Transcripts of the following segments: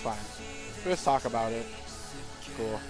That's fine. Let's talk about it. Cool.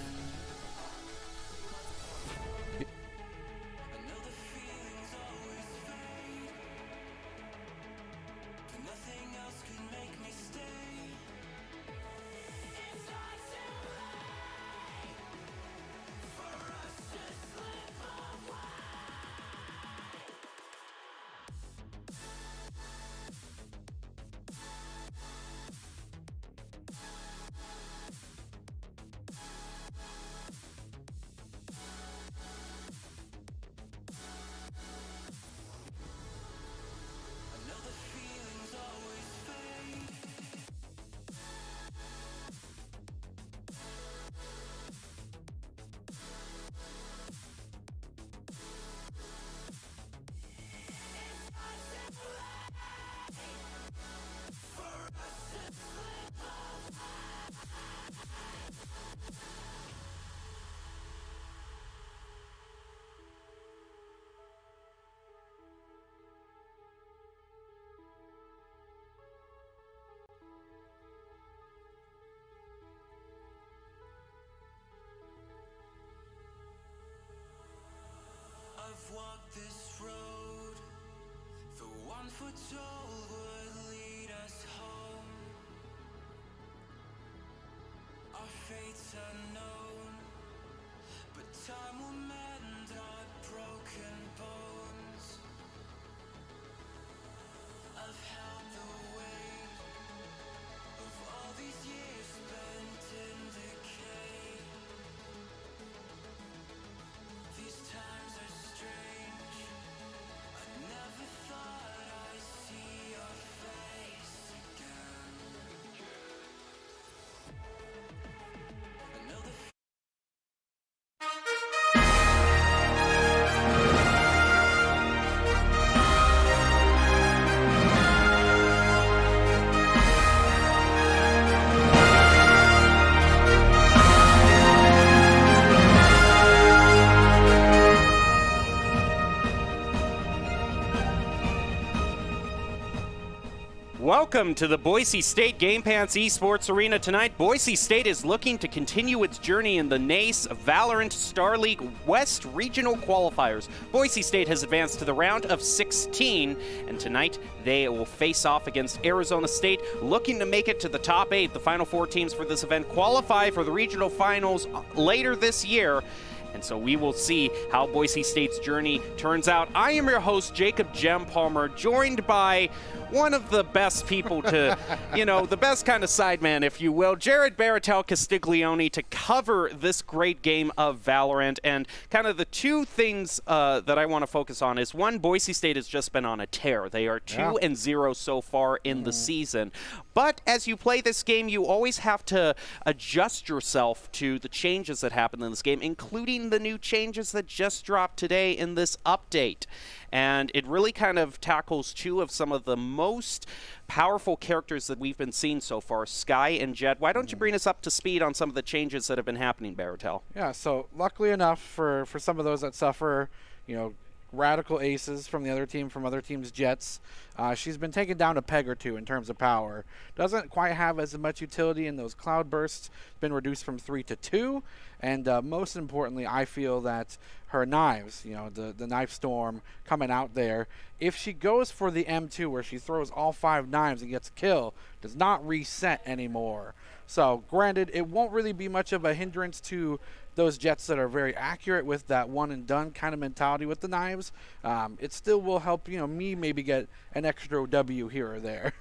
I've walked this road, the one foretold would lead us home. Our fate's unknown, but time will mend our broken bones. I've held the weight of all these years spent in decay. These times are strange. I never thought I'd see your face again. I know the Welcome to the Boise State Game Pants Esports Arena tonight. Boise State is looking to continue its journey in the NACE Valorant Star League West Regional Qualifiers. Boise State has advanced to the round of 16, and tonight they will face off against Arizona State, looking to make it to the top 8. The final 4 teams for this event qualify for the regional finals later this year. And so we will see how Boise State's journey turns out. I am your host, Jacob Jem Palmer, joined by one of the best people to, the best kind of sideman, if you will, Jared Baratel Castiglione, to cover this great game of Valorant. And kind of the two things that I want to focus on is, one, Boise State has just been on a tear. They are 2-0 so far in the season. But as you play this game, you always have to adjust yourself to the changes that happen in this game, including the new changes that just dropped today in this update. And it really kind of tackles two of some of the most powerful characters that we've been seeing so far, Sky and Jet. Why don't you bring us up to speed on some of the changes that have been happening, Baratel? Yeah, so luckily enough for some of those that suffer, radical aces from the other team, from other teams' Jets, she's been taken down a peg or two in terms of power. Doesn't quite have as much utility in those cloud bursts. Been reduced from 3 to 2. And most importantly, I feel that her knives, the knife storm coming out there, if she goes for the M2 where she throws all 5 knives and gets a kill, does not reset anymore. So granted, it won't really be much of a hindrance to those Jets that are very accurate with that one and done kind of mentality with the knives. It still will help, me maybe get an extra W here or there.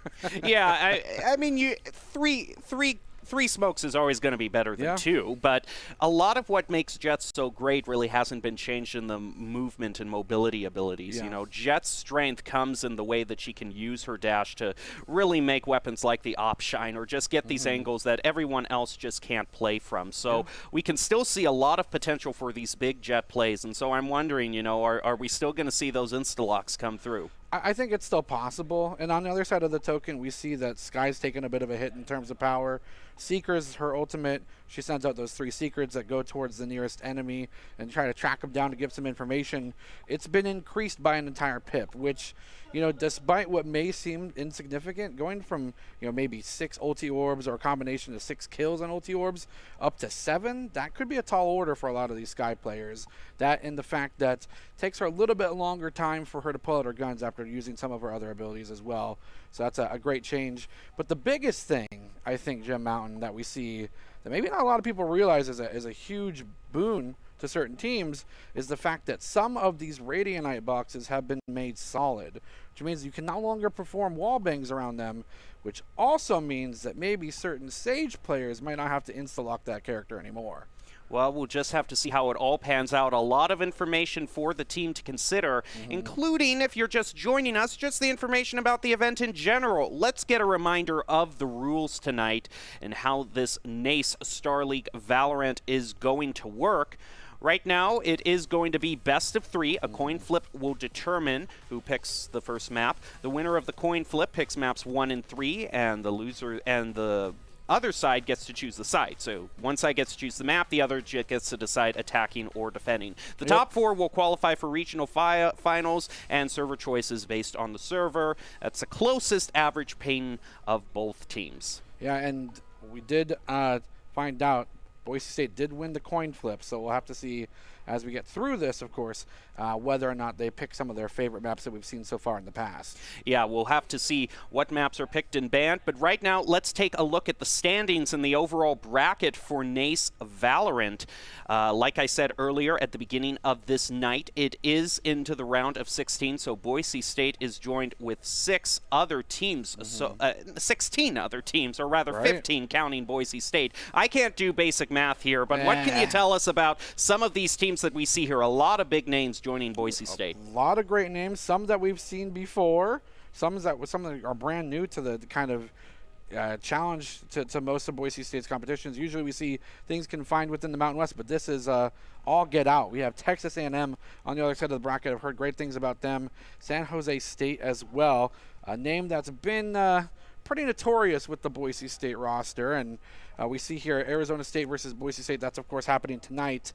Yeah, I mean, three smokes is always going to be better than 2, but a lot of what makes Jet's so great really hasn't been changed in the movement and mobility abilities. Jet's strength comes in the way that she can use her dash to really make weapons like the Op shine, or just get these angles that everyone else just can't play from. So we can still see a lot of potential for these big Jet plays, and so I'm wondering, are we still going to see those insta-locks come through? I think it's still possible. And on the other side of the token, we see that Sky's taken a bit of a hit in terms of power. Seeker's her ultimate she sends out those 3 secrets that go towards the nearest enemy and try to track them down to give some information. It's been increased by an entire pip, which, you know, despite what may seem insignificant, going from, you know, maybe 6 ulti orbs or a combination of 6 kills on ulti orbs up to 7, that could be a tall order for a lot of these Skye players. That and the fact that it takes her a little bit longer time for her to pull out her guns after using some of her other abilities as well. So that's a great change. But the biggest thing, I think, Gem Mountain, that we see that maybe not a lot of people realize is a huge boon to certain teams is the fact that some of these Radiant boxes have been made solid, which means you can no longer perform wall bangs around them, which also means that maybe certain Sage players might not have to insta-lock that character anymore. Well, we'll just have to see how it all pans out. A lot of information for the team to consider, including, if you're just joining us, just the information about the event in general. Let's get a reminder of the rules tonight and how this NACE Star League Valorant is going to work. Right now, it is going to be best of 3. A coin flip will determine who picks the first map. The winner of the coin flip picks maps 1 and 3, and the loser and the other side gets to choose the side. So one side gets to choose the map, the other gets to decide attacking or defending. The top 4 will qualify for regional finals and server choices based on the server. That's the closest average ping of both teams. Yeah, and we did find out Boise State did win the coin flip, so we'll have to see as we get through this, of course, whether or not they pick some of their favorite maps that we've seen so far in the past. Yeah, we'll have to see what maps are picked and banned, but right now, let's take a look at the standings in the overall bracket for NACE Valorant. Like I said earlier at the beginning of this night, it is into the round of 16, so Boise State is joined with 6 other teams, so 16 other teams, or rather 15 counting Boise State. I can't do basic math here, but what can you tell us about some of these teams that we see here? A lot of big names joining Boise State. A lot of great names, some that we've seen before, some that are brand new to the kind of challenge to most of Boise State's competitions. Usually we see things confined within the Mountain West, but this is all get out. We have Texas A&M on the other side of the bracket. I've heard great things about them. San Jose State as well, a name that's been pretty notorious with the Boise State roster. And we see here Arizona State versus Boise State. That's, of course, happening tonight.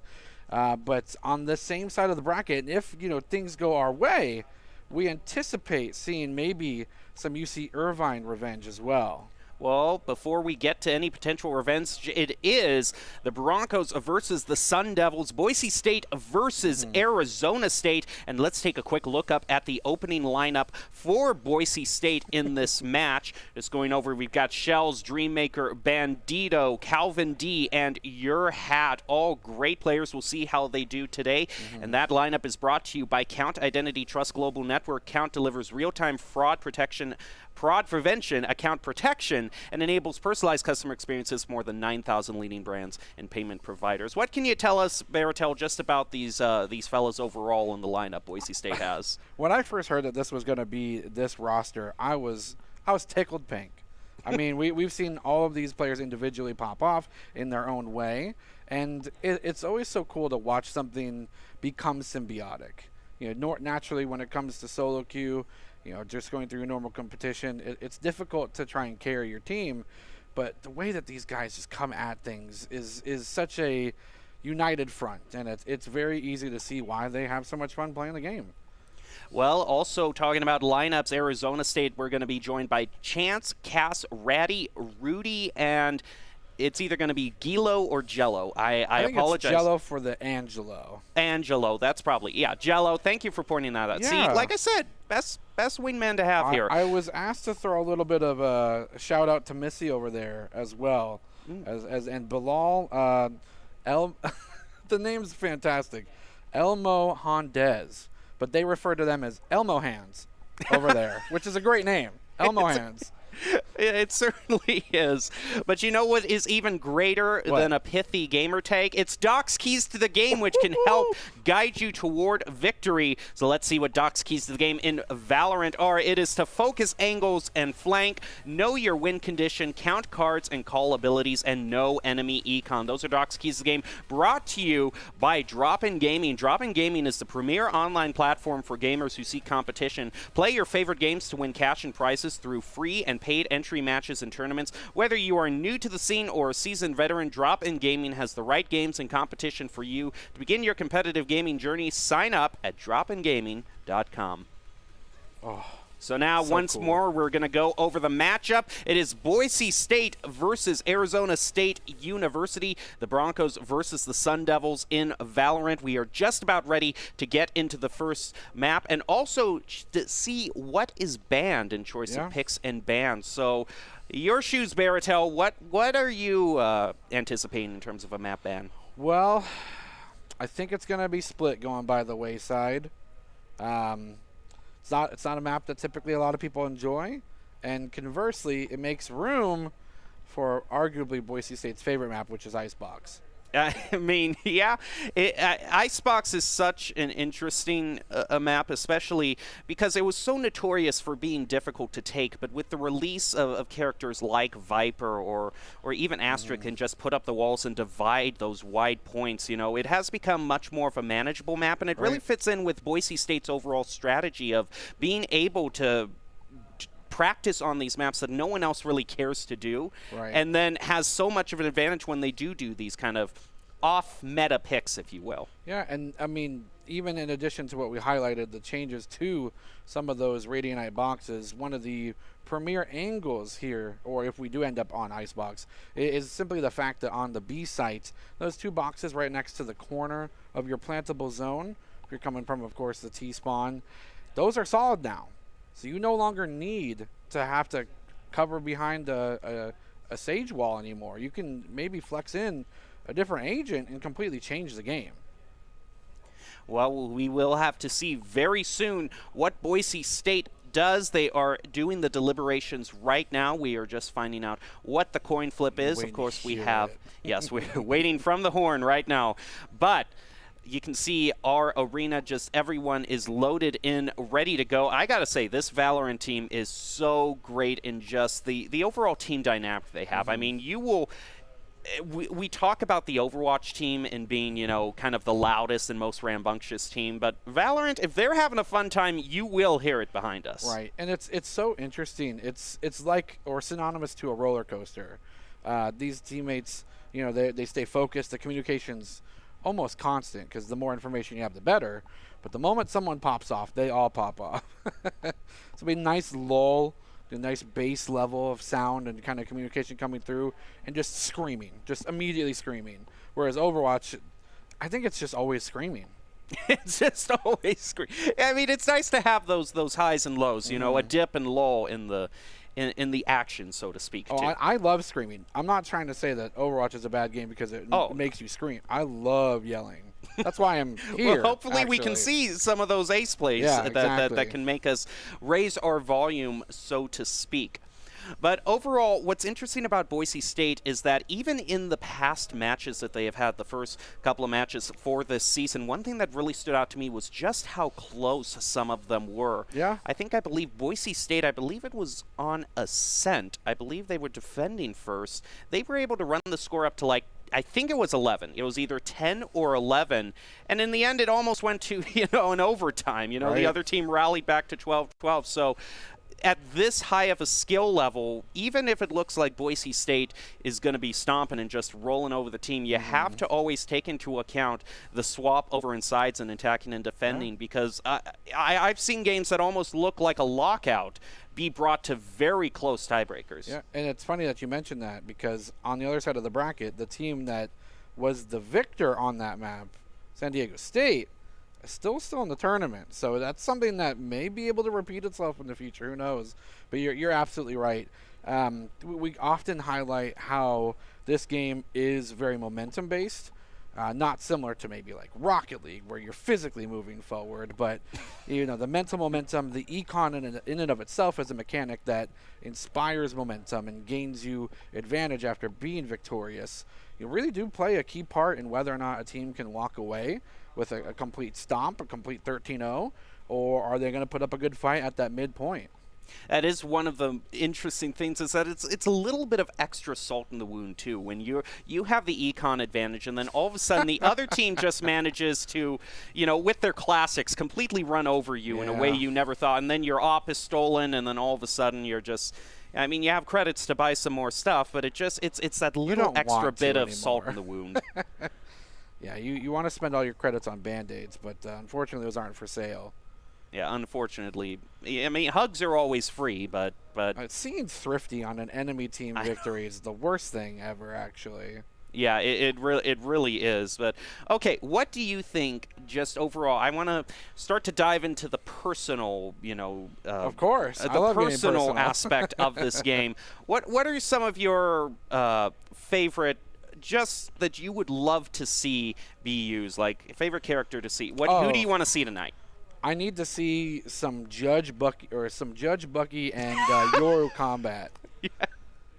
But on the same side of the bracket, if, you know, things go our way, we anticipate seeing maybe some UC Irvine revenge as well. Well, before we get to any potential revenge, it is the Broncos versus the Sun Devils, Boise State versus Arizona State. And let's take a quick look up at the opening lineup for Boise State in this match. Just going over, we've got Shells, Dreammaker, Bandito, Calvin D, and Your Hat. All great players. We'll see how they do today. And that lineup is brought to you by Count Identity Trust Global Network. Count delivers real-time fraud prevention, account protection, and enables personalized customer experiences for more than 9,000 leading brands and payment providers. What can you tell us, Baratel, just about these fellas overall in the lineup Boise State has? When I first heard that this was going to be this roster, I was tickled pink. I mean, we've seen all of these players individually pop off in their own way, and it's always so cool to watch something become symbiotic. You know, naturally when it comes to solo queue, you know, just going through a normal competition, it's difficult to try and carry your team, but the way that these guys just come at things is such a united front, and it's very easy to see why they have so much fun playing the game. Well, also talking about lineups, Arizona State, we're going to be joined by Chance, Cass, Ratty, Rudy, and it's either going to be Gilo or Jello. I think apologize. It's Jello for the Angelo. Angelo, that's probably, yeah, Jello. Thank you for pointing that out. Yeah. See, like I said, best wingman to have here. I was asked to throw a little bit of a shout out to Missy over there as well, and Bilal. The name's fantastic, Elmo Hondez, but they refer to them as Elmo Hands over there, which is a great name, Elmo Hands. It certainly is. But you know what is even greater than a pithy gamer tag? It's Doc's Keys to the Game, which can help guide you toward victory. So let's see what Doc's keys to the game in Valorant are. It is to focus angles and flank, know your win condition, count cards and call abilities, and know enemy econ. Those are Doc's keys to the game, brought to you by Drop-In Gaming. Drop-In Gaming is the premier online platform for gamers who seek competition. Play your favorite games to win cash and prizes through free and paid entry matches and tournaments. Whether you are new to the scene or a seasoned veteran, Drop-In Gaming has the right games and competition for you. To begin your competitive gaming journey, sign up at dropingaming.com. Oh, so now, once more, we're going to go over the matchup. It is Boise State versus Arizona State University. The Broncos versus the Sun Devils in Valorant. We are just about ready to get into the first map and also to see what is banned in choice of picks and bans. So, your shoes, Baratel. What are you anticipating in terms of a map ban? Well, I think it's going to be split going by the wayside. It's not a map that typically a lot of people enjoy, and conversely, it makes room for arguably Boise State's favorite map, which is Icebox. I mean, yeah, Icebox is such an interesting map, especially because it was so notorious for being difficult to take. But with the release of characters like Viper or even Asterisk and just put up the walls and divide those wide points, you know, it has become much more of a manageable map, and it really fits in with Boise State's overall strategy of being able to practice on these maps that no one else really cares to do, and then has so much of an advantage when they do these kind of off-meta picks, if you will. Yeah, and I mean, even in addition to what we highlighted, the changes to some of those Radianite boxes, one of the premier angles here, or if we do end up on Icebox, is simply the fact that on the B site, those two boxes right next to the corner of your plantable zone, if you're coming from, of course, the T-spawn, those are solid now. So you no longer need to have to cover behind a Sage wall anymore. You can maybe flex in a different agent and completely change the game. Well, we will have to see very soon what Boise State does. They are doing the deliberations right now. We are just finding out what the coin flip is. Of course, we have, yes, we're waiting from the horn right now. But you can see our arena, just everyone is loaded in, ready to go. I got to say, this Valorant team is so great in just the overall team dynamic they have. I mean, you will... We talk about the Overwatch team and being, you know, kind of the loudest and most rambunctious team, but Valorant, if they're having a fun time, you will hear it behind us. Right, and it's so interesting. It's like, or synonymous to a roller coaster. These teammates, you know, they stay focused. The communication's almost constant because the more information you have, the better. But the moment someone pops off, they all pop off. So it'll be a nice lull, a nice base level of sound and kind of communication coming through, and just screaming, just immediately screaming. Whereas Overwatch, I think it's just always screaming. It's just always screaming. I mean, it's nice to have those highs and lows, you know, a dip and lull in the action, so to speak. Oh, I love screaming. I'm not trying to say that Overwatch is a bad game because it makes you scream. I love yelling. That's why I'm here. Well, hopefully we can see some of those ace plays that can make us raise our volume, so to speak. But overall, what's interesting about Boise State is that even in the past matches that they have had, the first couple of matches for this season, one thing that really stood out to me was just how close some of them were. Yeah. I believe Boise State, I believe it was on Ascent. I believe they were defending first. They were able to run the score up to, like, I think it was 11. It was either 10 or 11. And in the end, it almost went to, you know, an overtime. You know, the other team rallied back to 12-12. So at this high of a skill level, even if it looks like Boise State is going to be stomping and just rolling over the team, you have to always take into account the swap over in sides and attacking and defending, because I've seen games that almost look like a lockout be brought to very close tiebreakers. Yeah, and it's funny that you mentioned that, because on the other side of the bracket, the team that was the victor on that map, San Diego State, is still in the tournament. So that's something that may be able to repeat itself in the future. Who knows? But you're absolutely right. We often highlight how this game is very momentum-based. Not similar to maybe like Rocket League, where you're physically moving forward, but the mental momentum, the econ in and of itself is a mechanic that inspires momentum and gains you advantage after being victorious. You really do play a key part in whether or not a team can walk away with a complete stomp, a complete 13-0, or are they going to put up a good fight at that midpoint? That is one of the interesting things, is that it's a little bit of extra salt in the wound too, when you have the econ advantage, and then all of a sudden the other team just manages to, with their classics, completely run over you in a way you never thought, and then your op is stolen, and then all of a sudden you're just. I mean, you have credits to buy some more stuff, but it's that little extra bit of salt in the wound. Yeah, you want to spend all your credits on Band-Aids, but unfortunately those aren't for sale. Yeah, unfortunately. I mean, hugs are always free, but seeing Thrifty on an enemy team victory is the worst thing ever, actually. Yeah, it really is. But okay, what do you think? Just overall, I want to start to dive into the personal, of course, the personal aspect of this game. What are some of your favorite? Just that you would love to see be used, like favorite character to see. Who do you want to see tonight? I need to see some Judge Bucky and Yoru combat. Yeah.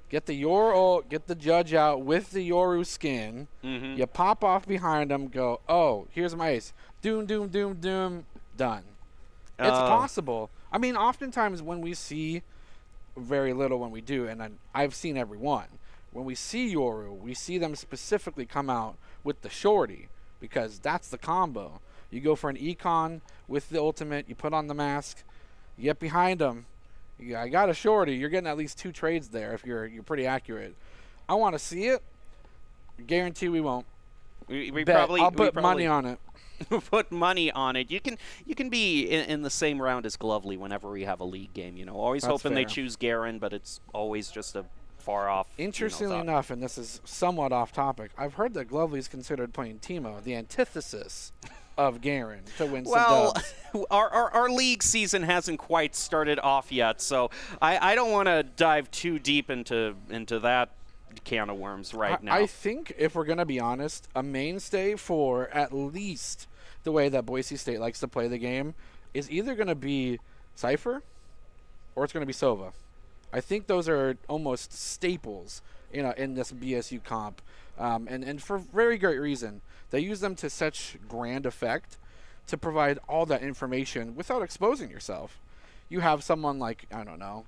Get the Judge out with the Yoru skin. Mm-hmm. You pop off behind him. Go, oh, here's my ace. Doom, doom, doom, doom. Done. It's possible. I mean, oftentimes when we see, very little when we do, and I've seen every one. When we see Yoru, we see them specifically come out with the shorty, because that's the combo. You go for an econ with the ultimate, you put on the mask, you get behind them. I got a shorty. You're getting at least 2 trades there if you're pretty accurate. I want to see it. Guarantee we won't. I'll put money on it. Put money on it. You can be in the same round as Glovely whenever we have a league game. Always That's hoping fair. they choose Garen, but it's always just a far off. Interestingly enough, and this is somewhat off topic, I've heard that Glovely's considered playing Teemo, the antithesis of Garen, to win some dubs. Our league season hasn't quite started off yet, so I don't want to dive too deep into that can of worms now. I think, if we're going to be honest, a mainstay for at least the way that Boise State likes to play the game is either going to be Cypher or it's going to be Sova. I think those are almost staples, in this BSU comp, and for very great reason. They use them to such grand effect to provide all that information without exposing yourself. You have someone like, I don't know,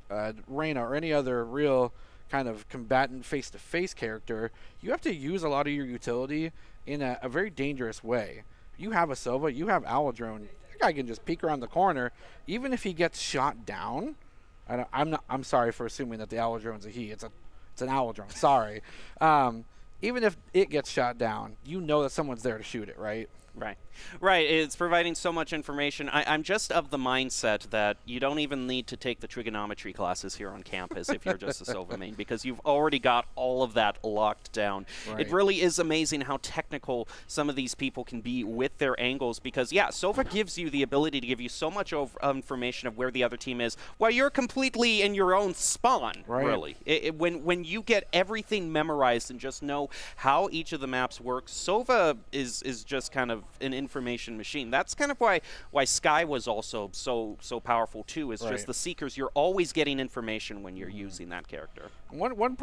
Reyna or any other real kind of combatant face-to-face character. You have to use a lot of your utility in a very dangerous way. You have a Sova, you have Aladrone. That guy can just peek around the corner. Even if he gets shot down, I'm sorry for assuming that the Aladrone's a he. It's an Aladrone. Sorry. Even if it gets shot down, you know that someone's there to shoot it, right? Right. It's providing so much information. I'm just of the mindset that you don't even need to take the trigonometry classes here on campus if you're just a Sova main, because you've already got all of that locked down. Right. It really is amazing how technical some of these people can be with their angles, because, Sova gives you the ability to give you so much information of where the other team is while you're completely in your own spawn, really. When you get everything memorized and just know how each of the maps work, Sova is just kind of an information machine. That's kind of why Sky was also so powerful too, is just the Seekers. You're always getting information when you're using that character. One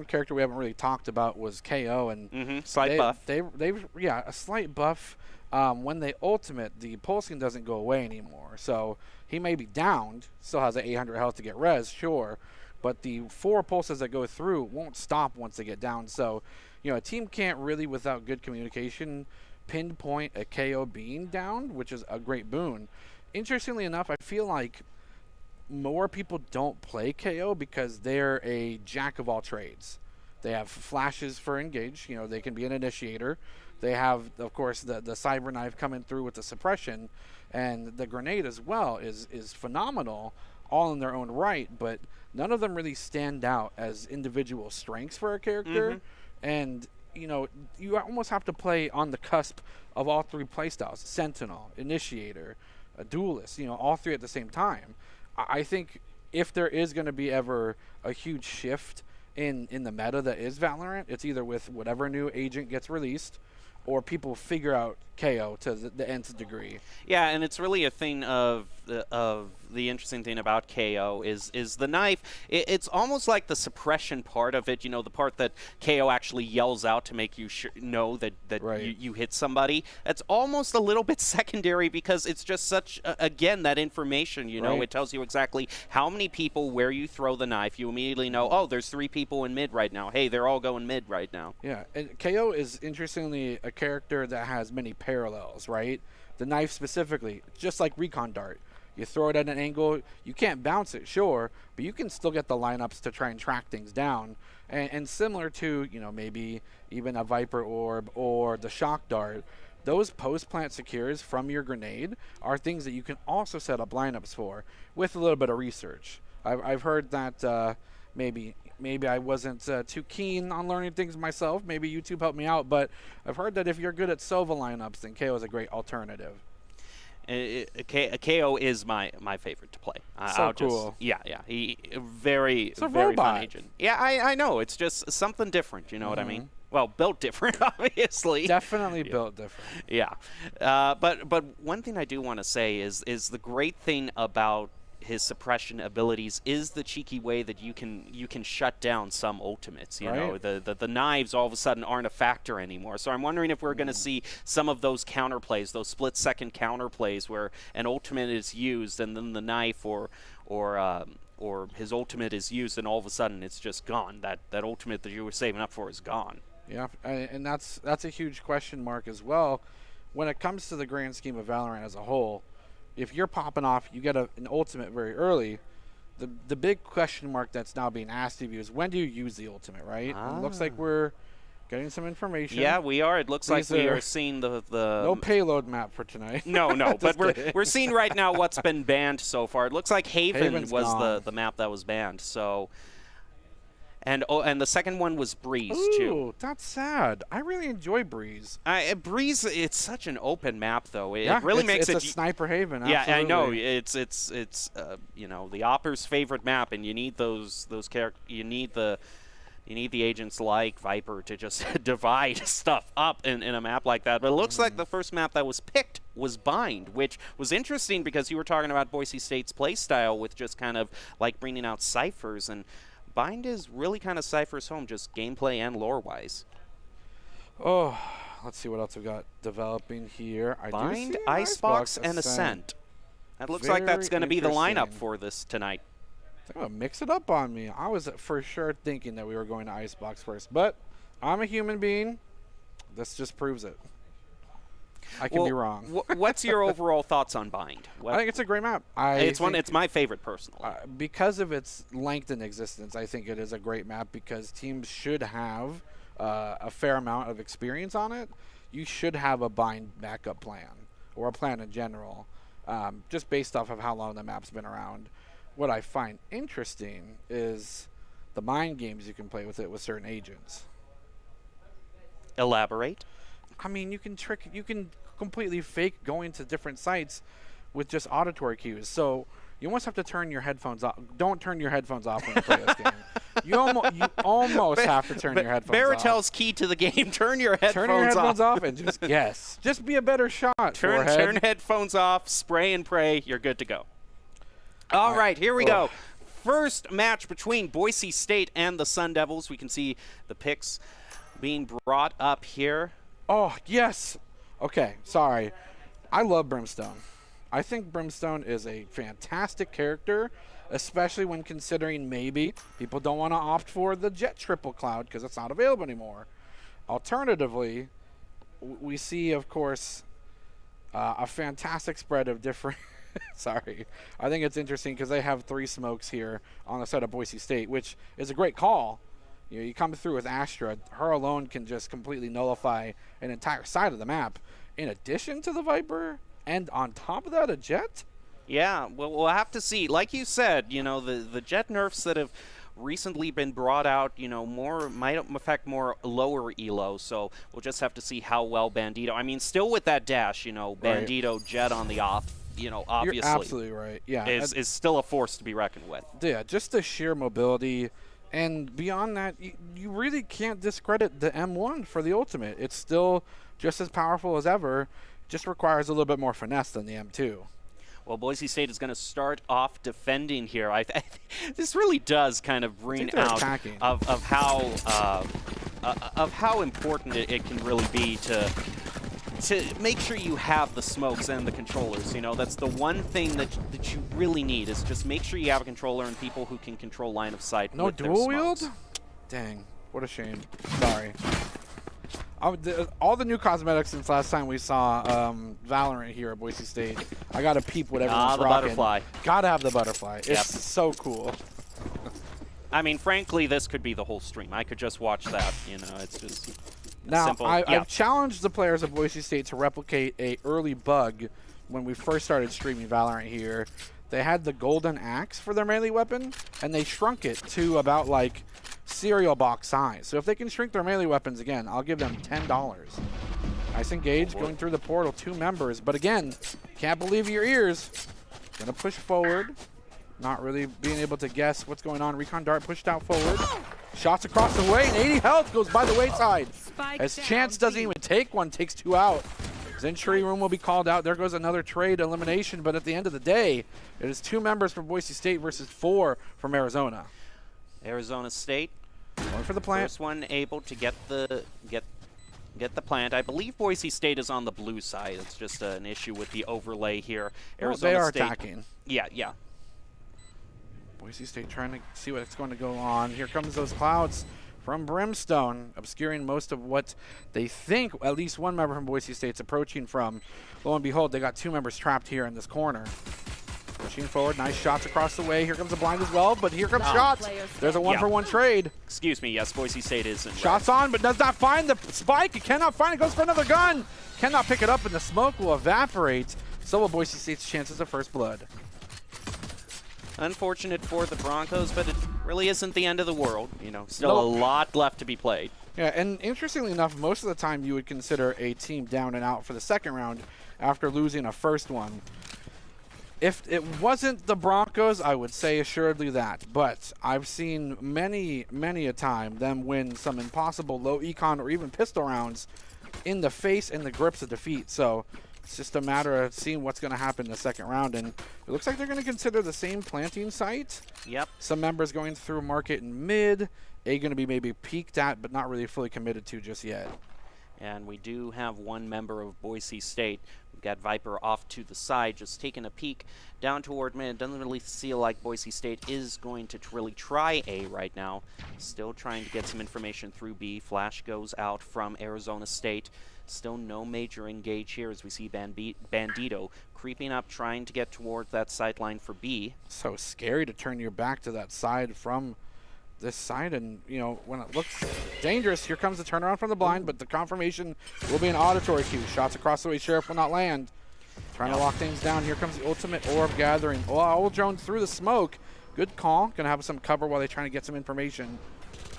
character we haven't really talked about was KO, and slight buff. They've a slight buff. When they ultimate, the pulsing doesn't go away anymore, so he may be downed, still has an 800 health to get res, sure, but the 4 pulses that go through won't stop once they get down. So, a team can't really, without good communication, pinpoint a KO being down, which is a great boon. Interestingly enough, I feel like more people don't play KO because they're a jack of all trades. They have flashes for engage, they can be an initiator. They have, of course, the cyber knife coming through with the suppression, and the grenade as well is phenomenal, all in their own right, but none of them really stand out as individual strengths for a character. And you almost have to play on the cusp of all 3 playstyles: Sentinel, Initiator, a Duelist, all 3 at the same time. I think if there is going to be ever a huge shift in the meta that is Valorant, it's either with whatever new agent gets released, or people figure out KO to the nth degree. Yeah, and it's really a thing of the interesting thing about KO is the knife. It's almost like the suppression part of it. You know, the part that KO actually yells out to make you know that Right. you hit somebody. That's almost a little bit secondary because it's just such again that information. You know, Right. it tells you exactly how many people, where you throw the knife. You immediately know. Oh, there's 3 people in mid right now. Hey, they're all going mid right now. Yeah, and KO is interestingly a character that has many parallels, right? The knife specifically, just like Recon Dart. You throw it at an angle, you can't bounce it, sure, but you can still get the lineups to try and track things down. And similar to, you know, maybe even a Viper Orb or the Shock Dart, those post-plant secures from your grenade are things that you can also set up lineups for with a little bit of research. I've heard that maybe I wasn't too keen on learning things myself. Maybe YouTube helped me out, but I've heard that if you're good at Sova lineups, then KO is a great alternative. KO is my favorite to play. So cool. Yeah. He very a very fun robot. agent. Yeah, I know. It's just something different. You know what I mean? Well, built different, obviously. Definitely built different. Yeah, but one thing I do want to say is the great thing about his suppression abilities is the cheeky way that you can shut down some ultimates. You know, the knives all of a sudden aren't a factor anymore. So I'm wondering if we're going to see some of those counterplays, those split-second counterplays where an ultimate is used and then the knife or his ultimate is used and all of a sudden it's just gone. That ultimate that you were saving up for is gone. Yeah, and that's a huge question mark as well when it comes to the grand scheme of Valorant as a whole. If you're popping off, you get an ultimate very early. The big question mark that's now being asked of you is when do you use the ultimate, right? And it looks like we're getting some information. Yeah, we are. It looks like These we are are seeing the no payload map for tonight. No, but kidding. we're seeing right now what's been banned so far. It looks like Haven Haven's was gone. the map that was banned. So, and the second one was Breeze too. Ooh, that's sad. I really enjoy Breeze. Breeze, it's such an open map though. It Yeah, really it's, makes it's it. a sniper haven. Yeah, I know. absolutely. It's you know, the Opper's favorite map, and you need those characters. You need the agents like Viper to just divide stuff up in a map like that. But it looks like the first map that was picked was Bind, which was interesting because you were talking about Boise State's play style with just kind of like bringing out ciphers, and Bind is really kind of Cypher's home, just gameplay and lore-wise. Oh, let's see what else we got developing here. I do Bind, see an Icebox, and Ascent. That looks like that's going to be the lineup interesting. for this tonight. They're gonna mix it up on me. I was for sure thinking that we were going to Icebox first, but I'm a human being. This just proves it. I can be wrong. What's your overall thoughts on Bind? I think it's a great map. It's my favorite personally. Because of its length in existence, I think it is a great map because teams should have a fair amount of experience on it. You should have a Bind backup plan or a plan in general, just based off of how long the map's been around. What I find interesting is the mind games you can play with it with certain agents. Elaborate. I mean, you can completely fake going to different sites with just auditory cues. So you almost have to turn your headphones off. Don't turn your headphones off when you play this game. You almost have to turn your headphones off. Baratel's key to the game: turn your headphones off. Turn your headphones off and just guess. Just be a better shot. Turn headphones off. Spray and pray. You're good to go. All right, here we go. First match between Boise State and the Sun Devils. We can see the picks being brought up here. Oh, yes. Okay, sorry. I love Brimstone. I think Brimstone is a fantastic character, especially when considering maybe people don't want to opt for the Jet Triple Cloud because it's not available anymore. Alternatively, we see, of course, a fantastic spread of different... Sorry. I think it's interesting because they have 3 smokes here on the side of Boise State, which is a great call. You know, you come through with Astra, her alone can just completely nullify an entire side of the map. In addition to the Viper, and on top of that, a Jet? Yeah, well, we'll have to see. Like you said, you know, the Jet nerfs that have recently been brought out, you know, might affect more lower elo, so we'll just have to see how well Bandito, I mean, still with that dash, you know, Bandito, Jet on the off, you know, obviously. You're absolutely right. Yeah. Is still a force to be reckoned with. Yeah, just the sheer mobility And beyond that, you really can't discredit the M1 for the ultimate. It's still just as powerful as ever, just requires a little bit more finesse than the M2. Well, Boise State is going to start off defending here. This really does kind of bring out of how important it can really be to make sure you have the smokes and the controllers. You know, that's the one thing that you really need, is just make sure you have a controller and people who can control line of sight. No with their dual smokes. wield? Dang, what a shame. Sorry. All the new cosmetics since last time we saw Valorant here at Boise State. I got to peep what everyone's the rocking. butterfly. Gotta have the butterfly. It's Yep. so cool. I mean, frankly, this could be the whole stream. I could just watch that. You know, it's just Now, simple. I've challenged the players of Boise State to replicate a early bug when we first started streaming Valorant here. They had the golden axe for their melee weapon, and they shrunk it to about like cereal box size. So if they can shrink their melee weapons again, I'll give them $10. Nice engage, going through the portal, 2 members. But again, can't believe your ears. Gonna push forward. Not really being able to guess what's going on. Recon Dart pushed out forward. Shots across the way, and 80 health goes by the wayside. As Chance doesn't even take one, takes 2 out. Entry room will be called out. There goes another trade elimination, but at the end of the day, it is 2 members from Boise State versus 4 from Arizona. Arizona State. Going for the plant. First one able to get the plant. I believe Boise State is on the blue side. It's just an issue with the overlay here. Arizona They are State, attacking. Yeah. Boise State trying to see what's going to go on. Here comes those clouds from Brimstone, obscuring most of what they think at least one member from Boise State's approaching from. Lo and behold, they got 2 members trapped here in this corner. Pushing forward, nice shots across the way. Here comes a blind as well, but here comes shots. There's a 1-for-1 trade. Excuse me, yes, Boise State is in Shots on, but does not find the spike. It cannot find it, goes for another gun. Cannot pick it up, and the smoke will evaporate. So will Boise State's chances of first blood. Unfortunate for the Broncos, but it really isn't the end of the world. You know, still a lot left to be played. Yeah, and interestingly enough, most of the time you would consider a team down and out for the second round after losing a first one. If it wasn't the Broncos, I would say assuredly that. But I've seen many a time them win some impossible low econ or even pistol rounds in the face and the grips of defeat. So it's just a matter of seeing what's going to happen in the second round. And it looks like they're going to consider the same planting site. Yep. Some members going through market and mid. A going to be maybe peaked at, but not really fully committed to just yet. And we do have 1 member of Boise State. We've got Viper off to the side, just taking a peek down toward mid. It doesn't really feel like Boise State is going to really try A right now. Still trying to get some information through B. Flash goes out from Arizona State. Still no major engage here as we see Bandito creeping up, trying to get towards that sideline for B. So scary to turn your back to that side from this side, and you know, when it looks dangerous, here comes the turnaround from the blind, but the confirmation will be an auditory cue. Shots across the way, Sheriff will not land. Trying to lock things down. Here comes the ultimate orb gathering. Oh, Owl Drone through the smoke. Good call. Gonna have some cover while they're trying to get some information.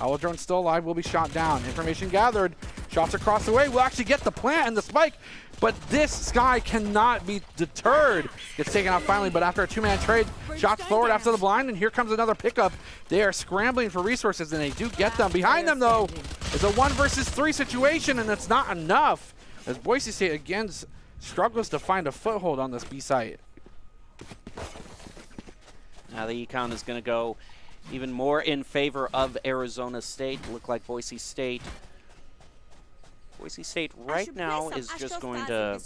Owl Drone still alive, will be shot down. Information gathered. Shots across the way. We'll actually get the plant and the spike, but this guy cannot be deterred. Gets taken out finally, but after a 2-man trade, shots forward after the blind, and here comes another pickup. They are scrambling for resources, and they do get them. Behind them, though, is a 1 versus 3 situation, and it's not enough, as Boise State again struggles to find a foothold on this B site. Now the econ is going to go even more in favor of Arizona State. Look like Boise State right now is just going to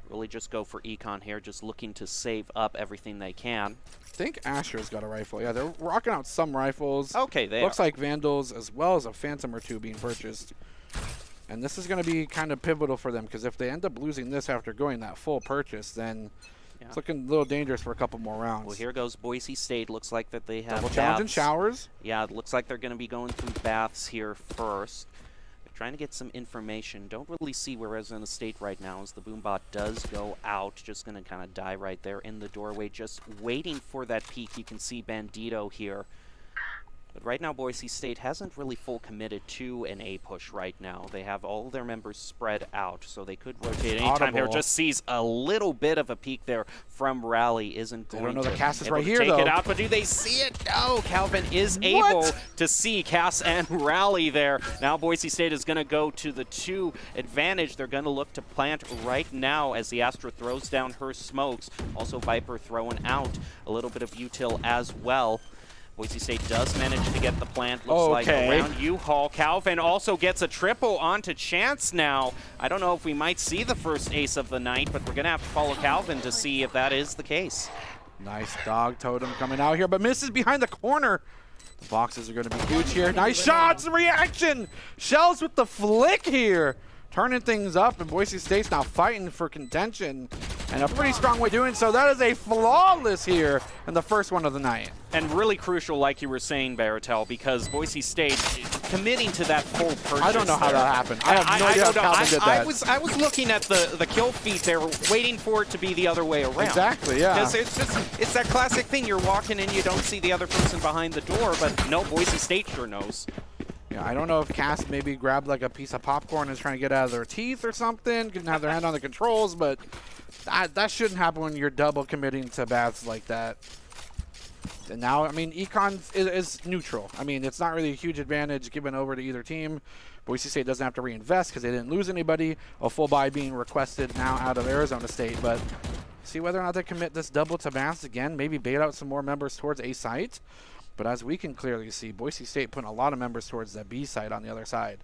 really just go for econ here, just looking to save up everything they can. I think Asher's got a rifle. Yeah, they're rocking out some rifles. Okay, Looks like Vandals as well as a Phantom or 2 being purchased. And this is going to be kind of pivotal for them, because if they end up losing this after going that full purchase, then it's looking a little dangerous for a couple more rounds. Well, here goes Boise State. Looks like that they have double challenge and showers. Yeah, it looks like they're going to be going through baths here first. They're trying to get some information. Don't really see where Arizona State right now as the boombot does go out. Just going to kind of die right there in the doorway, just waiting for that peek. You can see Bandito here. But right now, Boise State hasn't really full committed to an A push right now. They have all their members spread out, so they could rotate anytime here. Just sees a little bit of a peek there from Rally. Isn't going don't know to the Cass is right able to here, take though. it out, but do they see it? No, Calvin is able to see Cass and Rally there. Now Boise State is going to go to the 2 advantage. They're going to look to plant right now as the Astra throws down her smokes. Also Viper throwing out a little bit of util as well. Boise State does manage to get the plant, looks like around U-Haul. Calvin also gets a triple onto Chance now. I don't know if we might see the first ace of the night, but we're going to have to follow Calvin to see if that is the case. Nice dog totem coming out here, but misses behind the corner. The boxes are going to be huge here. Nice shots, reaction. Shells with the flick here. Turning things up, and Boise State's now fighting for contention. And a pretty strong way doing so. That is a flawless here in the first one of the night. And really crucial, like you were saying, Baratel, because Boise State committing to that full purchase. I don't know how that happened. I have no idea how Calvin did that. I was looking at the kill feed there, waiting for it to be the other way around. Exactly, yeah. Because it's that classic thing. You're walking in, you don't see the other person behind the door, but no, Boise State sure knows. Yeah, I don't know if Cass maybe grabbed like a piece of popcorn and is trying to get out of their teeth or something. Didn't have their hand on the controls, but that shouldn't happen when you're double committing to baths like that. And now, I mean, Econ is neutral. I mean, it's not really a huge advantage given over to either team. Boise State doesn't have to reinvest because they didn't lose anybody. A full buy being requested now out of Arizona State, but see whether or not they commit this double to baths again. Maybe bait out some more members towards A site. But as we can clearly see, Boise State putting a lot of members towards that B side on the other side.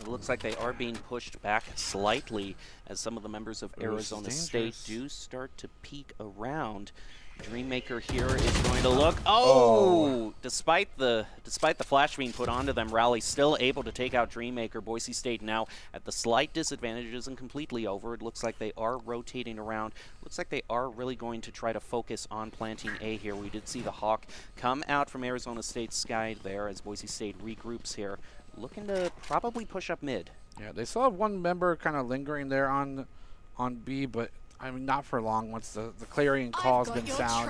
It looks like they are being pushed back slightly as some of the members of Arizona State do start to peek around. Dreammaker here is going to look. Despite the flash being put onto them, Rally still able to take out Dreammaker. Boise State now at the slight disadvantage, isn't completely over. It looks like they are rotating around. Looks like they are really going to try to focus on planting A here. We did see the Hawk come out from Arizona State's sky there as Boise State regroups here, looking to probably push up mid. Yeah, they still have one member kind of lingering there on B, but I mean, not for long once the clarion call has been sound.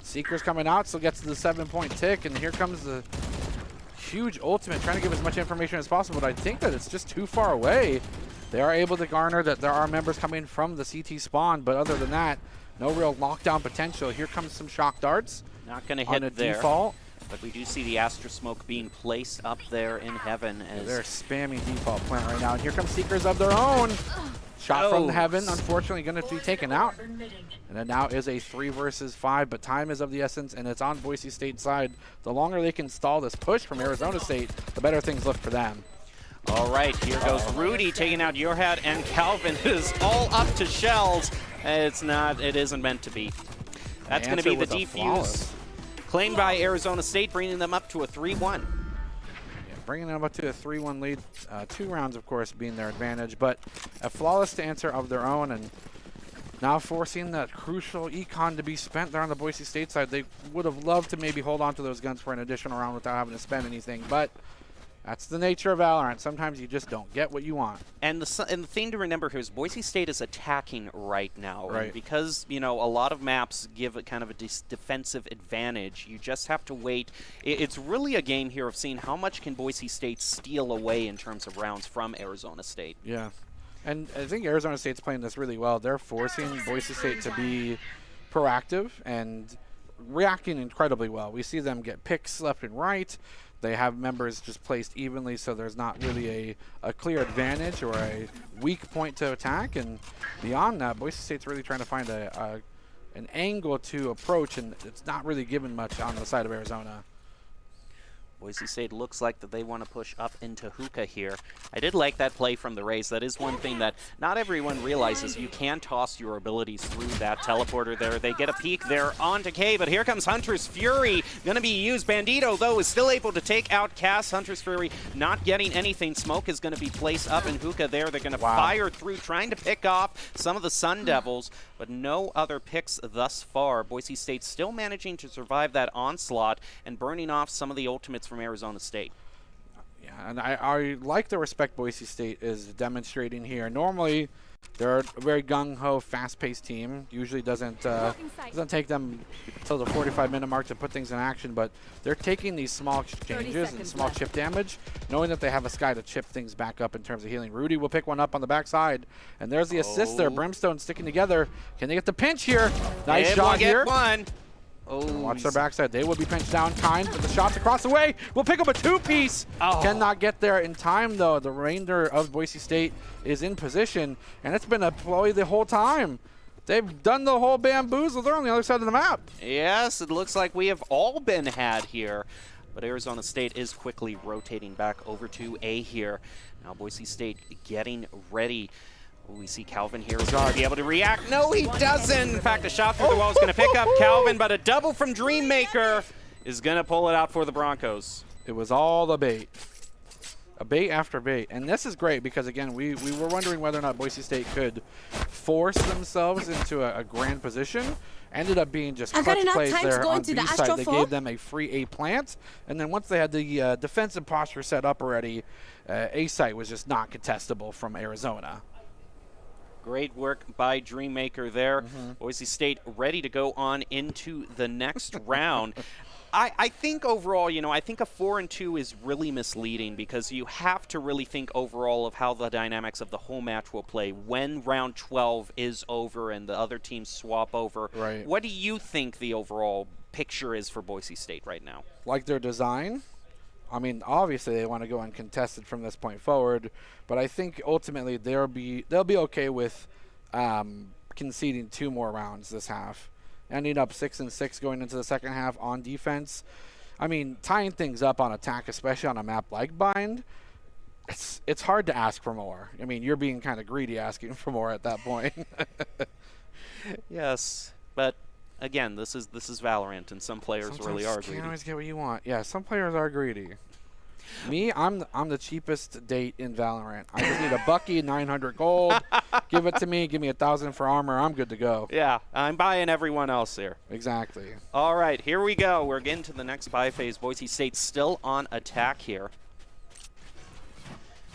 Seeker's coming out, still gets to the 7-point tick, and here comes the huge ultimate, trying to give as much information as possible, but I think that it's just too far away. They are able to garner that there are members coming from the CT spawn, but other than that, no real lockdown potential. Here comes some shock darts. Not going to hit on a there. Default. But we do see the Astra smoke being placed up there in heaven. As they're spamming default plant right now, and here come Seekers of their own. Shot from heaven, unfortunately going to be taken out. And it now is a 3 versus 5, but time is of the essence, and it's on Boise State's side. The longer they can stall this push from Arizona State, the better things look for them. All right, here goes Rudy taking out Yorhat, and Calvin is all up to shells. It isn't meant to be. That's going to be the defuse. Claimed by Arizona State, bringing them up to a 3-1. Bringing them up to a 3-1 lead. 2 rounds, of course, being their advantage, but a flawless answer of their own, and now forcing that crucial econ to be spent there on the Boise State side. They would have loved to maybe hold on to those guns for an additional round without having to spend anything, but that's the nature of Valorant. Sometimes you just don't get what you want. And the thing to remember here is Boise State is attacking right now. Right. And because, you know, a lot of maps give it kind of a defensive advantage, you just have to wait. It's really a game here of seeing how much can Boise State steal away in terms of rounds from Arizona State. Yeah. And I think Arizona State's playing this really well. They're forcing Boise State to be proactive and reacting incredibly well. We see them get picks left and right. They have members just placed evenly, so there's not really a clear advantage or a weak point to attack. And beyond that, Boise State's really trying to find an angle to approach, and it's not really given much on the side of Arizona. Boise State looks like that they want to push up into hookah here. I did like that play from the Rays. That is one thing that not everyone realizes. You can toss your abilities through that teleporter there. They get a peek there onto K, but here comes Hunter's Fury. Going to be used. Bandito, though, is still able to take out Cass. Hunter's Fury not getting anything. Smoke is going to be placed up in hookah there. They're going to fire through, trying to pick off some of the Sun Devils, but no other picks thus far. Boise State still managing to survive that onslaught and burning off some of the ultimates from Arizona State. Yeah, and I like the respect Boise State is demonstrating here. Normally, They're a very gung-ho, fast-paced team. Usually doesn't take them until the 45-minute mark to put things in action, but they're taking these small exchanges and small chip damage, knowing that they have a Sky to chip things back up in terms of healing. Rudy will pick one up on the backside, and there's the assist there. Brimstone sticking together. Can they get the pinch here? Nice shot here. One. Oh, watch their backside. They will be pinched down. Kind, but the shots across the way will pick up a two-piece. Cannot get there in time, though. The remainder of Boise State is in position, and it's been a ploy the whole time. They've done the whole bamboozle. They're on the other side of the map. Yes, it looks like we have all been had here. But Arizona State is quickly rotating back over to A here. Now Boise State getting ready. We see Calvin here is going to be able to react. No, he doesn't. In fact, a shot through the wall is going to pick up Calvin, but a double from Dreammaker is going to pull it out for the Broncos. It was all the bait. A bait after bait. And this is great because, again, we were wondering whether or not Boise State could force themselves into a grand position. Ended up being just clutch plays there on B side. They gave them a free A plant. And then once they had the defensive posture set up already, A site was just not contestable from Arizona. Great work by Dreammaker there. Boise State ready to go on into the next round. I think overall, you know, I think a 4-2 is really misleading because you have to really think overall of how the dynamics of the whole match will play when round 12 is over and the other teams swap over. Right. What do you think the overall picture is for Boise State right now? Like their design? I mean, obviously they want to go uncontested from this point forward, but I think ultimately they'll be okay with conceding 2 more rounds this half, ending up 6-6 going into the second half on defense. I mean, tying things up on attack, especially on a map like Bind, it's hard to ask for more. I mean, you're being kind of greedy asking for more at that point. Yes, but again, this is Valorant, and some players Sometimes really are you greedy. can't always get what you want. Yeah, some players are greedy. Me, I'm the cheapest date in Valorant. I just need a bucky, 900 gold. Give it to me. Give me 1,000 for armor. I'm good to go. Yeah, I'm buying everyone else here. Exactly. All right, here we go. We're getting to the next buy phase. Boise State still on attack here.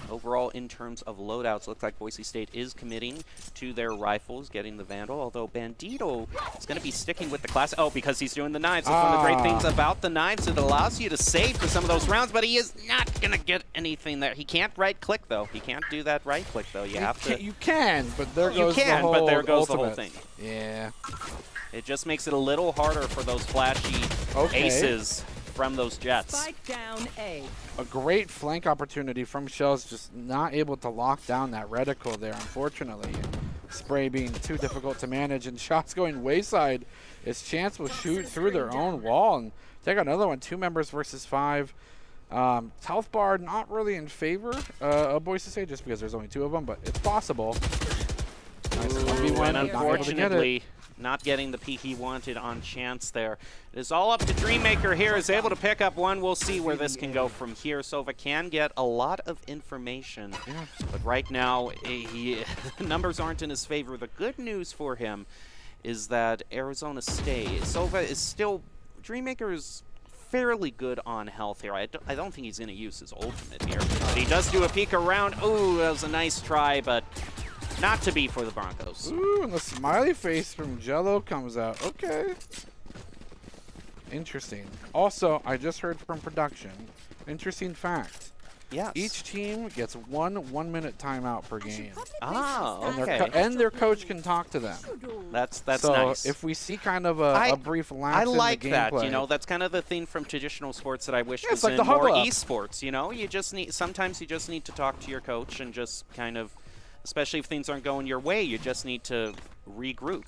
Overall, in terms of loadouts, looks like Boise State is committing to their rifles, getting the Vandal, although Bandito is going to be sticking with the class. Oh, because he's doing the knives. That's one of the great things about the knives. It allows you to save for some of those rounds, but he is not going to get anything there. He can't right-click, though. He can't do that right-click, though. You have to. You can, but there goes the whole but there goes ultimate. the whole thing. Yeah. It just makes it a little harder for those flashy aces from those jets. Spike down A. A great flank opportunity from Shells, just not able to lock down that reticle there, unfortunately. Spray being too difficult to manage, and shots going wayside. His chance will shoot through their own wall and take another one. 2 members versus 5. Health bar not really in favor of Boise State just because there's only 2 of them, but it's possible. Nice 1v1, and not able to get it. unfortunately, not getting the peak he wanted on chance there. It is all up to Dreammaker here, is able to pick up one. We'll see where this can go from here. Sova can get a lot of information, but right now, numbers aren't in his favor. The good news for him is that Arizona State, Sova is still, Dreammaker is fairly good on health here. I don't think he's going to use his ultimate here, but he does do a peek around. Ooh, that was a nice try, but not to be for the Broncos. Ooh, and the smiley face from Jello comes out. Okay. Interesting. Also, I just heard from production. Interesting fact. Yes. Each team gets 1 1-minute timeout per game. Ah, And, okay. and their coach can talk to them. That's so nice. if we see kind of a brief lapse in the gameplay. You know, that's kind of the thing from traditional sports that I wish was like in the more hug-up. esports. You know, sometimes you just need to talk to your coach and just kind of, especially if things aren't going your way, you just need to regroup.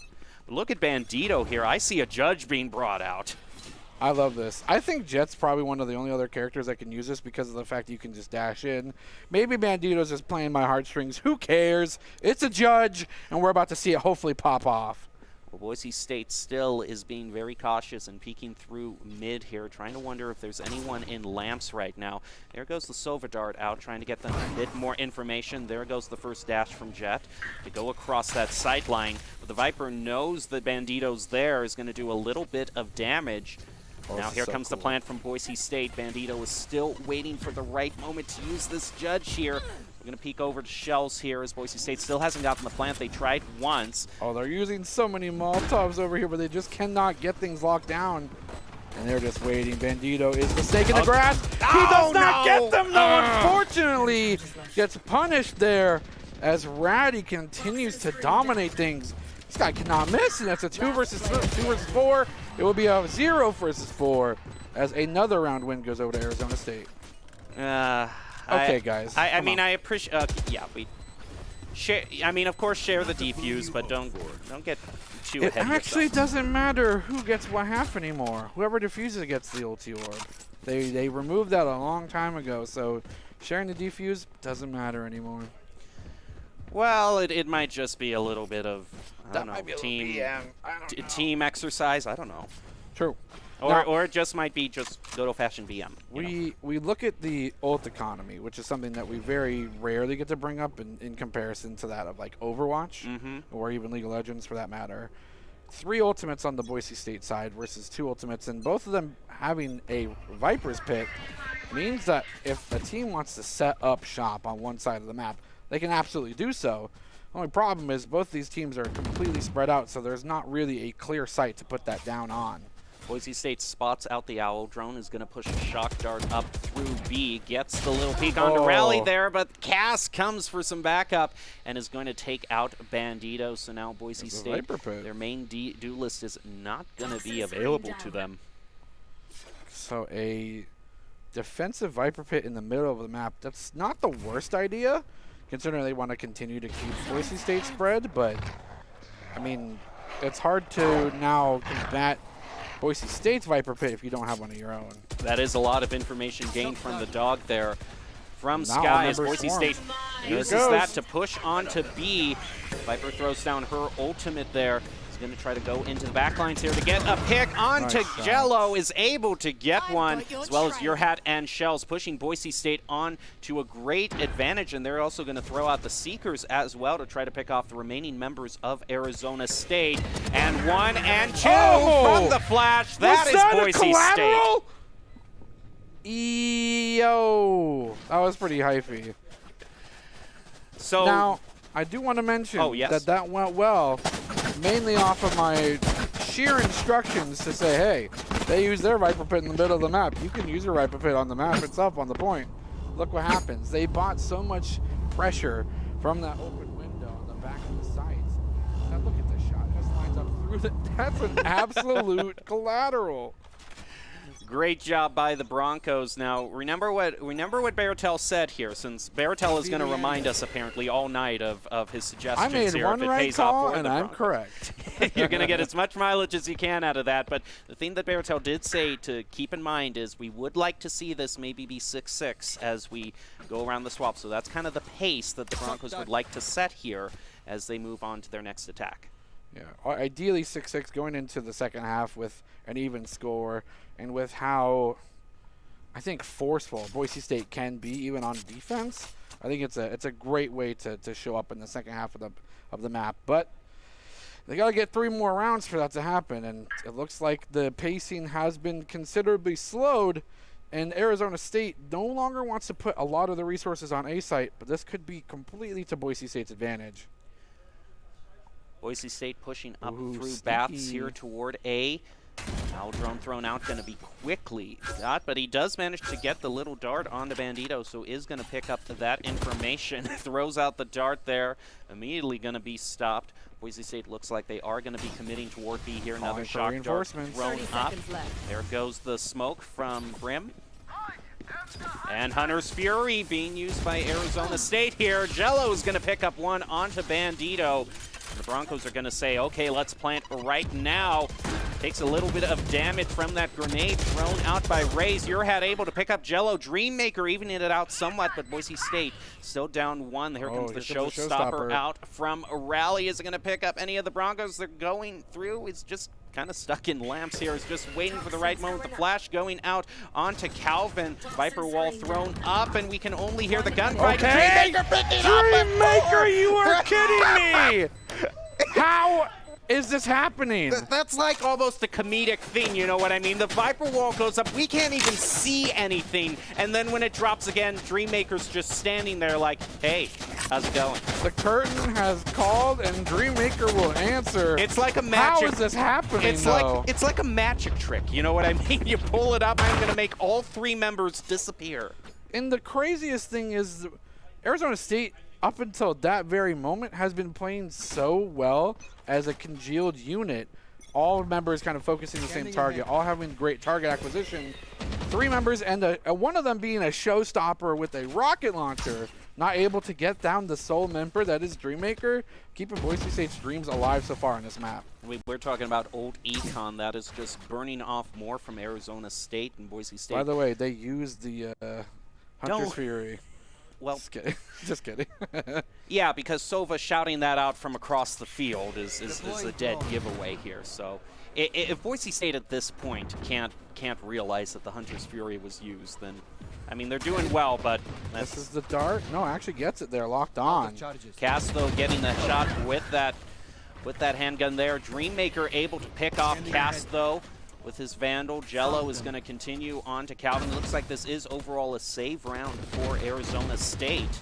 But look at Bandito here. I see a judge being brought out. I love this. I think Jet's probably one of the only other characters that can use this because of the fact that you can just dash in. Maybe Bandito's just playing my heartstrings. Who cares? It's a judge, and we're about to see it hopefully pop off. Well, Boise State still is being very cautious and peeking through mid here, trying to wonder if there's anyone in lamps right now. There goes the Sova Dart out, trying to get them a bit more information. There goes the first dash from Jet to go across that sight line. But the Viper knows that Bandito's there, is going to do a little bit of damage. Now here comes the plant from Boise State. Bandito is still waiting for the right moment to use this judge here. We're going to peek over to Shells here as Boise State still hasn't gotten the plant. They tried once. Oh, they're using so many Molotovs over here, but they just cannot get things locked down. And they're just waiting. Bandito is mistaken the grass. He does not get them, though, unfortunately. Gets punished there as Ratty continues to dominate things. This guy cannot miss, and that's a 2 versus 4. It will be a 0 versus 4 as another round win goes over to Arizona State. Okay, guys. I mean, I appreciate. Yeah, we share. I mean, of course, share the defuse, but don't get too ahead of yourself. It actually doesn't matter who gets what half anymore. Whoever defuses gets the ulti orb. They removed that a long time ago, so sharing the defuse doesn't matter anymore. Well, it might just be a little bit of team exercise. I don't know. True. Or it just might be just good old-fashioned BM. We look at the ult economy, which is something that we very rarely get to bring up in comparison to that of like Overwatch or even League of Legends for that matter. 3 ultimates on the Boise State side versus 2 ultimates, and both of them having a Viper's Pit means that if a team wants to set up shop on one side of the map, they can absolutely do so. The only problem is both these teams are completely spread out, so there's not really a clear site to put that down on. Boise State spots out the Owl drone, is going to push a shock dart up through B, gets the little peek onto Rally there, but Cass comes for some backup and is going to take out Bandito. So now Boise State, their main duelist is not going to be available to them. So a defensive Viper Pit in the middle of the map, that's not the worst idea, considering they want to continue to keep Boise State spread, but I mean, it's hard to now combat Boise State's Viper Pit if you don't have one of your own. That is a lot of information gained from the dog there. From Sky as Boise State uses that to push on to B. Viper throws down her ultimate there. He's going to try to go into the backlines here to get a pick onto Jello. Is able to get one, as well as Your Hat and Shells, pushing Boise State on to a great advantage. And they're also going to throw out the Seekers as well to try to pick off the remaining members of Arizona State. And 1 and 2 from the flash. That is Boise State. Yo, that was pretty hyphy. So now, I do want to mention that went well, mainly off of my sheer instructions to say, hey, they use their Viper Pit in the middle of the map. You can use your Viper Pit on the map itself, on the point. Look what happens. They bought so much pressure from that open window on the back of the sides. Now look at this shot. It just lines up through the... That's an absolute collateral. Great job by the Broncos. Now, remember what Baratel said here, since Baratel is going to remind us apparently all night of his suggestions here. I made one right call, and I'm correct. You're going to get as much mileage as you can out of that. But the thing that Baratel did say to keep in mind is we would like to see this maybe be 6-6 as we go around the swap. So that's kind of the pace that the Broncos would like to set here as they move on to their next attack. Yeah, ideally 6-6 going into the second half with an even score, and with how I think forceful Boise State can be even on defense. I think it's a great way to show up in the second half of the map. But they got to get 3 more rounds for that to happen, and it looks like the pacing has been considerably slowed, and Arizona State no longer wants to put a lot of the resources on A site, but this could be completely to Boise State's advantage. Boise State pushing up through Baths here toward A. Owl drone thrown out, going to be quickly got, but he does manage to get the little dart onto Bandito, so is going to pick up that information. Throws out the dart there, immediately going to be stopped. Boise State looks like they are going to be committing toward B here. Another shock dart thrown up. There goes the smoke from Brim. And Hunter's Fury being used by Arizona State here. Jello's going to pick up one onto Bandito. And the Broncos are going to say, okay, let's plant right now. Takes a little bit of damage from that grenade thrown out by Raze. Your Hat able to pick up Jello. Dreammaker evening it out somewhat, but Boise State still down 1. Here comes the showstopper out from Rally. Is it going to pick up any of the Broncos? They're going through. It's just kind of stuck in lamps here. Is just waiting for the right moment. The flash going out onto Calvin. Viper wall thrown up, and we can only hear the gunfight. Okay. Dreammaker, you are kidding me! How is this happening? That's like almost a comedic thing, you know what I mean? The Viper wall goes up, we can't even see anything, and then when it drops again, Dreammaker's just standing there like, hey, how's it going? The curtain has called and Dreammaker will answer. It's like a magic. How is this happening, It's like a magic trick, you know what I mean? You pull it up, I'm gonna make all 3 members disappear. And the craziest thing is Arizona State, up until that very moment, has been playing so well as a congealed unit. All members kind of focusing the same target, all having great target acquisition. 3 members, and one of them being a showstopper with a rocket launcher, not able to get down the sole member that is Dreammaker, keeping Boise State's dreams alive so far on this map. We're talking about old Econ that is just burning off more from Arizona State and Boise State. By the way, they used the Hunter's Fury. Well, just kidding. Just kidding. Yeah, because Sova shouting that out from across the field is a dead giveaway here. So if Boise State at this point can't realize that the Hunter's Fury was used, then I mean they're doing well, but this is the dart. No, actually gets it there, locked on. Cass though getting that shot with that handgun there. Dreammaker able to pick off Cass though. With his Vandal, Jello is going to continue on to Calvin. It looks like this is overall a save round for Arizona State.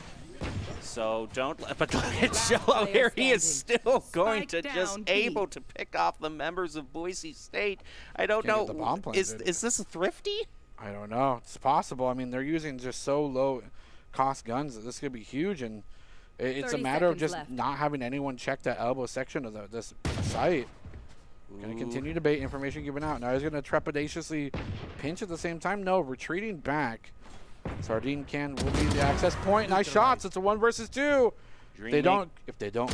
So but Jello here, he is still going to just able to pick off the members of Boise State. I don't know, is this a thrifty? I don't know, it's possible. I mean, they're using just so low cost guns that this could be huge, and it's a matter of just not having anyone check that elbow section of this site. Going to continue to bait, information given out. Now he's going to trepidatiously pinch at the same time. No, retreating back. Sardine Can will be the access point. Nice shots. It's a 1 versus 2. If they don't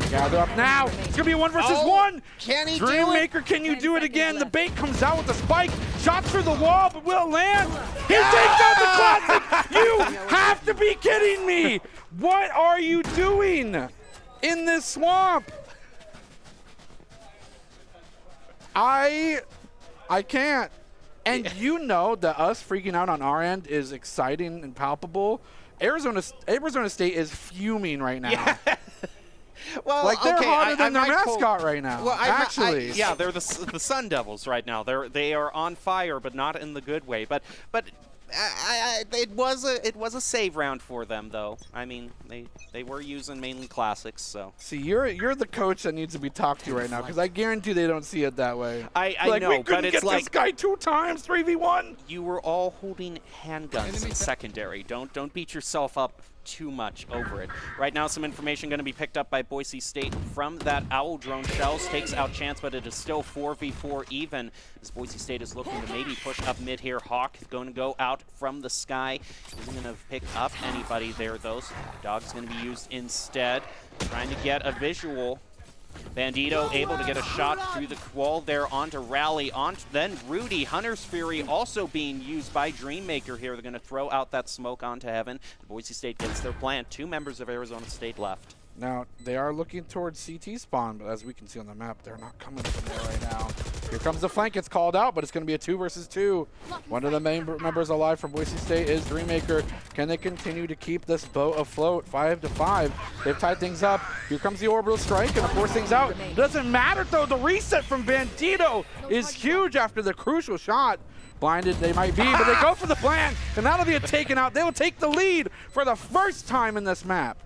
gather up now, it's going to be a 1 versus 1. Can he do it? Dreammaker, can you do it again? The bait comes out with the spike. Shots through the wall, but will it land? He takes out the classic. You have to be kidding me. What are you doing in this swamp? I can't. And you know that us freaking out on our end is exciting and palpable. Arizona State is fuming right now. Yeah. Well, like they're hotter than their mascot right now. Well, actually, yeah, they're the Sun Devils right now. They are on fire, but not in the good way. But it was a save round for them, though. I mean, they were using mainly classics, so. See, you're the coach that needs to be talked to right now, because I guarantee they don't see it that way. I know, but it's like this guy 2 times, 3v1. You were all holding handguns in secondary. Don't beat yourself up too much over it. Right now, some information going to be picked up by Boise State from that Owl drone. Shells takes out Chance, but it is still 4v4 even as Boise State is looking to maybe push up mid here. Hawk going to go out from the sky. Isn't going to pick up anybody there, though. So Dog's going to be used instead. Trying to get a visual. Bandito able to get a shot through the wall there onto Rally, then Rudy. Hunter's Fury also being used by Dreammaker here. They're going to throw out that smoke onto Heaven. Boise State gets their plan. 2 members of Arizona State left. Now, they are looking towards CT spawn, but as we can see on the map, they're not coming from there right now. Here comes the flank. It's called out, but it's going to be a 2 versus 2. One of the main members alive from Boise State is Dreammaker. Can they continue to keep this boat afloat? 5-5. They've tied things up. Here comes the orbital strike, and to force things out. Doesn't matter, though. The reset from Bandito is huge after the crucial shot. Blinded they might be, but they go for the plan, and that'll be a taken out. They will take the lead for the first time in this map.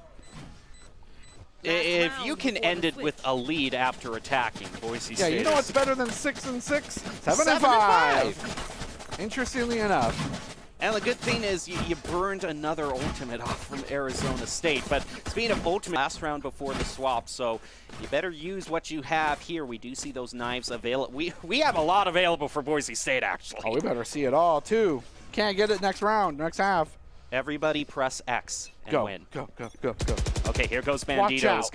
If you can end it with a lead after attacking, Boise State. Yeah, you know what's better than 6 and 6? 7 and 5. Interestingly enough. And the good thing is you burned another ultimate off from Arizona State. But speaking of ultimate, last round before the swap, so you better use what you have here. We do see those knives available. We have a lot available for Boise State, actually. Oh, we better see it all, too. Can't get it next round, next half. Everybody press X and win. Go. Okay, here goes Bandito. Is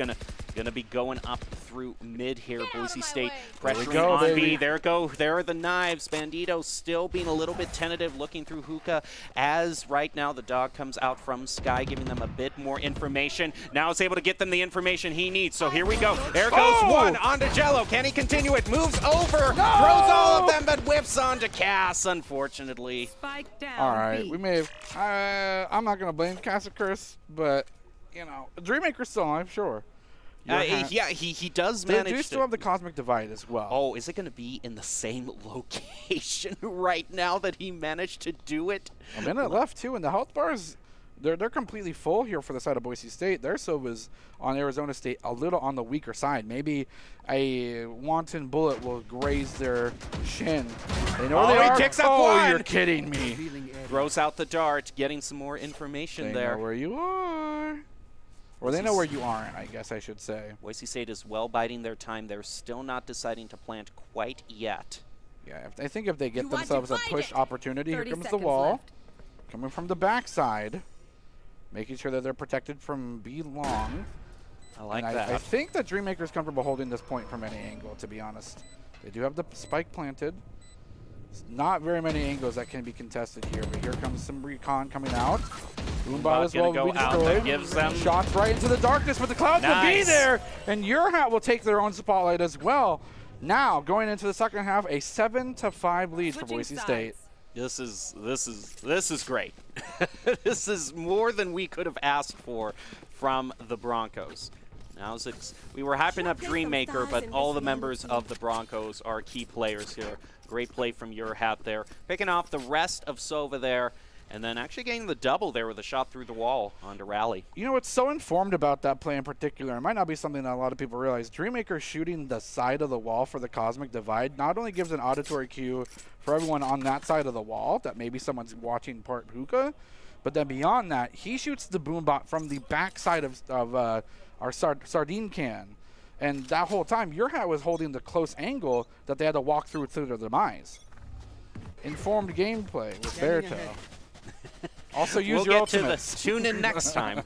gonna be going up through mid here. Boise State pressuring on baby. B. There are the knives. Bandito still being a little bit tentative, looking through hookah as right now the dog comes out from Sky, giving them a bit more information. Now it's able to get them the information he needs. So here we go. There goes one onto Jello. Can he continue it? Moves over, throws all of them, but whips onto Cass, unfortunately. Spike down. All right, we may have. I'm not gonna blame Cass Curse, but you know, Dreammaker's still alive, sure. Yeah, he does They manage do to. still have the Cosmic Divide as well. Oh, is it going to be in the same location right now that he managed to do it? A minute left, too, and the health bars, they're completely full here for the side of Boise State. Their Silva's on Arizona State a little on the weaker side. Maybe a wanton bullet will graze their shin. They know where they are. He picks up oh, one. you're kidding me. Throws out the dart, getting some more information there. They know where you are. Or they know where you aren't, I guess I should say. Boise State is well biding their time. They're still not deciding to plant quite yet. Yeah, I think if they get themselves a push opportunity, here comes the wall. Left. Coming from the backside. Making sure that they're protected from B long. I like and that. I think that Dreammaker's comfortable holding this point from any angle, to be honest. They do have the spike planted. Not very many angles that can be contested here, but here comes some recon coming out. Boombot as well will be destroyed. Gives them shots right into the darkness, but the clouds will be there, and Your Hat will take their own spotlight as well. Now, going into the second half, a 7-5 lead for Boise State. This is great. This is more than we could have asked for from the Broncos. Now we were hyping up Dreammaker, but all the members of the Broncos are key players here. Great play from Your Hat there. Picking off the rest of Sova there, and then actually getting the double there with a shot through the wall onto Rally. You know what's so informed about that play in particular, it might not be something that a lot of people realize, Dreammaker shooting the side of the wall for the Cosmic Divide not only gives an auditory cue for everyone on that side of the wall, that maybe someone's watching part hookah, but then beyond that, he shoots the Boombot from the backside of our sardine can. And that whole time, Your Hat was holding the close angle that they had to walk through to their demise. Informed gameplay with Berto. Also use your ultimate. We'll get to this. Tune in next time.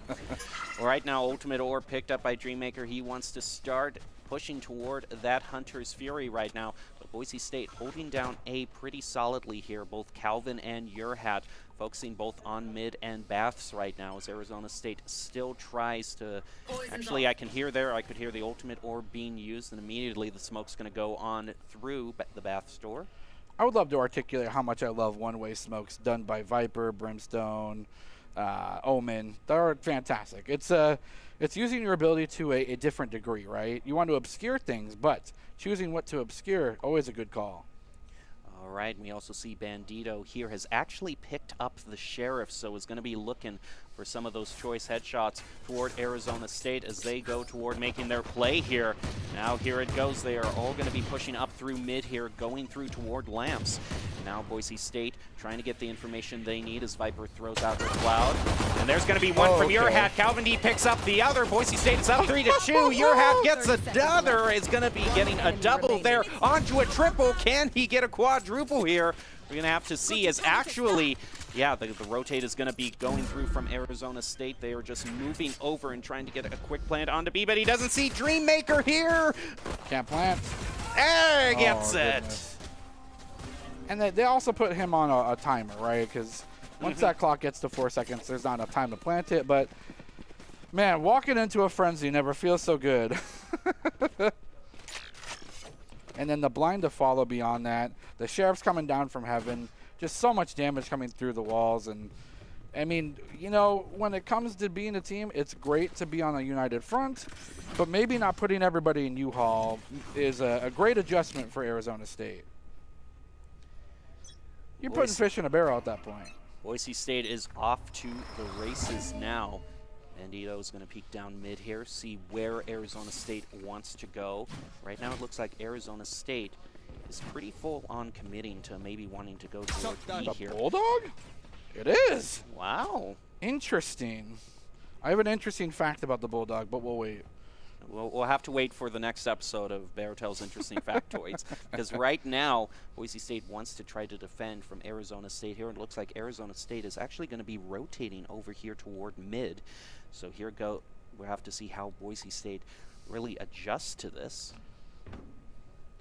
Right now, Ultimate Orb picked up by Dreammaker. He wants to start pushing toward that Hunter's Fury right now. But Boise State holding down A pretty solidly here. Both Calvin and Your Hat focusing both on mid and baths right now as Arizona State still tries to... Actually, I could hear the Ultimate Orb being used, and immediately the smoke's going to go on through the bath store. I would love to articulate how much I love one-way smokes done by Viper, Brimstone, Omen. They're fantastic. It's using your ability to a different degree, right? You want to obscure things, but choosing what to obscure, always a good call. All right, and we also see Bandito here has actually picked up the Sheriff, so is going to be looking for some of those choice headshots toward Arizona State as they go toward making their play here. Now here it goes. They are all going to be pushing up through mid here, going through toward Lamps. Now Boise State trying to get the information they need as Viper throws out their cloud. And there's going to be one from Your Hat. Calvin D picks up the other. Boise State is up 3-2. Your Hat gets another. Is going to be getting a double there onto a triple. Can he get a quadruple here? We're going to have to see as actually... Yeah, the rotate is going to be going through from Arizona State. They are just moving over and trying to get a quick plant onto B, but he doesn't see Dreammaker here. Can't plant. There, gets it. Goodness. And they also put him on a timer, right? Because once that clock gets to 4 seconds, there's not enough time to plant it. But, man, walking into a frenzy never feels so good. And then the blind to follow beyond that. The Sheriff's coming down from heaven. Just so much damage coming through the walls. And, I mean, you know, when it comes to being a team, it's great to be on a united front. But maybe not putting everybody in U-Haul is a great adjustment for Arizona State. You're putting fish in a barrel at that point. Boise State is off to the races now. Bandito is going to peek down mid here, see where Arizona State wants to go. Right now it looks like Arizona State is pretty full on committing to maybe wanting to go toward B here. Bulldog? It is. Wow. Interesting. I have an interesting fact about the Bulldog, but we'll wait. We'll have to wait for the next episode of Bertel's Interesting Factoids, because right now Boise State wants to try to defend from Arizona State here. It looks like Arizona State is actually going to be rotating over here toward mid. So here go. We'll have to see how Boise State really adjusts to this.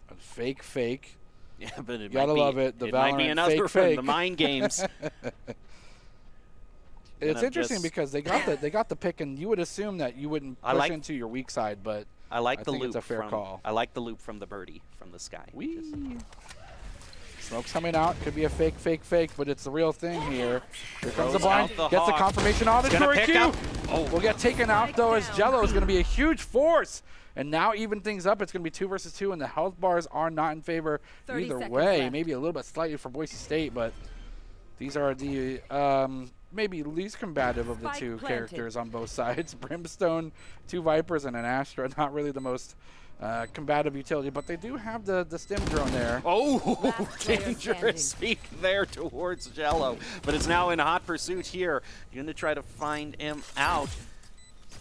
A fake. Yeah, but it gotta might be, love it. The it might be another fake. from the mind games. It's interesting because they got the pick, and you would assume that you wouldn't push into your weak side, but I like I the think loop it's a fair call. I like the loop from the birdie from the sky. Wee. Smoke's coming out. Could be a fake, but it's the real thing here. Here comes the Throws blind. out the Gets the Hawk. confirmation on it. Gonna pick up. Will get taken out, though, as Jello is going to be a huge force. And now even things up. It's going to be 2 versus 2, and the health bars are not in favor 30 either seconds way. left. Maybe a little bit slightly for Boise State, but these are the maybe least combative of the Spike two planted. characters on both sides. Brimstone, 2 Vipers, and an Astra. Not really the most combative utility, but they do have the stim drone there. Oh, Last player dangerous peek there towards Jello. But it's now in hot pursuit here. You're going to try to find him out.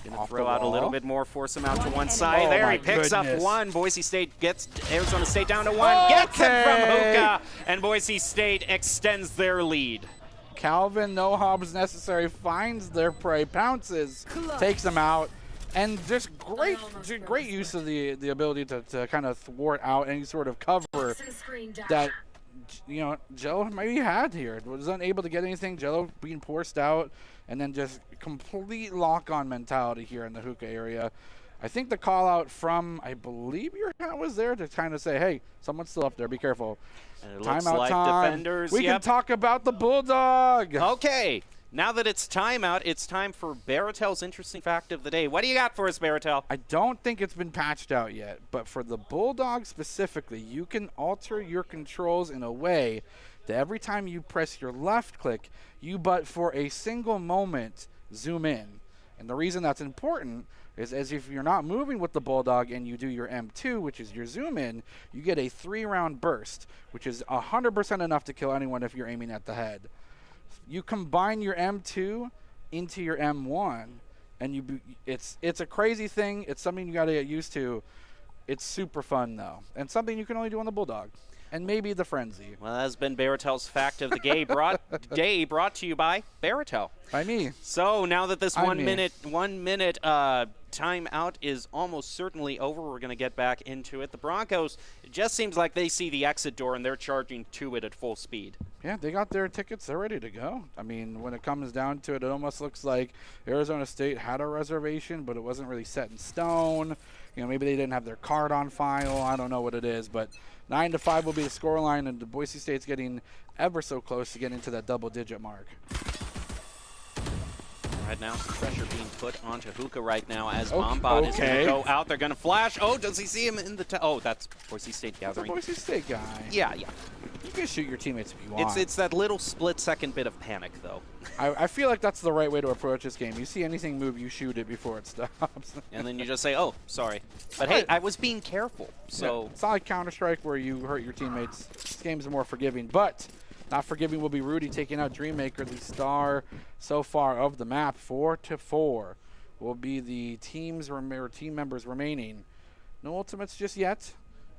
Going to Off throw the out a little wall. bit more, force him out to One one enemy. side. Oh There, my he picks goodness. up 1. Boise State gets Arizona State down to 1. Gets it from Okay. Hookah. And Boise State extends their lead. Calvin, no hobs necessary, finds their prey, pounces, Close. takes them out, and just great use of the ability to kind of thwart out any sort of cover that Jello maybe had here. Was unable to get anything. Jello being forced out, and then just complete lock-on mentality here in the Hookah area. I think the call out from, I believe your hat was there to kind of say, hey, someone's still up there, be careful. And it looks Timeout like time. defenders. We can talk about the Bulldog. Okay, now that it's timeout, it's time for Baratel's interesting fact of the day. What do you got for us, Baratel? I don't think it's been patched out yet, but for the Bulldog specifically, you can alter your controls in a way that every time you press your left click, you but for a single moment zoom in. And the reason that's important is as if you're not moving with the Bulldog and you do your M2, which is your zoom in, you get a 3-round burst, which is 100% enough to kill anyone if you're aiming at the head. You combine your M2 into your M1, and it's a crazy thing. It's something you got to get used to. It's super fun though, and something you can only do on the Bulldog, and maybe the Frenzy. Well, that has been Baratel's fact of the day, brought to you by Baratel. By me. So now that this I 1 mean- minute timeout is almost certainly over, we're going to get back into it. The Broncos, it just seems like they see the exit door and they're charging to it at full speed. Yeah, they got their tickets. They're ready to go. I mean, when it comes down to it, it almost looks like Arizona State had a reservation, but it wasn't really set in stone. Maybe they didn't have their card on file. I don't know what it is, but 9-5 will be the scoreline, and Boise State's getting ever so close to getting to that double-digit mark. Right now, some pressure being put onto Hookah right now as Oh, Bombot is going okay. to go out. They're going to flash. Oh, does he see him in the oh, that's Boise State That's a gathering. Boise State guy. Yeah. You can shoot your teammates if you want. It's that little split-second bit of panic, though. I feel like that's the right way to approach this game. You see anything move, you shoot it before it stops. And then you just say, oh, sorry. But hey, I was being careful. So Yeah, it's not like Counter-Strike where you hurt your teammates. This game's more forgiving, but not forgiving will be Rudy taking out Dreammaker, the star so far of the map. 4-4 will be the team members remaining. No ultimates just yet,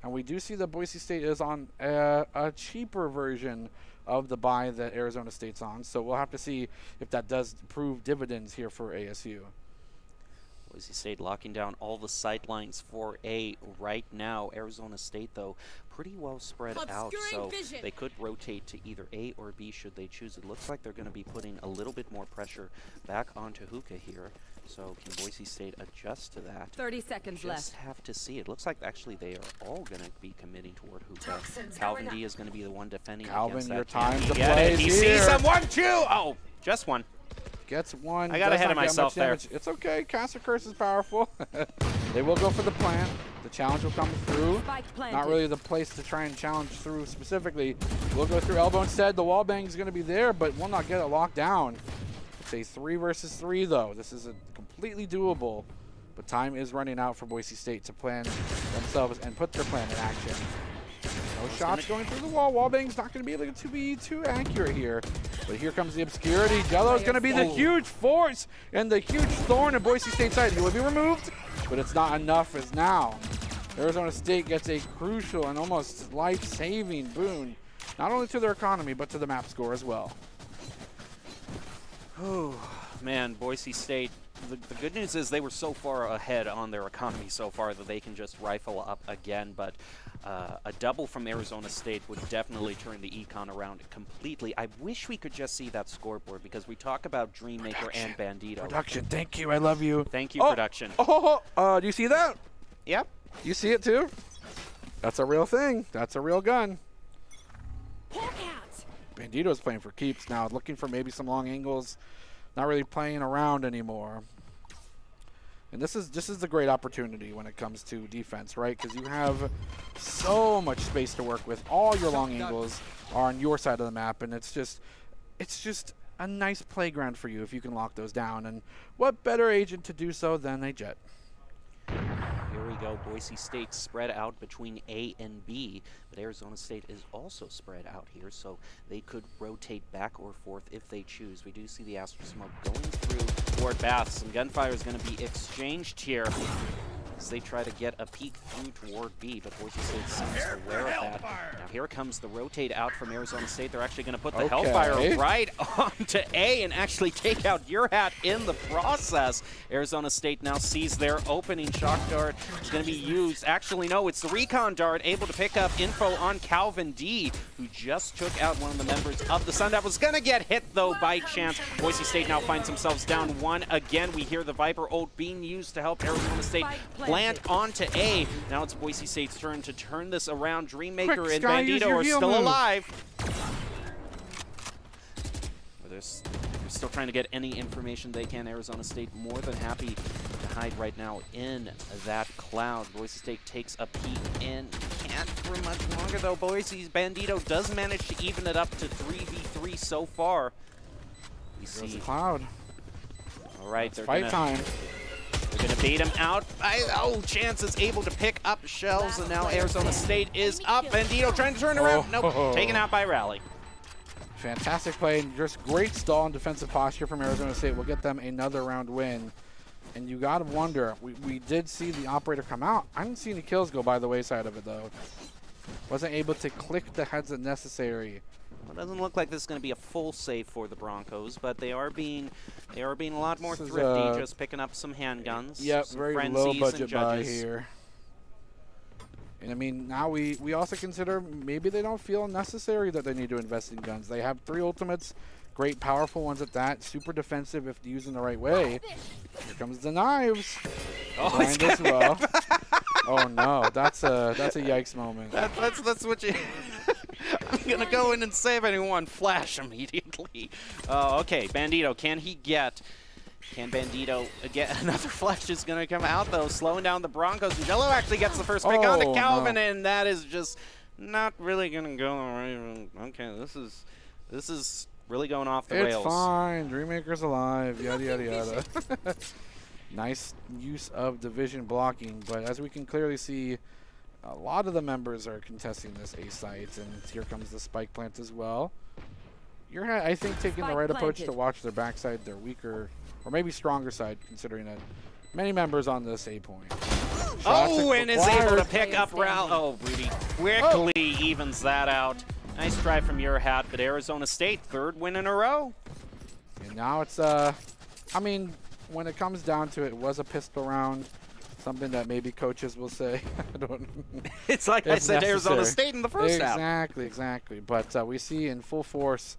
and we do see that Boise State is on a cheaper version of the buy that Arizona State's on, so we'll have to see if that does prove dividends here for ASU. Boise State locking down all the sight lines for A right now. Arizona State, though, pretty well spread out, so they could rotate to either A or B should they choose. It looks like they're going to be putting a little bit more pressure back onto Hookah here. So can Boise State adjust to that? 30 seconds Just left. have to see. It looks like actually they are all going to be committing toward Hookah. Calvin D is going to be the one defending Calvin, against your that. time Can to he get play it? He is sees here. someone, too! Oh, just one. Gets one. I got does ahead not of get myself much damage. there. It's okay. Caster Curse is powerful. They will go for the plant. The challenge will come through. Spike planted. Not really the place to try and challenge through specifically. We'll go through elbow instead. The wall bang is going to be there, but will not get it locked down. It's a 3 versus 3, though. This is a completely doable, but time is running out for Boise State to plan themselves and put their plan in action. No shots going through the wall. Wallbang's not going to be able to be too accurate here. But here comes the obscurity. Jello's going to be the huge force and the huge thorn in Boise State's side. He will be removed, but it's not enough as now Arizona State gets a crucial and almost life-saving boon, not only to their economy, but to the map score as well. Oh, man, Boise State. The good news is they were so far ahead on their economy so far that they can just rifle up again, but a double from Arizona State would definitely turn the econ around completely. I wish we could just see that scoreboard because we talk about Dreammaker and Bandito. Production, thank you. I love you. Thank you, production. Do you see that? Yep. You see it too? That's a real thing. That's a real gun. Bandito's playing for keeps now, looking for maybe some long angles, not really playing around anymore. And this is the great opportunity when it comes to defense, right? Because you have so much space to work with. All your long angles are on your side of the map, and it's just a nice playground for you if you can lock those down. And what better agent to do so than a Jet? Here we go. Boise State spread out between A and B, but Arizona State is also spread out here, so they could rotate back or forth if they choose. We do see the Astro Smoke going through toward Bath. Some gunfire is going to be exchanged here as they try to get a peek through toward B, but Boise State seems aware of that. Now here comes the rotate out from Arizona State. They're actually going to put the Hellfire right onto A and actually take out your hat in the process. Arizona State now sees their opening shock dart. It's going to be used. Actually, no, it's the recon dart able to pick up info on Calvin D, who just took out one of the members of the Sun. That was going to get hit, though, by chance. Boise State now finds themselves down one again. We hear the Viper ult being used to help Arizona State plant onto A. Now it's Boise State's turn to turn this around. Dreammaker and Bandito are still alive. They're still trying to get any information they can. Arizona State more than happy to hide right now in that cloud. Boise State takes a peek in. Can't for much longer, though. Boise's Bandito does manage to even it up to 3v3 so far. We see the cloud. All right, they're fight time. They're going to bait him out. Oh, Chance is able to pick up shells, and now Arizona State is up. Bandito trying to turn around. Nope, taken out by Rally. Fantastic play, and just great stall and defensive posture from Arizona State will get them another round win. And you got to wonder, we did see the operator come out. I didn't see any kills go by the wayside of it, though. Wasn't able to click the heads that necessary. Well, it doesn't look like this is going to be a full save for the Broncos, but they are being a lot more thrifty, just picking up some handguns. Yep, some very low budget buy here. And I mean, now we also consider maybe they don't feel necessary that they need to invest in guns. They have 3 ultimates, great powerful ones at that, super defensive if used in the right way. Here comes the knives. Oh, it's as well. Oh no, that's a yikes moment. That's what you. I'm gonna go in and save anyone. Flash immediately. Okay, Bandito, can Bandito get another flash? Is gonna come out though, slowing down the Broncos. Jello actually gets the first pick onto Calvin, and that is just not really gonna go right. Okay, this is really going off the rails. It's fine. Dreammaker's alive. Yada yada yada. Nice use of division blocking, but as we can clearly see, a lot of the members are contesting this A site, and here comes the spike plant as well. You're, I think, taking the right approach to watch their backside, their weaker, or maybe stronger side, considering that many members on this A point. Oh, and is able to pick up Ral. Oh, Rudy quickly evens that out. Nice try from your hat, but Arizona State, 3rd win in a row. And now it's, I mean, when it comes down to it, it was a pistol round. Something that maybe coaches will say. I don't know. It's like I said, Arizona State in the first half. Exactly. But we see in full force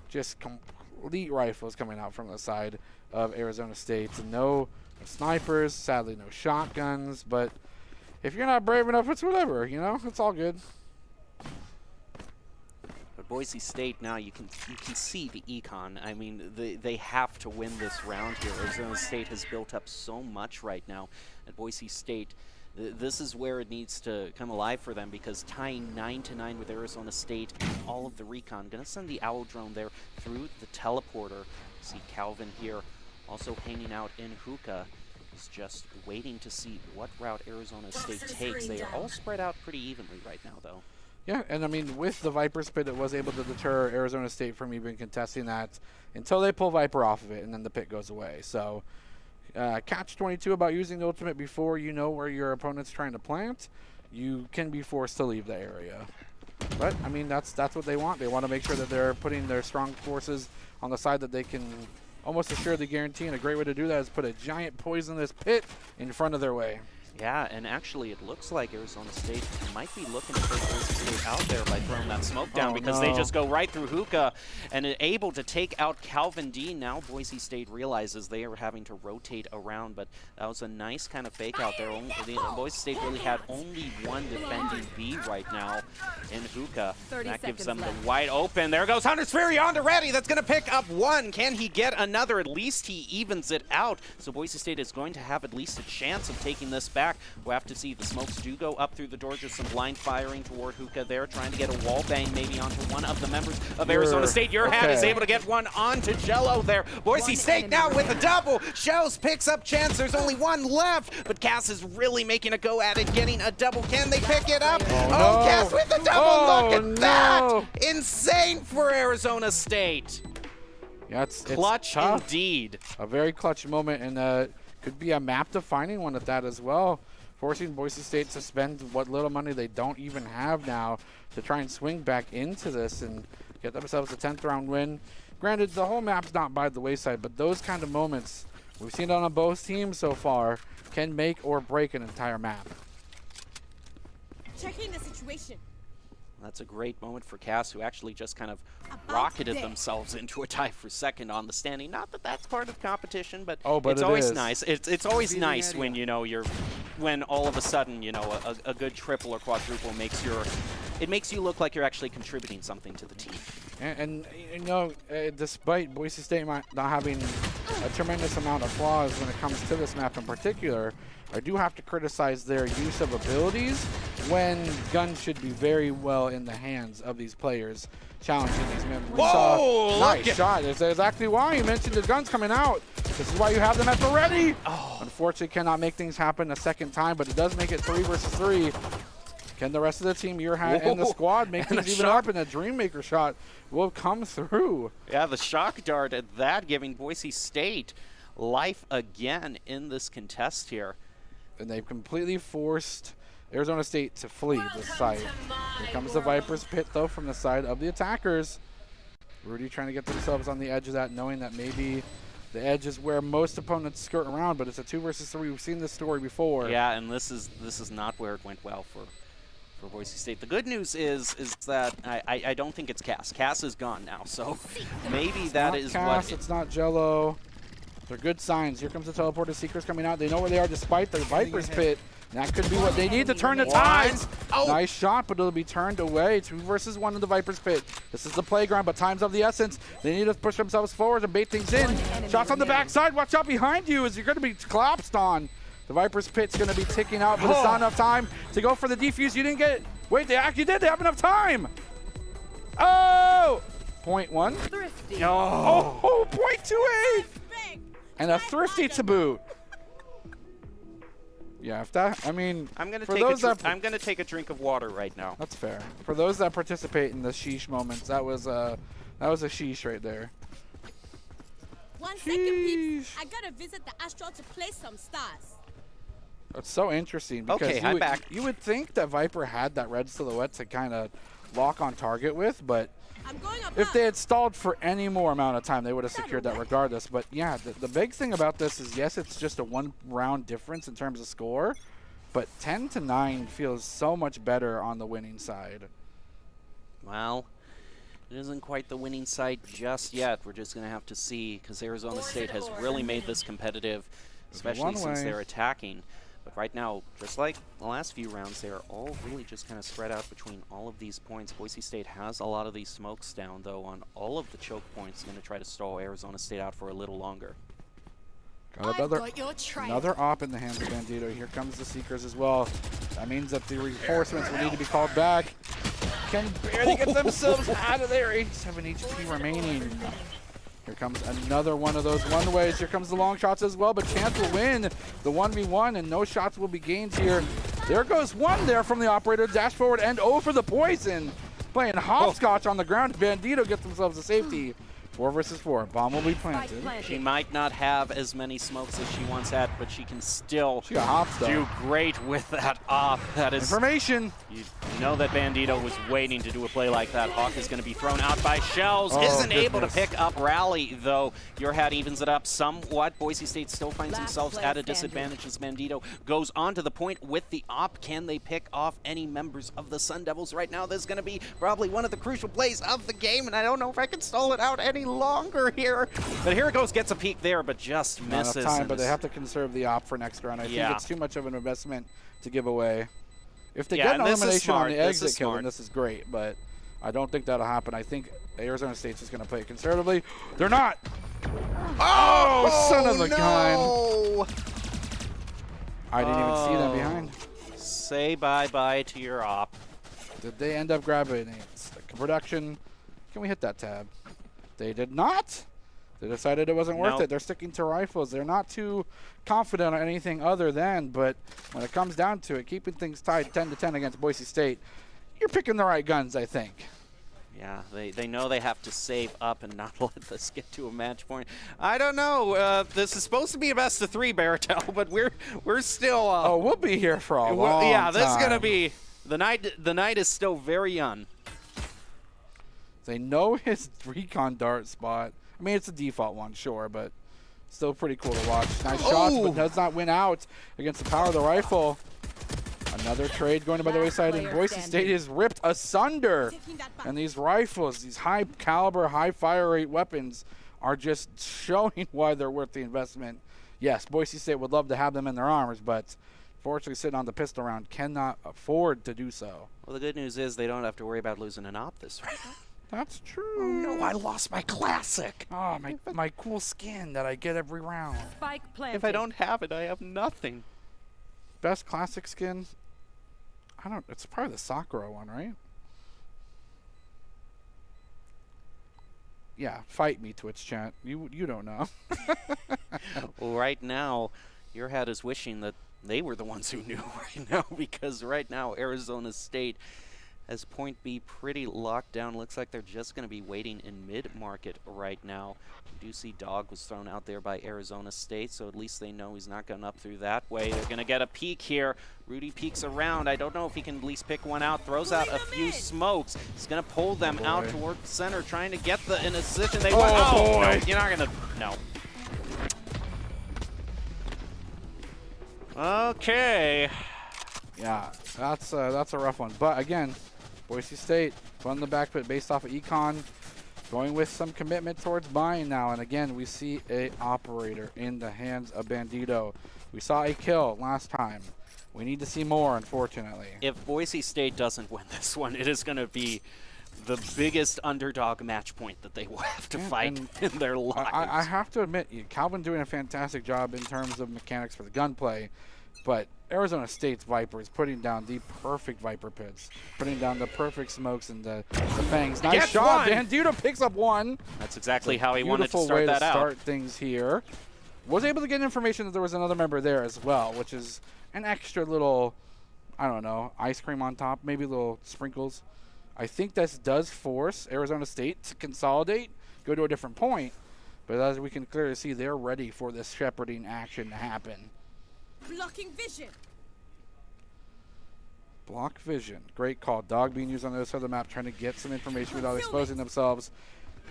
just complete rifles coming out from the side of Arizona State. No snipers, sadly no shotguns. But if you're not brave enough, it's whatever, you know? It's all good. But Boise State now, you can see the econ. I mean, they have to win this round here. Arizona State has built up so much right now. At Boise State, this is where it needs to come alive for them, because tying 9-9 with Arizona State and all of the recon. Gonna send the Owl drone there through the teleporter. See Calvin here also hanging out in hookah. He's just waiting to see what route Arizona State takes. They are all spread out pretty evenly right now, though. Yeah, and I mean, with the Viper pit, it was able to deter Arizona State from even contesting that until they pull Viper off of it, and then the pit goes away. So, catch-22 about using the ultimate before you know where your opponent's trying to plant, you can be forced to leave the area. But, I mean, that's what they want. They want to make sure that they're putting their strong forces on the side that they can almost assuredly guarantee, and a great way to do that is put a giant poisonous pit in front of their way. Yeah, and actually it looks like Arizona State might be looking to take Boise State out there by throwing that smoke down because they just go right through Hookah and are able to take out Calvin D. Now Boise State realizes they are having to rotate around, but that was a nice kind of fake out there. Boise State really had only one defending B right now in Hookah. That gives them the wide open. There goes Hunter's Fury onto Ready. That's going to pick up one. Can he get another? At least he evens it out. So Boise State is going to have at least a chance of taking this back. We'll have to see. The smokes do go up through the door. Just some blind firing toward Hookah there, trying to get a wall bang maybe onto one of the members of Arizona State. Hat is able to get one onto Jello there. Boise State now with a double. Shells picks up Chance. There's only one left, but Cass is really making a go at it, getting a double. Can they pick it up? Oh, Cass with a double. Look at that. Insane for Arizona State. Yeah, it's clutch tough. Indeed. A very clutch moment, and could be a map-defining one at that as well, forcing Boise State to spend what little money they don't even have now to try and swing back into this and get themselves a 10th round win. Granted, the whole map's not by the wayside, but those kind of moments we've seen it on both teams so far can make or break an entire map. Checking the situation. That's a great moment for Cass, who actually just kind of rocketed themselves into a tie for second on the standing. Not that that's part of competition, but it's always nice. It's always nice when when all of a sudden a good triple or quadruple makes you look like you're actually contributing something to the team. And despite Boise State not having a tremendous amount of flaws when it comes to this map in particular, I do have to criticize their use of abilities when guns should be very well in the hands of these players challenging these members. Nice shot. That's exactly why you mentioned the guns coming out. This is why you have them at the ready. Unfortunately, cannot make things happen a second time, but it does make it 3 versus 3. Can the rest of the team, and the squad, make things even up, and a Dreammaker shot will come through. Yeah, the shock dart at that, giving Boise State life again in this contest here. And they've completely forced Arizona State to flee the site. Here comes the Viper's Pit, though, from the side of the attackers. Rudy trying to get themselves on the edge of that, knowing that maybe the edge is where most opponents skirt around, but it's a 2 versus 3. We've seen this story before. Yeah, and this is not where it went well for Boise State. The good news is that I don't think it's Cass. Cass is gone now, so maybe that is Cass, it's not Jello. They're good signs. Here comes the teleporter. Seekers coming out. They know where they are despite the Viper's Pit. That could be what they need to turn the tides. Nice shot, but it'll be turned away. 2 versus 1 in the Viper's Pit. This is the playground, but time's of the essence. They need to push themselves forward and bait things in. Shots on the backside. Watch out behind you as you're going to be collapsed on. The Viper's Pit's going to be ticking out, but it's not enough time to go for the defuse. You didn't get it. Wait, they actually did. They have enough time. Oh! 0.1. Thrifty. Oh, 0.28. And a Thrifty to boot. Yeah, if that, I mean, I'm gonna take a drink of water right now. That's fair. For those that participate in the sheesh moments, that was a sheesh right there. 1 second, peeps. I gotta visit the Astral to play some stars. That's so interesting because you would think that Viper had that red silhouette to kind of lock on target with, but if they had stalled for any more amount of time, they would have secured that regardless. But yeah, the big thing about this is, yes, it's just a 1 round difference in terms of score, but 10-9 feels so much better on the winning side. Well, it isn't quite the winning side just yet. We're just going to have to see, because Arizona State has really made this competitive, especially since they're attacking. But right now, just like the last few rounds, they are all really just kind of spread out between all of these points. Boise State has a lot of these smokes down, though, on all of the choke points, going to try to stall Arizona State out for a little longer. Got another op in the hands of Bandito. Here comes the Seekers as well. That means that the reinforcements will need to be called back. Can barely get themselves out of there. 87 HP remaining. Here comes another one of those one-ways. Here comes the long shots as well, but Chance will win the 1v1, and no shots will be gained here. There goes one there from the operator. Dash forward and for the poison. Playing hopscotch on the ground. Bandito gets themselves a safety. 4 versus 4. Bomb will be planted. She might not have as many smokes as she once had, but she can still do great with that op. That is information. You know that Bandito was waiting to do a play like that. Hawk is going to be thrown out by Shells. Oh, Isn't able to goodness. pick up Rally, though. Your hat evens it up somewhat. Boise State still finds Last themselves play at a standing. disadvantage as Bandito goes onto the point with the op. Can they pick off any members of the Sun Devils right now? This is going to be probably one of the crucial plays of the game, and I don't know if I can stall it out any longer here. But here it goes, gets a peek there, but just Not misses. enough time, and but they is- have to conserve the op for next round. I Yeah. think it's too much of an investment to give away. If they Yeah, get an and this is elimination on smart. the This exit is kill, smart. then this is great, but I don't think that'll happen. I think Arizona State's just going to play it conservatively. They're not. Oh, son of a gun. no! I didn't even see them Oh. behind. Say bye-bye to your op. Did they end up grabbing it? Production. Can we hit that tab? They did not. They decided it wasn't worth Nope. it. They're sticking to rifles. They're not too confident on anything other than, but when it comes down to it, keeping things tied 10-10 against Boise State, you're picking the right guns, I think. Yeah, they know they have to save up and not let this get to a match point. I don't know. This is supposed to be a best of 3, Baratel, but we're still. Oh, we'll be here for a long yeah, this is time. gonna be the night. The night is still very young. They know his recon dart spot. I mean, it's a default one, sure, but still pretty cool to watch. Nice shots, but does not win out against the power of the rifle. Another trade going by the Last wayside, and player Boise standing. State is ripped asunder. Taking that back. And these rifles, these high caliber, high fire rate weapons are just showing why they're worth the investment. Yes, Boise State would love to have them in their armors, but fortunately sitting on the pistol round cannot afford to do so. Well, the good news is they don't have to worry about losing an op this round. That's true. Oh no, I lost my classic. Oh, my cool skin that I get every round. Spike planted. If I don't have it, I have nothing. Best classic skin? It's probably the Sakura one, right? Yeah, fight me, Twitch chat. You don't know. Well, right now, your hat is wishing that they were the ones who knew right now, because right now Arizona State has point B pretty locked down. Looks like they're just going to be waiting in mid-market right now. We do see Dog was thrown out there by Arizona State, so at least they know he's not going up through that way. They're going to get a peek here. Rudy peeks around. I don't know if he can at least pick one out. Throws out a few smokes. He's going to pull them out toward the center, trying to get the in a position they want. Oh, boy. No, you're not going to. No. Okay. Yeah, that's a rough one. But again, Boise State run the back pit based off of econ, going with some commitment towards buying now. And again, we see a operator in the hands of Bandito. We saw a kill last time. We need to see more, unfortunately. If Boise State doesn't win this one, it is going to be the biggest underdog match point that they will have to fight in their lives. I have to admit, Calvin doing a fantastic job in terms of mechanics for the gunplay, but Arizona State's Viper is putting down the perfect Viper pits, putting down the perfect smokes and the fangs. Nice Gets shot. one. Bandito picks up one. That's exactly how he wanted to Beautiful start way that to out. start things here. Was able to get information that there was another member there as well, which is an extra little, I don't know, ice cream on top, maybe little sprinkles. I think this does force Arizona State to consolidate, go to a different point. But as we can clearly see, they're ready for this shepherding action to happen. Blocking vision. Block vision. Great call. Dog being used on the other side of the map, trying to get some information without exposing themselves.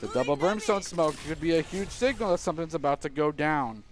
The double brimstone smoke could be a huge signal that something's about to go down.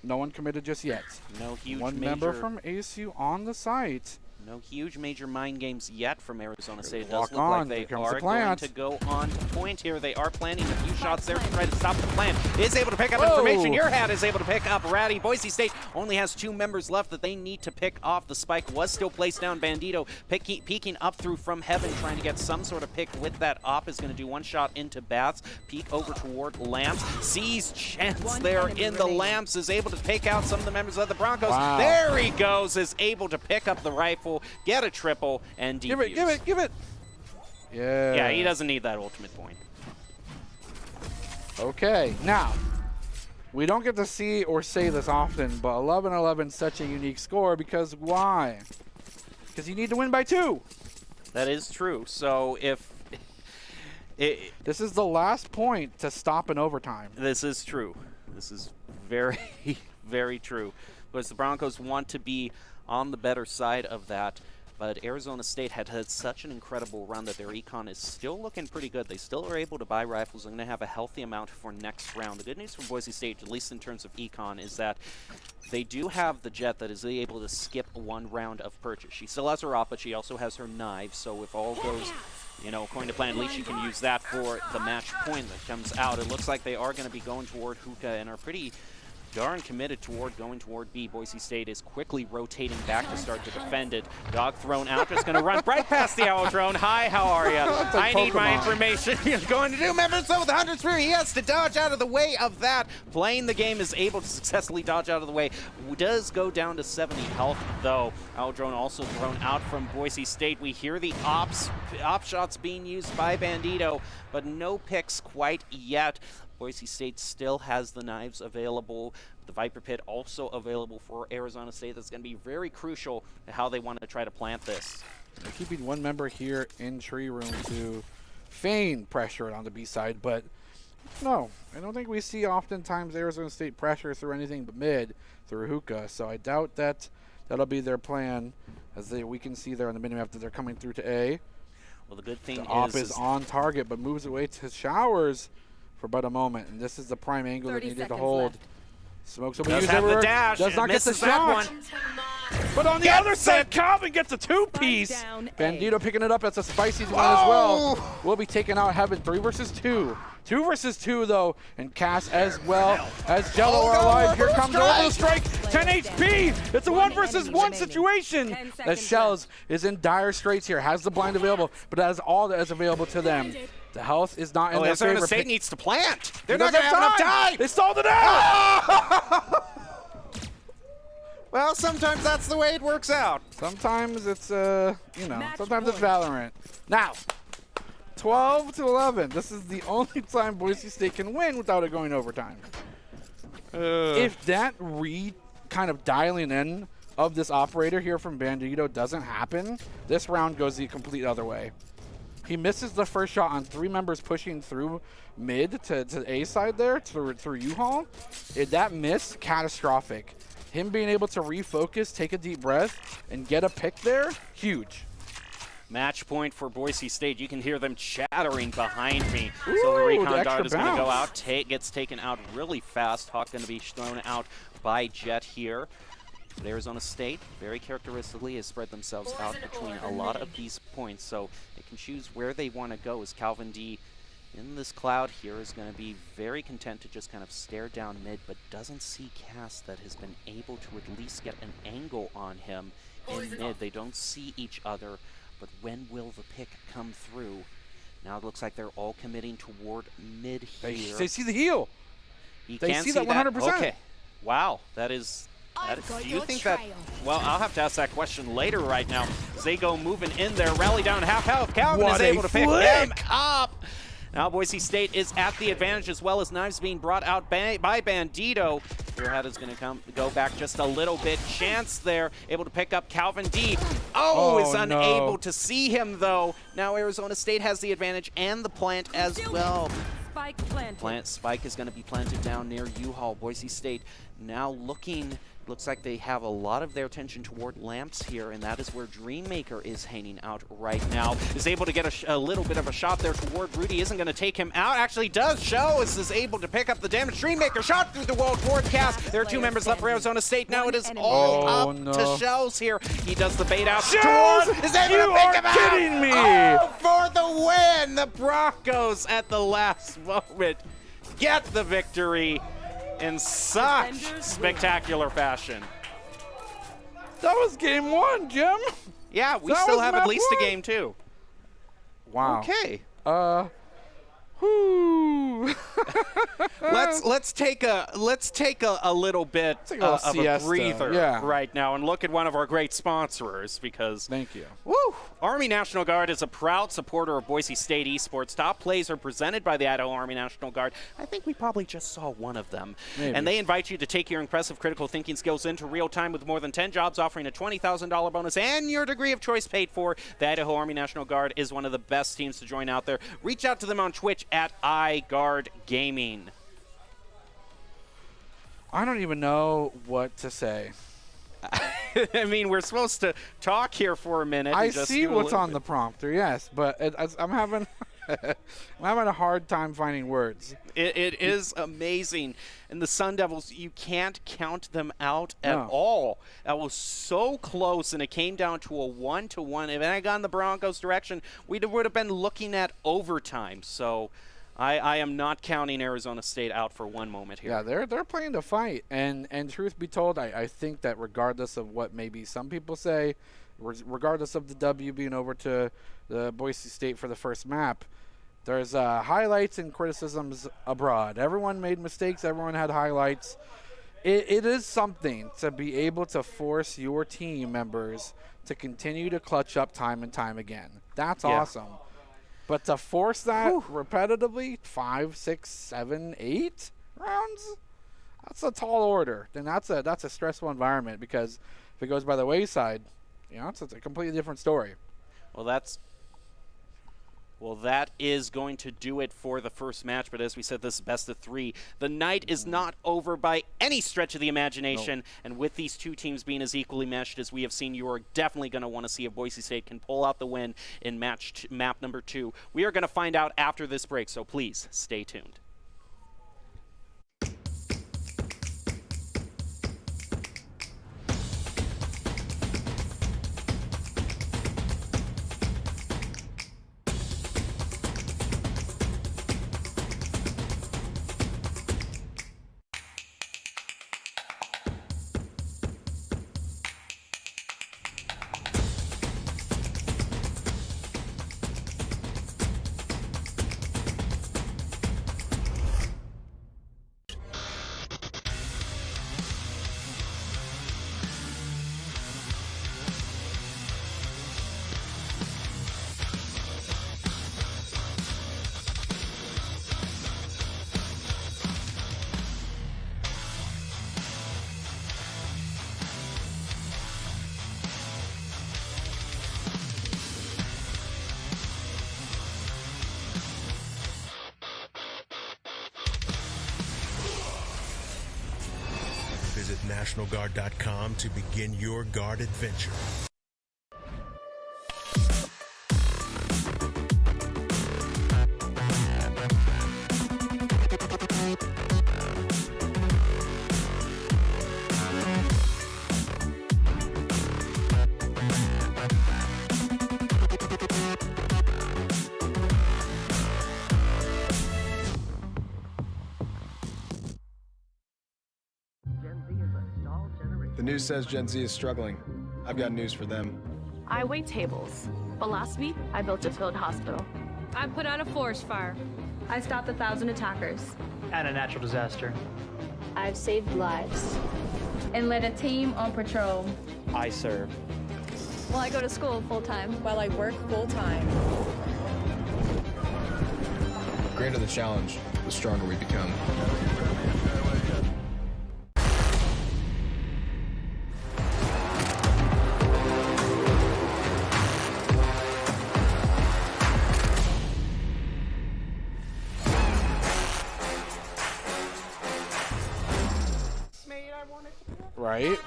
No one committed just yet. No huge One major, member from ASU on the site. no huge major mind games yet from Arizona State. It Walk does look like on. they Here comes the are going plant. to go on to point here. They are planting a few shots there to try to stop the plant. Is able to pick up information. Your hat is able to pick up Ratty. Boise State only has 2 members left that they need to pick off. The spike was still placed down. Bandito peeking up through from heaven, trying to get some sort of pick with that op. Is going to do one shot into Bats. Peek over toward Lamps. Sees chance One there enemy in the remaining. Lamps. Is able to take out some of the members of the Broncos. Wow. There he goes. Is able to pick up the rifle, get a triple, and defuse. Give it. Yeah. Yeah, he doesn't need that ultimate point. Okay, now, we don't get to see or say this often, but 11-11 is such a unique score because why? Because you need to win by 2. That is true. So if This is the last point to stop in overtime. this is true, this is very, very true. Because the Broncos want to be on the better side of that. But Arizona State had such an incredible run that their econ is still looking pretty good. They still are able to buy rifles. They're going to have a healthy amount for next round. The good news for Boise State, at least in terms of econ, is that they do have the Jet that is able to skip one round of purchase. She still has her op, but she also has her knives. So if all goes, according to plan, at least she can use that for the match point that comes out. It looks like they are going to be going toward Hookah and are pretty darn committed toward going toward B. Boise State is quickly rotating back to start to defend it. Dog thrown out, just going to run right past the Owl Drone. Hi, how are you? I need my information. He's going to do members with the 100 Spirit. He has to dodge out of the way of that. Playing the game is able to successfully dodge out of the way. Does go down to 70 health, though. Owl Drone also thrown out from Boise State. We hear the op shots being used by Bandito, but no picks quite yet. Boise State still has the knives available. The Viper Pit also available for Arizona State. That's going to be very crucial to how they want to try to plant this. They're keeping one member here in tree room to feign pressure on the B side, but no, I don't think we see oftentimes Arizona State pressure through anything but mid through Hookah. So I doubt that that'll be their plan, as we can see there on the minimap that they're coming through to A. Well, the good thing the op is on target, but moves away to Showers for but a moment, and this is the prime angle that needed to hold. Smokes will be used everywhere. Does not get the shot. But on the other side, Calvin gets a two-piece. Bandito picking it up. That's a spicy one as well. Will be taking out Heaven. 3 versus 2. 2 versus 2 though, and Cass as well as Jello are alive. Here comes Orbital Strike. 10 HP. It's a 1 versus 1 situation. As Shells is in dire straits here. Has the blind available, but that is all that is available to them. The health is not in their favor. Arizona State needs to plant. They're not going to have enough time. They stalled it out. Well, sometimes that's the way it works out. Sometimes it's, sometimes it's Valorant. Now, 12-11. This is the only time Boise State can win without it going overtime. If that kind of dialing in of this operator here from Bandito doesn't happen, this round goes the complete other way. He misses the first shot on 3 members pushing through mid to A side there through U-Haul. That miss, catastrophic. Him being able to refocus, take a deep breath, and get a pick there, huge. Match point for Boise State. You can hear them chattering behind me. So the recon dart is going to go out. Gets taken out really fast. Hawk going to be thrown out by Jet here. But Arizona State, very characteristically, has spread themselves out between a lot of these points, so they can choose where they want to go. As Calvin D in this cloud here is going to be very content to just kind of stare down mid, but doesn't see Cass that has been able to at least get an angle on him in mid. They don't see each other, but when will the pick come through? Now it looks like they're all committing toward mid here. They see the heal. They see that 100%. Okay. Wow, that is... Do you think that, well, I'll have to ask that question later right now. Zago moving in there, rally down half health. Calvin is able to pick him up. Now Boise State is at the advantage, as well as knives being brought out by Bandito. Spearhead is going to go back just a little bit. Chance there, able to pick up Calvin D. Is unable to see him though. Now Arizona State has the advantage and the plant as well. Spike planted. Spike is going to be planted down near U-Haul. Boise State now looking, looks like they have a lot of their attention toward lamps here, and that is where Dreammaker is hanging out right now. Is able to get a little bit of a shot there toward Rudy. Isn't going to take him out. Actually does. Shells is able to pick up the damage. Dreammaker shot through the wall toward Cass. There are 2 members left for Arizona State. Now it is all up to Shells here. He does the bait out. Shells! Is able to pick him out. Kidding me! For the win! The Broncos at the last moment get the victory in such spectacular fashion. That was game 1, Jim. Yeah, we still have at least a game 2. Wow. Okay. Whoo. let's take a little bit of a breather right now and look at one of our great sponsors, because thank you. Woo! Army National Guard is a proud supporter of Boise State Esports. Top plays are presented by the Idaho Army National Guard. I think we probably just saw one of them. Maybe. And they invite you to take your impressive critical thinking skills into real time with more than 10 jobs offering a $20,000 bonus and your degree of choice paid for. The Idaho Army National Guard is one of the best teams to join out there. Reach out to them on Twitch at iGuard Gaming. I don't even know what to say. I mean, we're supposed to talk here for a minute. I and just see do a what's little on bit. the prompter, yes, but I'm having I'm having a hard time finding words. It is amazing. And the Sun Devils, you can't count them out at No. all. That was so close, and it came down to a 1-1. If it had gone the Broncos' direction, we would have been looking at overtime. So I am not counting Arizona State out for one moment here. Yeah, they're playing to fight, and truth be told, I think that regardless of what maybe some people say, regardless of the W being over to the Boise State for the first map, there's highlights and criticisms abroad. Everyone made mistakes. Everyone had highlights. It is something to be able to force your team members to continue to clutch up time and time again. That's awesome. But to force that repetitively, 5, 6, 7, 8 rounds, that's a tall order. And that's a stressful environment, because if it goes by the wayside, it's a completely different story. Well, that is going to do it for the first match. But as we said, this is best of 3. The night is not over by any stretch of the imagination. Nope. And with these two teams being as equally meshed as we have seen, you are definitely going to want to see if Boise State can pull out the win in map number 2. We are going to find out after this break, so please stay tuned. Visit NationalGuard.com to begin your guard adventure. The news says Gen Z is struggling. I've got news for them. I wait tables, but last week I built a field hospital. I put out a forest fire. I stopped 1,000 attackers. And a natural disaster. I've saved lives. And led a team on patrol. I serve. Well, I go to school full time. While I work full time. The greater the challenge, the stronger we become. Right?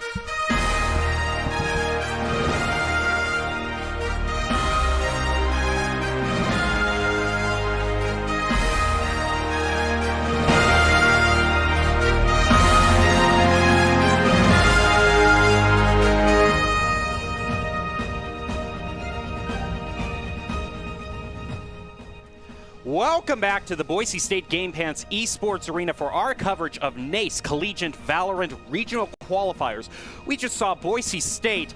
Welcome back to the Boise State Game Pants Esports Arena for our coverage of NACE Collegiate Valorant Regional Qualifiers. We just saw Boise State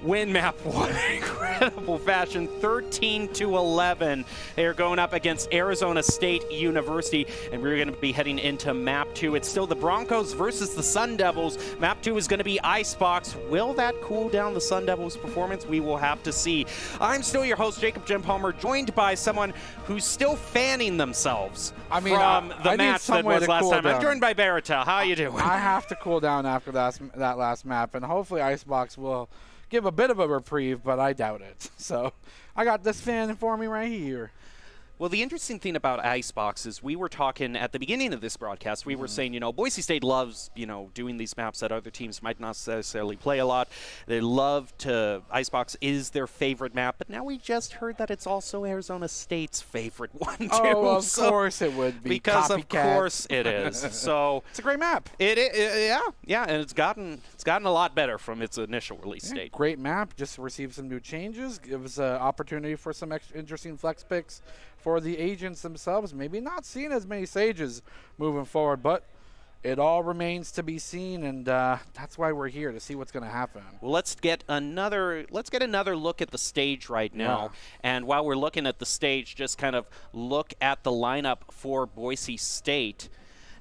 win map 1 in incredible fashion, 13-11. They are going up against Arizona State University, and we're going to be heading into map 2. It's still the Broncos versus the Sun Devils. Map 2 is going to be Icebox. Will that cool down the Sun Devils' performance? We will have to see. I'm still your host, Jacob Jim Palmer, joined by someone who's still fanning themselves from the match that was last time. I'm joined by Baratel. How you doing? I have to cool down after that last map, and hopefully Icebox will give a bit of a reprieve, but I doubt it. So I got this fan for me right here. Well, the interesting thing about Icebox is we were talking at the beginning of this broadcast, we were saying, you know, Boise State loves, you know, doing these maps that other teams might not necessarily play a lot. They love to, Icebox is their favorite map, but now we just heard that it's also Arizona State's favorite one, too. Oh, of course it would be. Because Copycat. of course it is. So it's a great map. Yeah, and it's gotten a lot better from its initial release date. Great map, just received some new changes, gives an opportunity for some interesting flex picks for the agents themselves. Maybe not seeing as many Sages moving forward, but it all remains to be seen, and that's why we're here, to see what's going to happen. Well, let's get another look at the stage right now. Yeah. And while we're looking at the stage, just kind of look at the lineup for Boise State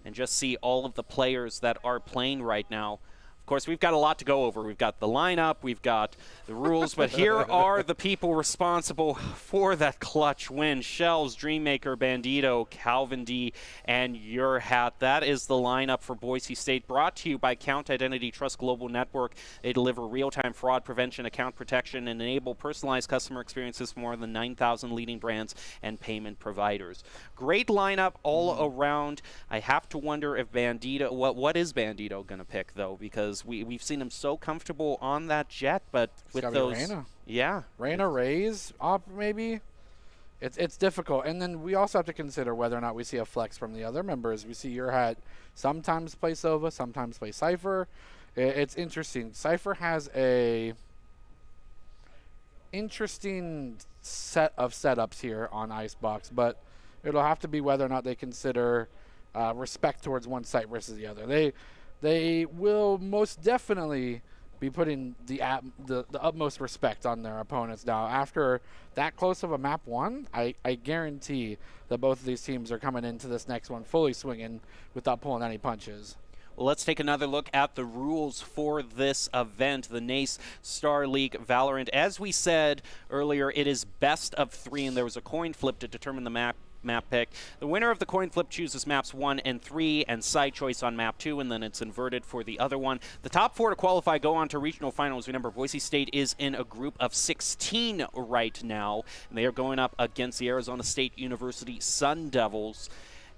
and just see all of the players that are playing right now. Of course, we've got a lot to go over. We've got the lineup, we've got the rules, but here are the people responsible for that clutch win. Shells, Dreammaker, Bandito, Calvin D, and Your Hat. That is the lineup for Boise State, brought to you by Count Identity Trust Global Network. They deliver real-time fraud prevention, account protection, and enable personalized customer experiences for more than 9,000 leading brands and payment providers. Great lineup all around. I have to wonder if Bandito, what is Bandito going to pick, though, because we've seen him so comfortable on that jet, but with those, Reyna. Yeah, Reyna Rays op maybe. It's difficult, and then we also have to consider whether or not we see a flex from the other members. We see Your Hat sometimes play Sova, sometimes play Cypher. It's interesting. Cypher has a interesting set of setups here on Icebox, but it'll have to be whether or not they consider respect towards one site versus the other. They will most definitely be putting the utmost respect on their opponents now. After that close of a map one, I guarantee that both of these teams are coming into this next one fully swinging without pulling any punches. Well, let's take another look at the rules for this event, the NACE Star League Valorant. As we said earlier, it is best of 3, and there was a coin flip to determine the map pick. The winner of the coin flip chooses maps 1 and 3 and side choice on map 2, and then it's inverted for the other one. The top 4 to qualify go on to regional finals. Remember, Boise State is in a group of 16 right now, and they are going up against the Arizona State University Sun Devils.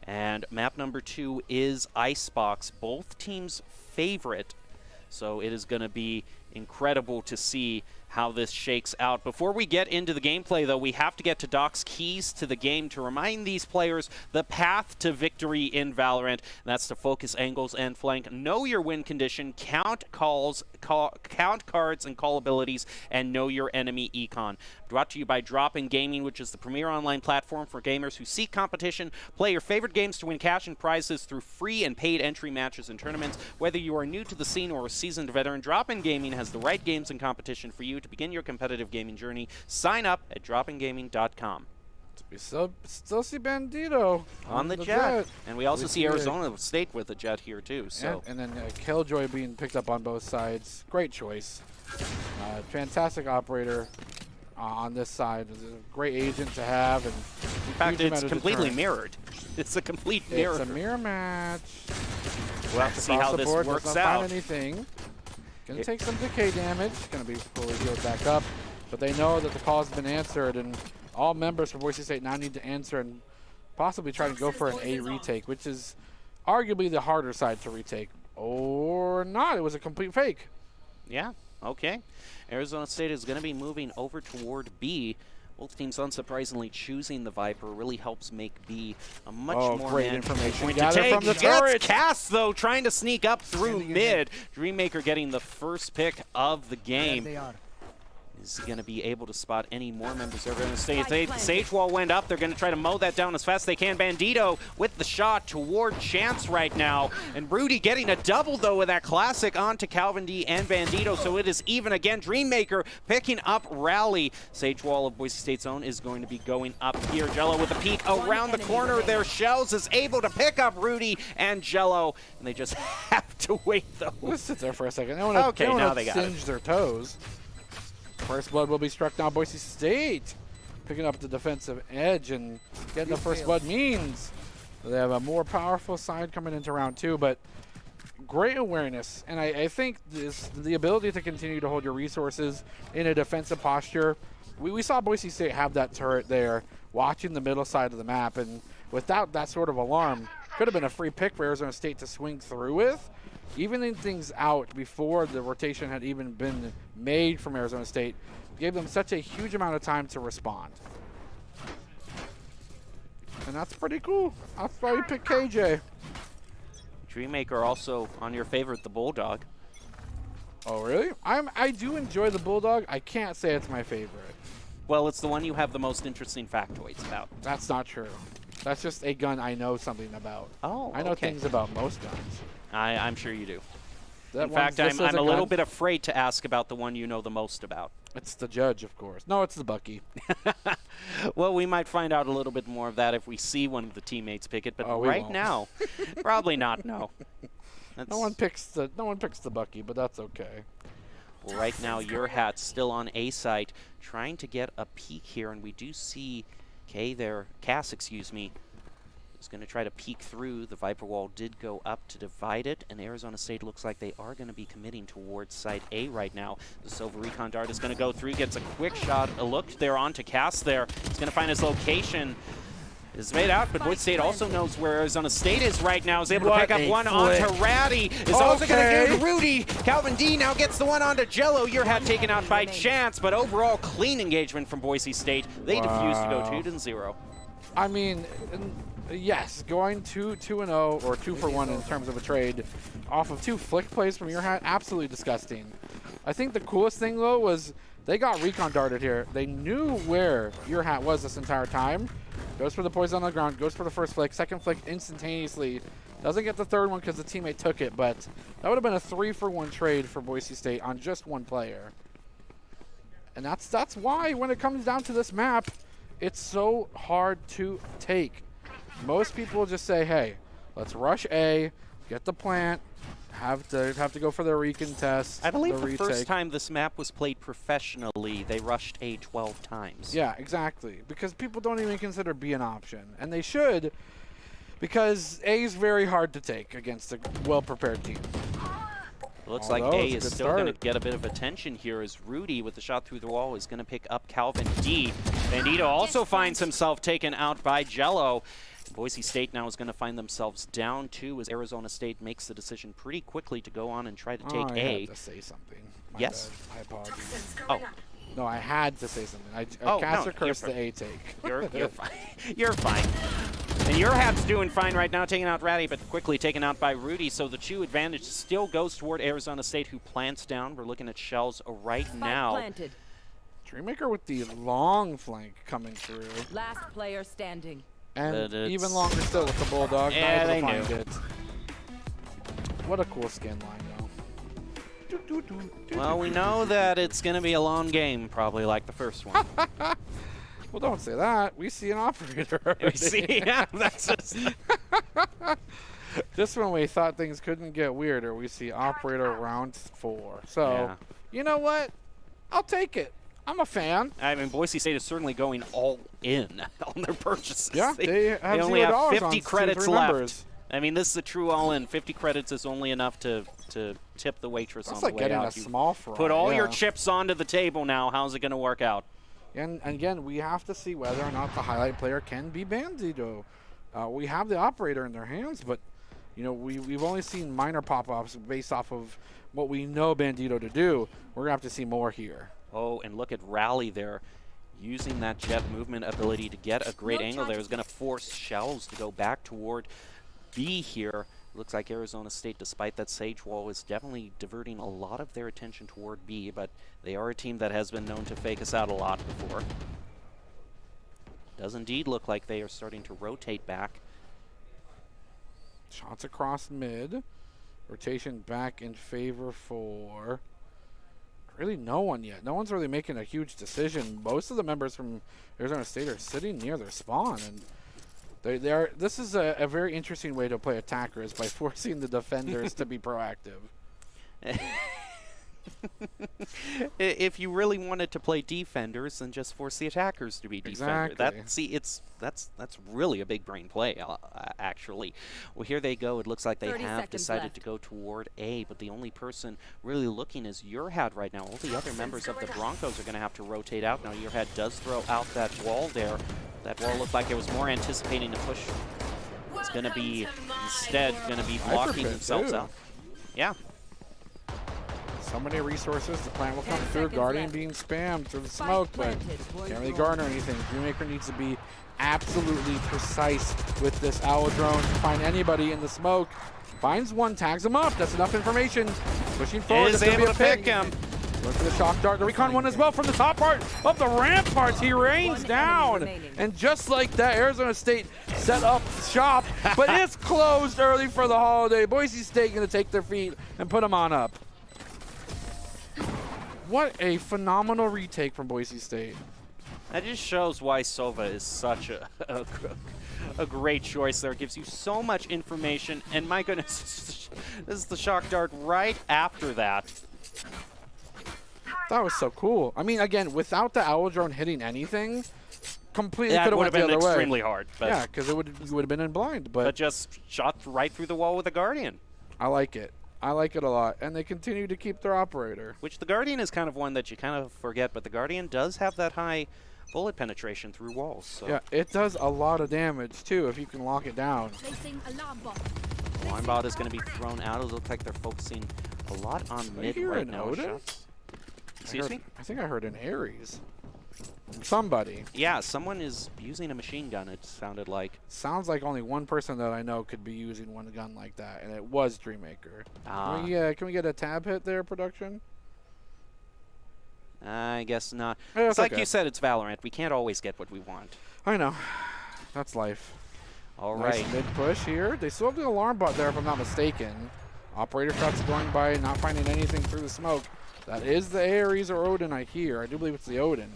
And map number 2 is Icebox, both teams' favorite. So it is going to be incredible to see how this shakes out. Before we get into the gameplay, though, we have to get to Doc's keys to the game to remind these players the path to victory in Valorant. And that's to focus angles and flank, know your win condition, count calls, count cards and call abilities, and know your enemy econ. Brought to you by Drop-In Gaming, which is the premier online platform for gamers who seek competition. Play your favorite games to win cash and prizes through free and paid entry matches and tournaments. Whether you are new to the scene or a seasoned veteran, Drop-In Gaming has the right games and competition for you to begin your competitive gaming journey. Sign up at dropingaming.com. We still see Bandito on the jet. And we also see Arizona State with a jet here too. So and then Killjoy being picked up on both sides. Great choice. Fantastic operator on this side. Is a great agent to have. And in fact, it's completely mirrored. It's a complete mirror. It's a mirror match. We'll have to see how this works out. Find anything. Gonna take some decay damage. Gonna be fully healed back up. But they know that the call has been answered, and all members for Boise State now need to answer and possibly try to go for an A retake, which is arguably the harder side to retake. Or not. It was a complete fake. Yeah, okay. Arizona State is going to be moving over toward B. Both teams, unsurprisingly, choosing the Viper really helps make B a much more great information point gathered to take. from the turret. Cass, though, trying to sneak up through mid. Dreammaker getting the first pick of the game. They are. Is going to be able to spot any more members of Arizona State. Sage Wall went up. They're going to try to mow that down as fast as they can. Bandito with the shot toward Chance right now. And Rudy getting a double, though, with that classic onto Calvin D and Bandito. So it is even again. Dreammaker picking up Rally. Sage Wall of Boise State's own is going to be going up here. Jello with a peek around the corner there. Shells is able to pick up Rudy and Jello. And they just have to wait, though. Let's sit there for a second. They want to singe their toes. First blood will be struck now. Boise State picking up the defensive edge, and getting the first blood means they have a more powerful side coming into round 2, but great awareness. And I think the ability to continue to hold your resources in a defensive posture we saw Boise State have that turret there, watching the middle side of the map, and without that sort of alarm, could have been a free pick for Arizona State to swing through with, evening things out before the rotation had even been made from Arizona State. Gave them such a huge amount of time to respond. And that's pretty cool. That's why we picked KJ. Dreammaker also on your favorite, the Bulldog. Oh, really? I do enjoy the Bulldog. I can't say it's my favorite. Well, it's the one you have the most interesting factoids about. That's not true. That's just a gun I know something about. Oh, I know okay. things about most guns. I'm sure you do. That In fact, I'm a gun. little bit afraid to ask about the one you know the most about. It's the Judge, of course. No, it's the Bucky. Well, we might find out a little bit more of that if we see one of the teammates pick it, but right won't. now, probably not, no. No one picks the Bucky, but that's okay. Well, right now, your hat's still on A site, trying to get a peek here, and we do see Cass, excuse me, is going to try to peek through. The Viper wall did go up to divide it, and Arizona State looks like they are going to be committing towards site A right now. The Silver Recon Dart is going to go through, gets a quick shot, a look there onto Cass there. He's going to find his location. Is made out, but Boise State also knows where Arizona State is right now. Is able to pick up one onto Ratty. Is also going to get Rudy. Calvin D now gets the one onto Jello. Your hat taken out by Chance, but overall clean engagement from Boise State. They defuse to go 2-0. I mean, yes, going 2-0 or 2 for 1 in terms of a trade off of 2 flick plays from your hat, absolutely disgusting. I think the coolest thing though was they got recon darted here. They knew where your hat was this entire time. Goes for the poison on the ground, goes for the first flick, second flick instantaneously. Doesn't get the third one because the teammate took it, but that would have been a 3 for 1 trade for Boise State on just one player. And that's why when it comes down to this map, it's so hard to take. Most people just say, hey, let's rush A, get the plant, have to go for the recontest. I believe the the first time this map was played professionally, they rushed A 12 times. Yeah, exactly. Because people don't even consider B an option. And they should, because A is very hard to take against a well-prepared team. Looks like A is still going to get a bit of attention here as Rudy, with the shot through the wall, is going to pick up Calvin D. Bandito also finds himself taken out by Jello. Boise State now is going to find themselves down 2 as Arizona State makes the decision pretty quickly to go on and try to take I A. had to say something. Yes? Bad. I apologize. Oh. No, I had to say something. I cast or cursed the A take. You're fine. You're fine. And your hat's doing fine right now, taking out Ratty, but quickly taken out by Rudy. So the 2 advantage still goes toward Arizona State, who plants down. We're looking at shells right now. Planted. Dreammaker with the long flank coming through. Last player standing. And even longer still with the Bulldog. Yeah, they find knew. it. What a cool skin line, though. Well, we know that it's going to be a long game, probably like the first one. Well, don't say that. We see an operator already. We see, yeah, that's just... Just when we thought things couldn't get weirder, we see operator round 4. So, Yeah. You know what? I'll take it. I'm a fan. I mean, Boise State is certainly going all in on their purchases. Yeah, they only have $0 50 on credits 2-3 left. members. I mean, this is a true all-in. 50 credits is only enough to tip the waitress That's on like the way getting out. a small fry. Put all your yeah. chips onto the table now. How's it going to work out? And again, we have to see whether or not the highlight player can be Bandito. We have the operator in their hands, but you know we've only seen minor pop-ups based off of what we know Bandito to do. We're gonna have to see more here. Oh, and look at Rally there, using that jet movement ability to get a great angle there. Is going to force shells to go back toward B here. Looks like Arizona State, despite that Sage wall, is definitely diverting a lot of their attention toward B, but they are a team that has been known to fake us out a lot before. Does indeed look like they are starting to rotate back. Shots across mid. Rotation back in favor for really no one yet. No one's really making a huge decision. Most of the members from Arizona State are sitting near their spawn, and they are. This is a very interesting way to play attackers by forcing the defenders to be proactive. If you really wanted to play defenders, then just force the attackers to be defenders. Exactly. That's really a big brain play, actually. Well, here they go. It looks like they 30 have seconds decided left. to go toward A, but the only person really looking is Yourhead right now. All the other members of the Broncos are going to have to rotate out. Now, Yourhead does throw out that wall there. That wall looked like it was more anticipating to push. It's going to be, instead, going to be blocking themselves out. Yeah. So many resources. The plan will come through. Guardian being spammed through the smoke, but can't really garner anything. Dreammaker needs to be absolutely precise with this owl drone to find anybody in the smoke. Finds one, tags him up. That's enough information. Pushing forward. Is able to pick him. Look for the shock dart. The recon one as well from the top part of the ramparts. He rains down. And just like that, Arizona State set up shop, but it's closed early for the holiday. Boise State going to take their feet and put them on up. What a phenomenal retake from Boise State. That just shows why Sova is such a great choice there. It gives you so much information, and my goodness, this is the shock dart right after that. That was so cool. I mean, again, without the owl drone hitting anything, completely could have went the other way. That would have been extremely hard. But yeah, because you would have been in blind. But just shot right through the wall with a Guardian. I like it. I like it a lot. And they continue to keep their operator. Which the Guardian is kind of one that you kind of forget, but the Guardian does have that high bullet penetration through walls. So. Yeah, it does a lot of damage, too, if you can lock it down. Alarm bot is going to be thrown out. It looks like they're focusing a lot on mid right now. Excuse me? I think I heard an Ares. Somebody. Yeah, someone is using a machine gun, it sounded like. Sounds like only one person that I know could be using one gun like that, and it was Dreammaker. Can we get a tab hit there, production? I guess not. It's like okay. you said, it's Valorant. We can't always get what we want. I know. That's life. All nice right. mid-push here. They still have the alarm bot there, if I'm not mistaken. Operator shots going by, not finding anything through the smoke. That is the Ares or Odin I hear. I do believe it's the Odin.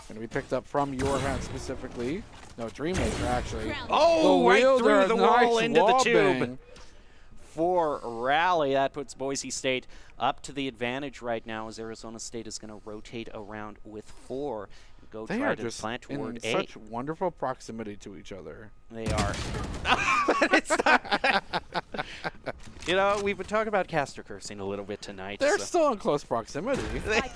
Going to be picked up from Yourhead specifically. No, Dreammaker, actually. Oh, right through the wall into the tube. Bang. For Rally, that puts Boise State up to the advantage right now as Arizona State is going to rotate around with 4 and go They try are to just plant toward in A. such wonderful proximity to each other. They are. You know, we've been talking about caster cursing a little bit tonight. They're still in close proximity.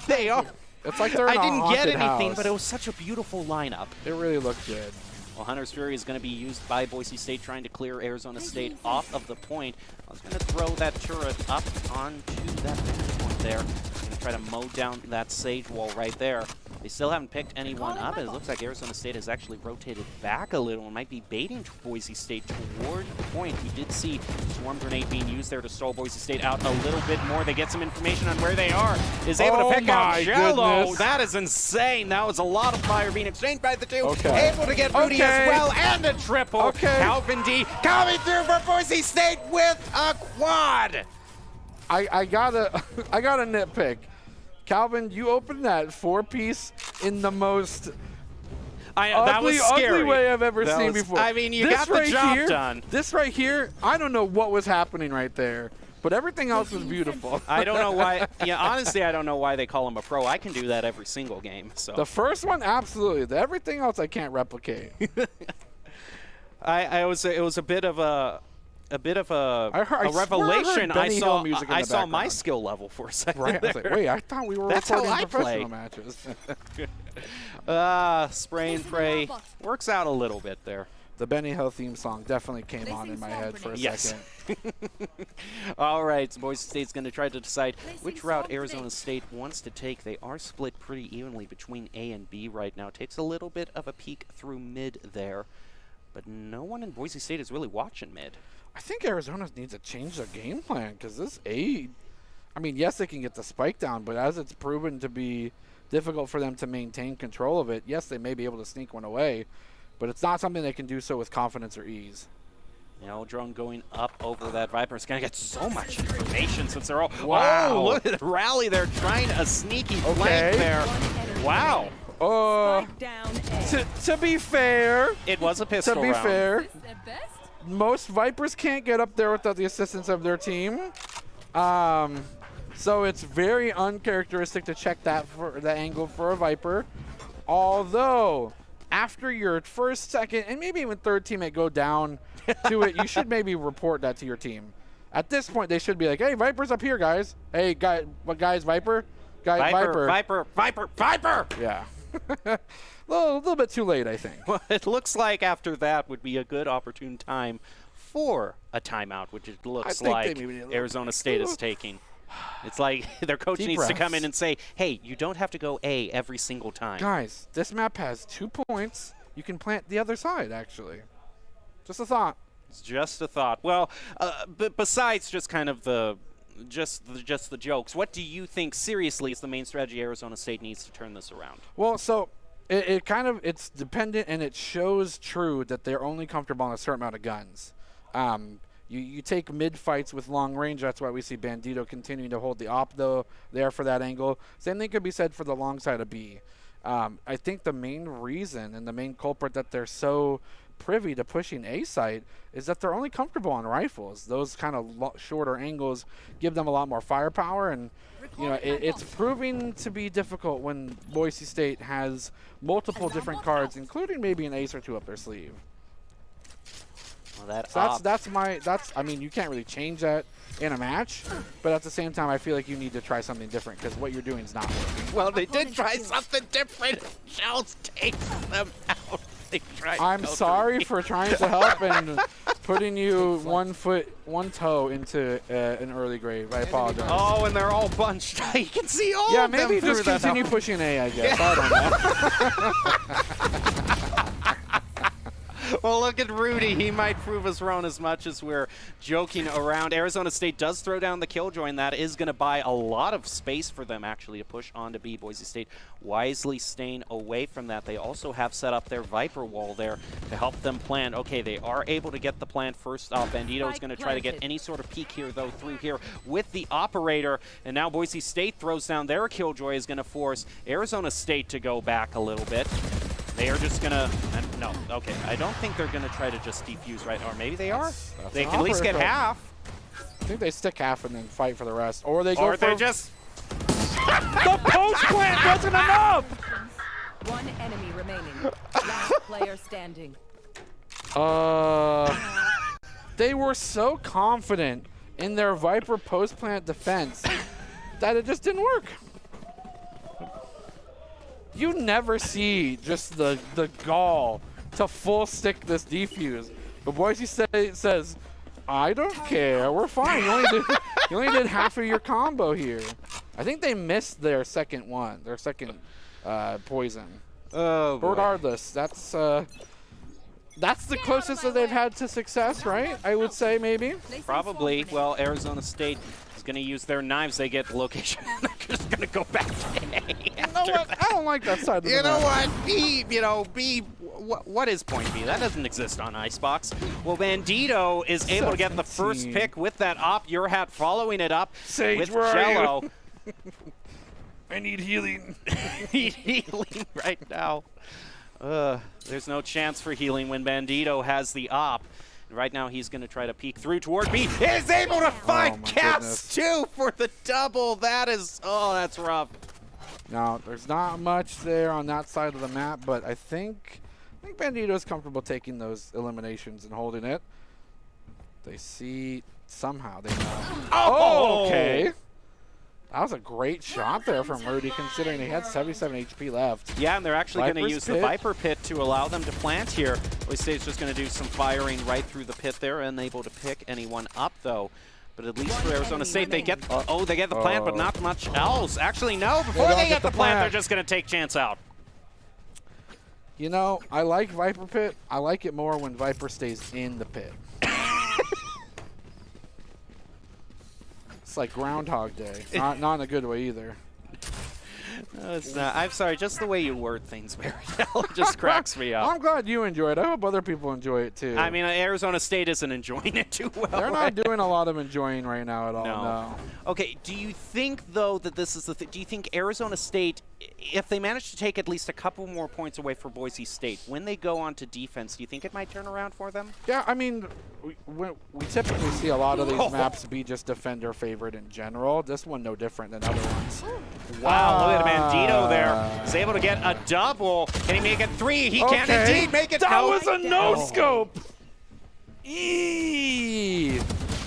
They are. It's like they're in I a didn't get haunted anything, house. but it was such a beautiful lineup. It really looked good. Well, Hunter's Fury is going to be used by Boise State trying to clear Arizona State off of the point. I was going to throw that turret up onto that vantage point there. Going to try to mow down that Sage wall right there. They still haven't picked anyone up, and it looks like Arizona State has actually rotated back a little and might be baiting Boise State toward the point. We did see Swarm Grenade being used there to stall Boise State out a little bit more. They get some information on where they are. Is able to pick out Jello. Goodness. That is insane. That was a lot of fire being exchanged by the two. Okay. Able to get Rudy as well, and a triple. Okay. Calvin D coming through for Boise State with a quad. I gotta nitpick. Calvin, you opened that 4-piece in the most ugly way I've ever seen before. I mean, you got the job done. This right here, I don't know what was happening right there, but everything else was beautiful. I don't know why. Yeah, honestly, I don't know why they call him a pro. I can do that every single game. So the first one, absolutely. Everything else, I can't replicate. it was a bit of a revelation. I saw my skill level for a second. Right, I was like, wait, I thought we were That's how recording I play. professional matches. Spray and pray works out a little bit there. The Benny Hill theme song definitely came on in my head for a second. All right, so Boise State's going to try to decide which route Arizona State wants to take. They are split pretty evenly between A and B right now. Takes a little bit of a peek through mid there, but no one in Boise State is really watching mid. I think Arizona needs to change their game plan because this A, I mean, yes, they can get the spike down, but as it's proven to be difficult for them to maintain control of it, yes, they may be able to sneak one away, but it's not something they can do so with confidence or ease. You know, drone going up over that Viper is going to get so much information since they're all... Wow. Oh, look at the rally. They're trying a sneaky flank there. Wow. To be fair... It was a pistol To be round. fair... Most Vipers can't get up there without the assistance of their team. So it's very uncharacteristic to check that for the angle for a Viper. Although, after your first, second, and maybe even third teammate go down to it, you should maybe report that to your team. At this point, they should be like, hey, Viper's up here, guys. Hey, guys, Viper? Viper! Yeah. A little bit too late, I think. Well, it looks like after that would be a good opportune time for a timeout, which it looks like Arizona State is taking. It's like their coach needs to come in and say, hey, you don't have to go A every single time. Guys, this map has 2 points. You can plant the other side, actually. Just a thought. It's just a thought. Well, besides just kind of the jokes, what do you think seriously is the main strategy Arizona State needs to turn this around? Well, so it's dependent, and it shows true that they're only comfortable on a certain amount of guns. You take mid fights with long range. That's why we see Bandito continuing to hold the op though there for that angle. Same thing could be said for the long side of B. I think the main reason and the main culprit that they're so privy to pushing A site is that they're only comfortable on rifles. Those kind of shorter angles give them a lot more firepower, and it's proving to be difficult when Boise State has multiple different cards, including maybe an ace or 2 up their sleeve. Well, I mean, you can't really change that in a match, but at the same time, I feel like you need to try something different because what you're doing is not working. Well, they did try something different. Shells takes them out. I'm sorry for trying to help and putting you 1 foot, 1 toe into an early grave. I apologize. Oh, and they're all bunched. You can see all of them. Yeah, maybe just continue pushing A, I guess. I don't know. Well, look at Rudy. He might prove us wrong as much as we're joking around. Arizona State does throw down the killjoy, and that is going to buy a lot of space for them, actually, to push on to B. Boise State wisely staying away from that. They also have set up their Viper wall there to help them plan. Okay, they are able to get the plant first off. Bandito is going to try to get any sort of peek here, though, through here with the operator. And now Boise State throws down their killjoy, is going to force Arizona State to go back a little bit. They are just going to, no, okay, I don't think they're going to try to just defuse, right? Or maybe they are. They can at least get half. I think they stick half and then fight for the rest. Or they go or they just... The post plant wasn't enough! 1 enemy remaining. Last player standing. They were so confident in their Viper post plant defense that it just didn't work. You never see just the gall to full stick this defuse. But Boise State says, I don't care, we're fine. You only did half of your combo here. I think they missed their second one, their second poison. Oh, but regardless, that's the closest that they've had to success, right? I would say maybe. Probably. Well, Arizona State is going to use their knives. They get the location. They're just going to go back to A. You know what? I don't like that side of the map. You know what? B, what is point B? That doesn't exist on Icebox. Well, Bandito is able to get the first pick with that op. Your hat following it up Sage, with where Jello. Are you? I need healing. Need healing right now. There's no chance for healing when Bandito has the op. Right now, he's going to try to peek through toward B. Is able to find caps too for the double. That is, that's rough. Now, there's not much there on that side of the map, but I think Bandito's comfortable taking those eliminations and holding it. They see somehow they know. Oh, okay. That was a great shot there from Rudy, considering he had 77 HP left. Yeah, and they're actually going to use the Viper pit to allow them to plant here. Boise State's just going to do some firing right through the pit there, unable to pick anyone up, though. But at least for Arizona State, they get they get the plant, but not much else. Actually, no. Before they get the plant, they're just going to take chance out. You know, I like Viper pit. I like it more when Viper stays in the pit. It's like Groundhog Day. Not in a good way either. No, it's not. I'm sorry, just the way you word things, Mariel, just cracks me up. I'm glad you enjoy it. I hope other people enjoy it too. I mean, Arizona State isn't enjoying it too well. They're not doing a lot of enjoying right now at all. No. Okay, do you think, though, that this is the thing? Do you think Arizona State if they manage to take at least a couple more points away for Boise State, when they go on to defense, do you think it might turn around for them? Yeah, I mean, we typically see a lot of these maps be just defender favored in general. This one no different than other ones. Wow, look at Bandito there. He's able to get a double. Can he make it 3? He can indeed make it. That was a no-scope! Eee!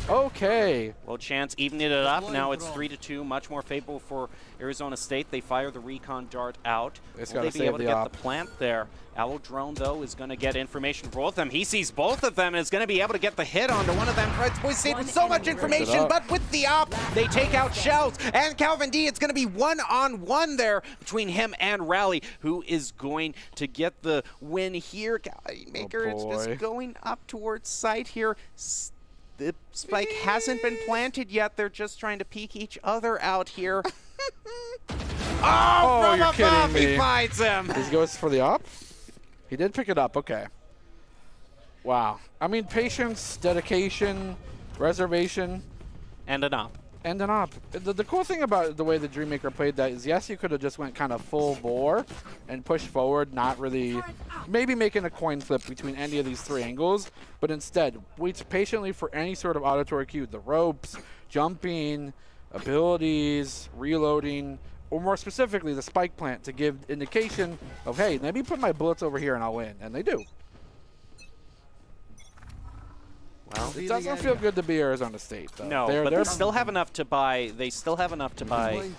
Okay. Well, Chance evened it up. Now it's 3-2, much more favorable for Arizona State. They fire the recon dart out. Will they be able to get the plant there? Owl Drone, though, is going to get information for both of them. He sees both of them and is going to be able to get the hit onto one of them. Boise State with so much information, but with the op, they take out Shells. And Calvin D, it's going to be one-on-one there between him and Rally, who is going to get the win here. Maker is just going up towards site here. The spike hasn't been planted yet. They're just trying to peek each other out here. Oh, you're kidding me. He finds him. He goes for the op? He did pick it up. Okay. Wow. I mean, patience, dedication, reservation. And an op. And an op. The cool thing about the way the Dreammaker played that is, yes, you could have just went kind of full bore and pushed forward, not really, maybe making a coin flip between any of these 3 angles, but instead waits patiently for any sort of auditory cue, the ropes, jumping, abilities, reloading, or more specifically the spike plant to give indication of, hey, let me put my bullets over here and I'll win, and they do. Well, it doesn't feel good to be Arizona State, though. No, but they still have enough to buy. They still have enough to buy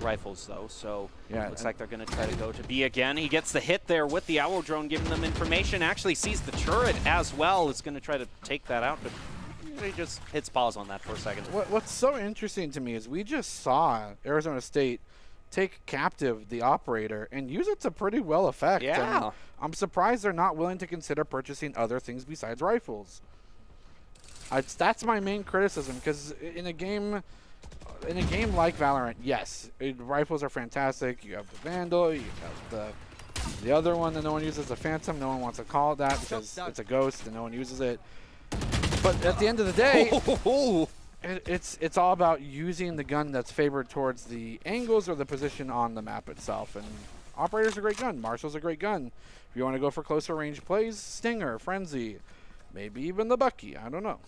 rifles, though. So yeah, looks like they're going to try to go to B again. He gets the hit there with the Owl Drone, giving them information. Actually sees the turret as well. Is going to try to take that out, but he just hits pause on that for a second. What's so interesting to me is we just saw Arizona State take captive the operator and use it to pretty well effect. Yeah, and I'm surprised they're not willing to consider purchasing other things besides rifles. That's my main criticism, because in a game like Valorant, yes, rifles are fantastic. You have the Vandal, you have the other one that no one uses, the Phantom. No one wants to call it that because it's a ghost and no one uses it. But at the end of the day, it's all about using the gun that's favored towards the angles or the position on the map itself. And Operator's a great gun. Marshall's a great gun. If you want to go for closer range plays, Stinger, Frenzy, maybe even the Bucky. I don't know.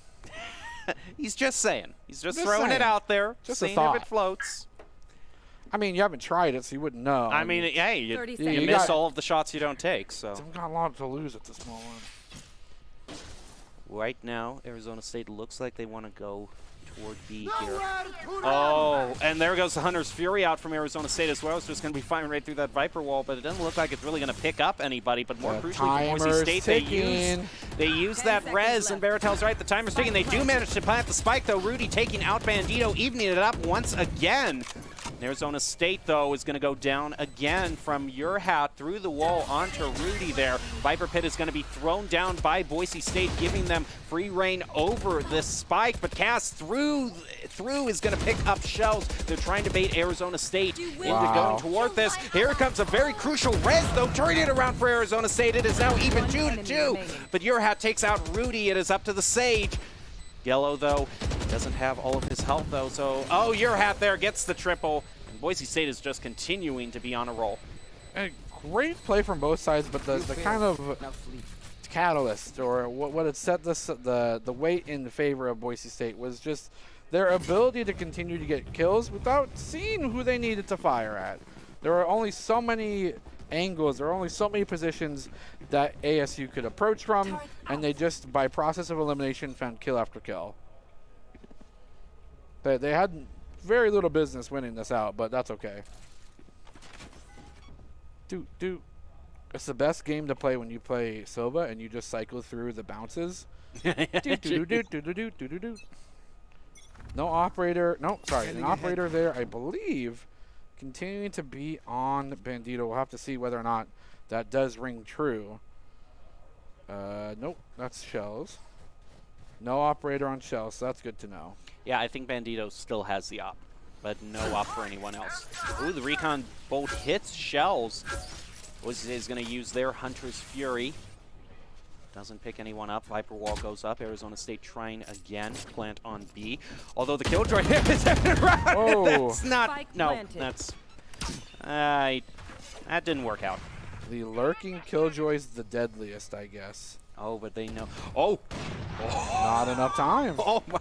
He's just saying. He's just throwing it out there, just seeing if it floats. I mean, you haven't tried it, so you wouldn't know. I mean, hey, you miss all of the shots you don't take. So you've got a lot to lose at this moment. Right now, Arizona State looks like they want to go toward B here. Oh, and there goes the Hunter's Fury out from Arizona State as well. It's just going to be firing right through that Viper wall, but it doesn't look like it's really going to pick up anybody. But more crucially for Boise State, they use that res, and Baratel's right, the timer's ticking. They do manage to plant the spike, though. Rudy taking out Bandito, evening it up once again. Arizona State, though, is going to go down again from your hat through the wall onto Rudy there. Viper Pit is going to be thrown down by Boise State, giving them free reign over this spike. But Cass through is going to pick up Shells. They're trying to bait Arizona State into going toward this. Here comes a very crucial res, though, turning it around for Arizona State. It is now even 2-2. But your hat takes out Rudy. It is up to the Sage. Yellow, though, doesn't have all of his health, though. So, your hat there gets the triple. And Boise State is just continuing to be on a roll. And great play from both sides, but the kind of catalyst, or what had set the weight in favor of Boise State, was just their ability to continue to get kills without seeing who they needed to fire at. There were only so many angles, there were only so many positions that ASU could approach from, and they just, by process of elimination, found kill after kill. They had very little business winning this out, but that's okay. It's the best game to play when you play Silva and you just cycle through the bounces. No operator. No, sorry. An operator there, I believe, continuing to be on Bandito. We'll have to see whether or not that does ring true. Nope, that's Shells. No operator on Shells, so that's good to know. Yeah, I think Bandito still has the op, but no op for anyone else. Ooh, the recon bolt hits Shells. Boise is going to use their Hunter's Fury. Doesn't pick anyone up. Viper wall goes up. Arizona State trying again. Plant on B. Although the killjoy hit is around. Oh. That's not. No, that's That didn't work out. The lurking Killjoy's the deadliest, I guess. Oh, but they know. Oh! Not enough time. Oh, my.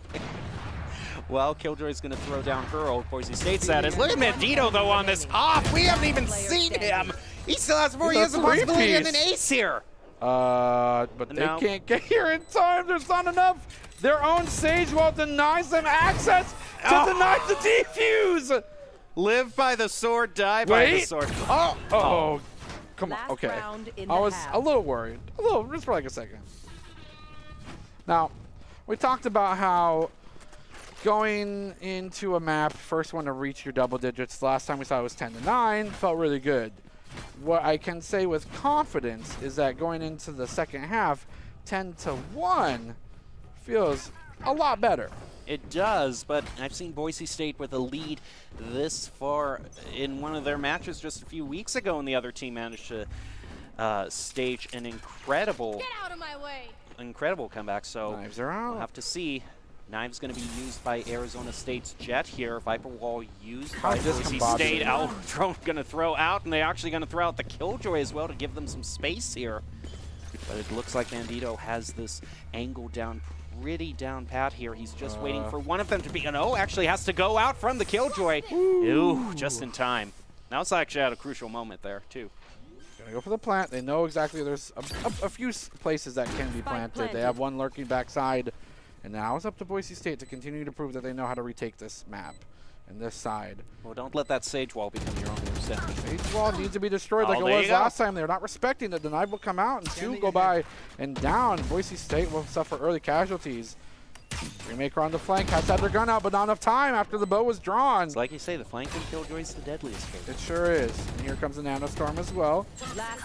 Well, Killjoy's going to throw down her old Boise State status. Look at Bandito, though, on this off. We haven't even seen him. He still has 4 years of possibility and an ace here. But they can't get here in time. There's not enough. Their own Sage Wall denies them access to deny the defuse. Live by the sword, die by the sword. Oh. Come on. Okay. I was a little worried. Just for like a second. Now, we talked about how going into a map, first one to reach your double digits, last time we saw it was 10-9, felt really good. What I can say with confidence is that going into the second half, 10-1 feels a lot better. It does, but I've seen Boise State with a lead this far in one of their matches just a few weeks ago, and the other team managed to stage an incredible comeback. So Knives are out. We'll have to see. Knives going to be used by Arizona State's Jet here. Viper Wall used by Boise State. Going to throw out, and they're actually going to throw out the Killjoy as well to give them some space here. But it looks like Bandito has this angle down pretty down pat here. He's just waiting for one of them to be, actually has to go out from the Killjoy. Ooh, just in time. Now it's actually at a crucial moment there, too. Gonna go for the plant. They know exactly there's a few places that can be planted. They have one lurking backside. And now it's up to Boise State to continue to prove that they know how to retake this map and this side. Well, don't let that Sage Wall become your own worst enemy. Sage Wall needs to be destroyed like it was last time. They're not respecting it. The knife will come out and two go by and down. Boise State will suffer early casualties. Remaker on the flank has had their gun out, but not enough time after the bow was drawn. It's like you say, the flanking Killjoy is the deadliest. It sure is. And here comes the Nanostorm as well.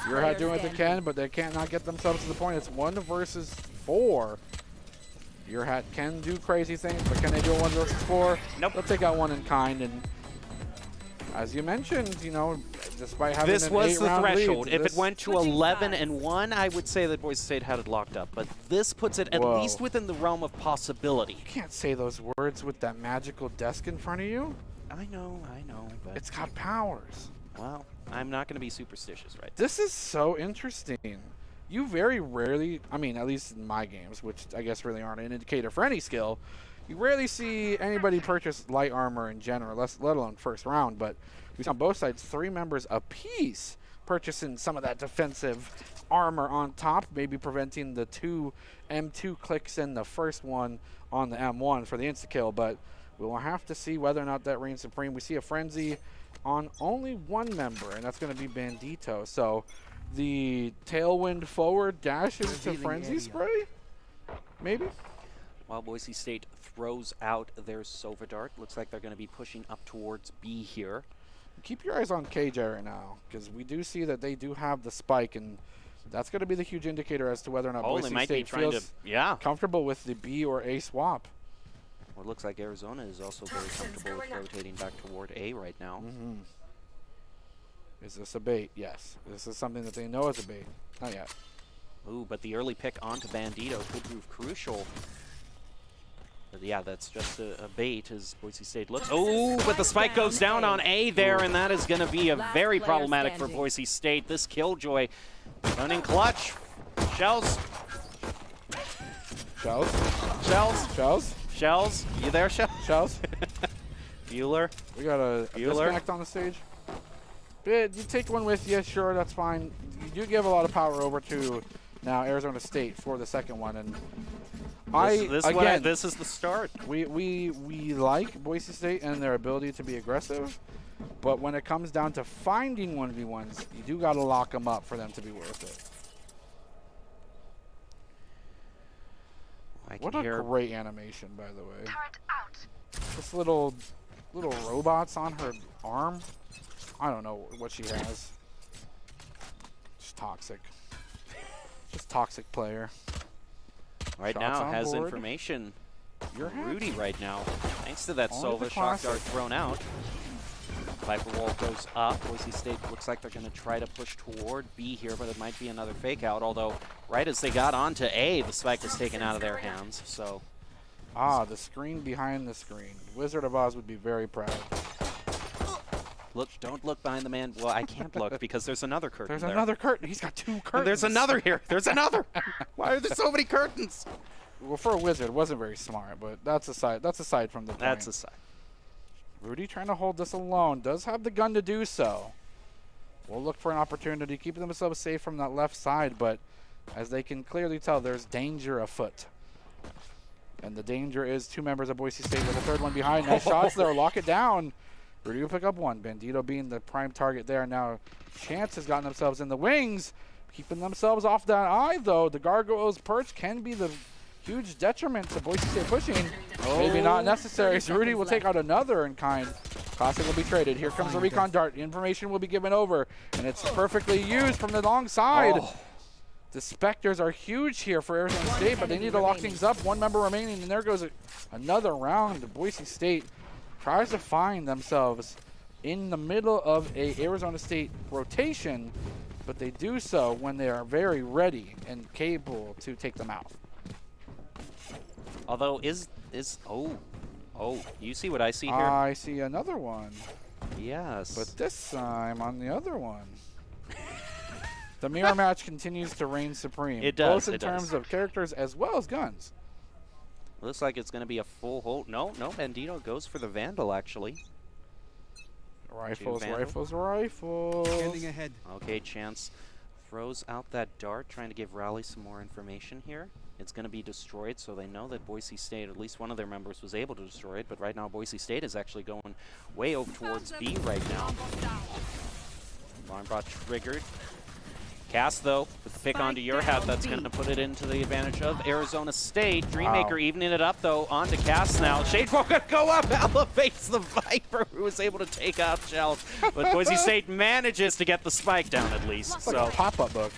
You're doing what they can, but they can't not get themselves to the point. It's 1 versus 4. Your hat can do crazy things, but can they do a 1 versus 4? Nope. They'll take out 1 in kind, and as you mentioned, despite having this was the threshold. Lead, if it went to 11-1, I would say that Boise State had it locked up. But this puts it at least within the realm of possibility. You can't say those words with that magical desk in front of you. I know. But it's got powers. Well, I'm not going to be superstitious, right? This is so interesting. You very rarely, I mean, at least in my games, which I guess really aren't an indicator for any skill, you rarely see anybody purchase light armor in general, let alone first round. But we saw on both sides 3 members apiece purchasing some of that defensive armor on top, maybe preventing the 2 M2 clicks in the first one on the M1 for the insta-kill. But we will have to see whether or not that reigns supreme. We see a frenzy on only 1 member, and that's going to be Bandito. So the tailwind forward dash into frenzy spray, maybe? While Boise State throws out their Sova Dart, looks like they're going to be pushing up towards B here. Keep your eyes on KJ right now, because we do see that they do have the spike, and that's going to be the huge indicator as to whether or not Boise State feels comfortable with the B or A swap. Well, it looks like Arizona is also very comfortable with rotating back toward A right now. Is this a bait? Yes. This is something that they know is a bait. Not yet. Ooh, but the early pick onto Bandito could prove crucial. But yeah, that's just a bait as Boise State looks. Oh, but the spike goes down on A there, and that is going to be a very problematic for Boise State. This Killjoy running clutch. Shells. Shells. You there, Shells? Bueller. We got a disconnect on the stage. You take one with you, sure, that's fine. You do give a lot of power over to now Arizona State for the second one, and this is the start. We like Boise State and their ability to be aggressive, but when it comes down to finding 1v1s, you do got to lock them up for them to be worth it. What a great animation, by the way. This little robots on her arm. I don't know what she has. Just toxic. Just toxic player. Right now has information. Rudy right now. Thanks to that Sova shock dart thrown out. Viper Wall goes up. Boise State looks like they're going to try to push toward B here, but it might be another fake out. Although, right as they got onto A, the spike was taken out of their hands. So, the screen behind the screen. Wizard of Oz would be very proud. Look, don't look behind the man. Well, I can't look because there's another curtain There's there. another curtain. He's got 2 curtains. And there's another here. There's another. Why are there so many curtains? Well, for a wizard, it wasn't very smart, but that's aside. That's aside from the point. That's aside. Rudy trying to hold this alone. Does have the gun to do so. We'll look for an opportunity, keeping themselves safe from that left side, but as they can clearly tell, there's danger afoot. And the danger is 2 members of Boise State with a 3rd one behind. Nice shots there. Lock it down. Rudy will pick up 1. Bandito being the prime target there. Now, Chance has gotten themselves in the wings, keeping themselves off that eye, though. The Gargoyles' perch can be the huge detriment to Boise State pushing. Maybe not necessary. So Rudy will take out another in kind. Classic will be traded. Here comes the recon dart. Information will be given over, and it's perfectly used from the long side. The Spectres are huge here for Arizona State, but they need to lock things up. 1 member remaining, and there goes another round. Boise State tries to find themselves in the middle of a Arizona State rotation, but they do so when they are very ready and capable to take them out. Although you see what I see here? I see another one. Yes. But this time on the other one. The mirror match continues to reign supreme. It does. Both in terms of characters as well as guns. Looks like it's going to be a full hold. No, Bandito goes for the Vandal, actually. Rifles, Vandal. rifles, rifles. Standing ahead. Okay, Chance throws out that dart, trying to give Raleigh some more information here. It's going to be destroyed, so they know that Boise State, at least one of their members, was able to destroy it. But right now, Boise State is actually going way over towards B right now. Alarm bot triggered. Cass, though, with the pick onto your hat, that's going to put it into the advantage of Arizona State. Dreammaker evening it up, though, onto Cass now. Shadefall going to go up, elevates the Viper, who was able to take out Shells. But Boise State manages to get the spike down at least. It's like a pop-up book.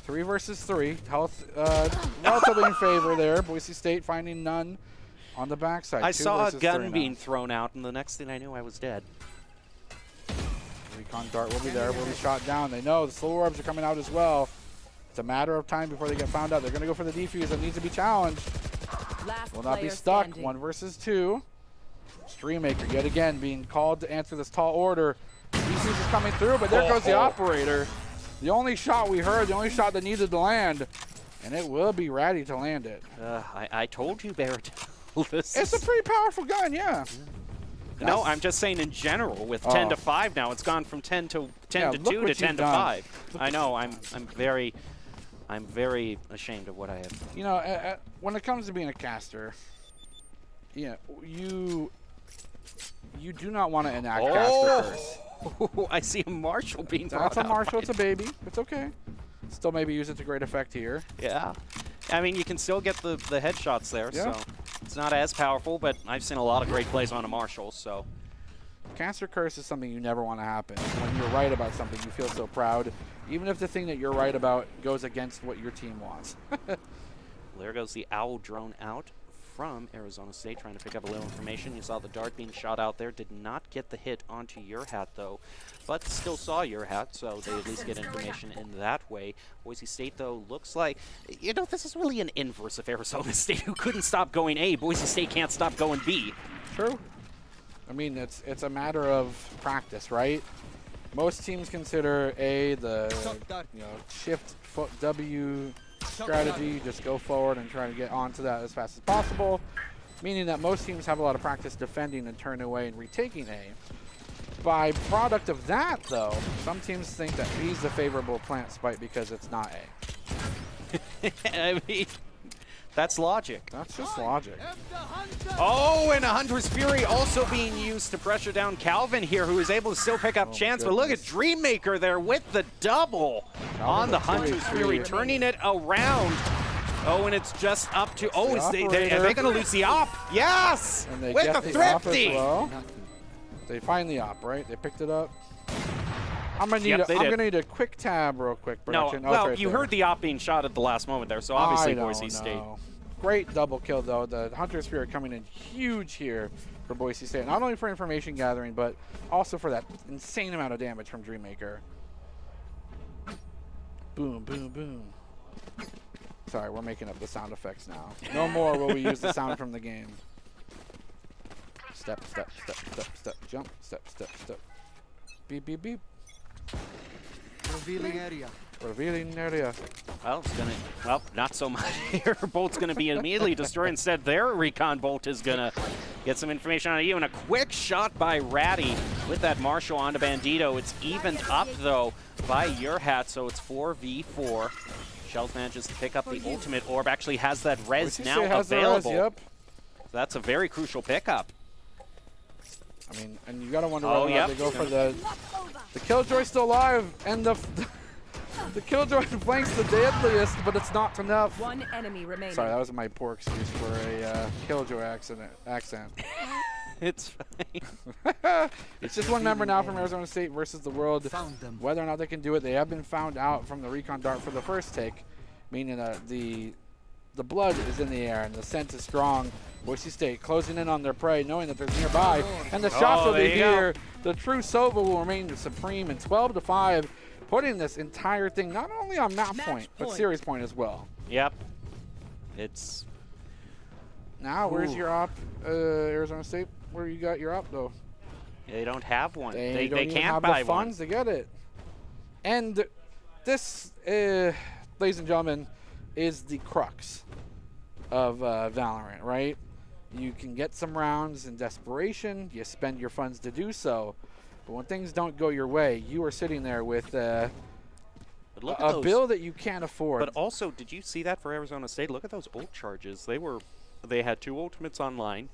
3 versus 3. Health relatively in favor there. Boise State finding none on the backside. I saw a gun now. being thrown out, and the next thing I knew, I was dead. Recon dart will be there, will be shot down. They know the slow orbs are coming out as well. It's a matter of time before they get found out. They're going to go for the defuse that needs to be challenged. Will not be stuck. Standing. 1 versus 2. Streammaker yet again being called to answer this tall order. Defuse is coming through, but there goes the operator. The only shot we heard, the only shot that needed to land, and it will be ready to land it. I told you, Barrett. It's a pretty powerful gun, yeah. No, I'm just saying in general. With 10 to 5 now, it's gone from 10 to 2 to 10 to 5. I know. I'm very ashamed of what I have. You know, when it comes to being a caster, yeah, you do not want to enact caster curse. I see a Marshall being That's a Marshall. It's a baby. It's okay. Still maybe use it to great effect here. Yeah. I mean, you can still get the headshots there, so it's not as powerful, but I've seen a lot of great plays on a Marshall, so. Caster curse is something you never want to happen. When you're right about something, you feel so proud, even if the thing that you're right about goes against what your team wants. There goes the Owl drone out from Arizona State, trying to pick up a little information. You saw the dart being shot out there. Did not get the hit onto your hat, though, but still saw your hat, so they at least get information in that way. Boise State, though, looks like, you know, this is really an inverse of Arizona State, who couldn't stop going A. Boise State can't stop going B. True. I mean, it's a matter of practice, right? Most teams consider A the shift foot W strategy, just go forward and try to get onto that as fast as possible, meaning that most teams have a lot of practice defending and turning away and retaking A. By product of that, though, some teams think that B is the favorable plant spike because it's not A. I mean, that's logic. That's just logic. Oh, and a Hunter's Fury also being used to pressure down Calvin here, who is able to still pick up Chance. But look at Dreammaker there with the double on the Hunter's Fury, turning it around. Oh, and it's just up to, are they going to lose the op? Yes! And they with get the Thrifty! Well. They find the op, right? They picked it up. I'm gonna need a quick tab real quick. No, well, you heard the op being shot at the last moment there, so obviously Boise State. Great double kill, though. The Hunter's Fury coming in huge here for Boise State. Not only for information gathering, but also for that insane amount of damage from Dreammaker. Boom, boom, boom. Sorry, we're making up the sound effects now. No more will we use the sound from the game. Step, step, step, step, step, jump, step, step, step. Beep, beep, beep. Revealing area. Revealing area. Well, it's gonna. Well, not so much here. Bolt's gonna be immediately destroyed. Instead, their recon bolt is gonna get some information on you. And a quick shot by Ratty with that Marshall onto Bandito. It's evened up though by your hat, so it's 4v4. Shells manages to pick up the ultimate orb. Actually has that res now available. Yep. So that's a very crucial pickup. I mean, and you gotta wonder whether or not they go for the Killjoy's still alive, and the Killjoy flanks the deadliest, but it's not enough. One enemy remaining. Sorry, that was my poor excuse for a Killjoy accent. It's fine. It's just one member now from Arizona State versus the world. Whether or not they can do it, they have been found out from the recon dart for the first take, meaning the blood is in the air and the scent is strong. Boise State closing in on their prey, knowing that they're nearby, and the shots will be here. The true Sova will remain supreme in 12-5, putting this entire thing not only on map point, but series point as well. Yep. It's now. Where's your op, Arizona State? Where you got your op though? They don't have one. They don't even can't have buy the funds to get it. And this, ladies and gentlemen, is the crux of Valorant, right? You can get some rounds in desperation. You spend your funds to do so. But when things don't go your way, you are sitting there with a bill that you can't afford. But also, did you see that for Arizona State? Look at those ult charges. They had 2 ultimates online,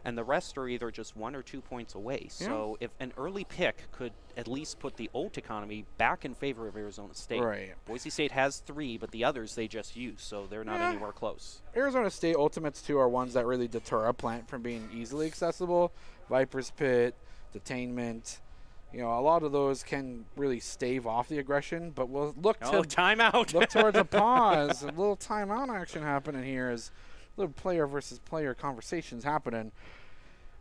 and the rest are either just 1 or 2 points away. Yeah. So if an early pick could at least put the ult economy back in favor of Arizona State. Right. Boise State has 3, but the others they just use, so they're not anywhere close. Arizona State ultimates too are ones that really deter a plant from being easily accessible. Viper's Pit, Detainment. You know, a lot of those can really stave off the aggression, but we'll look to timeout. Look towards a pause. A little timeout action happening here as little player versus player conversations happening.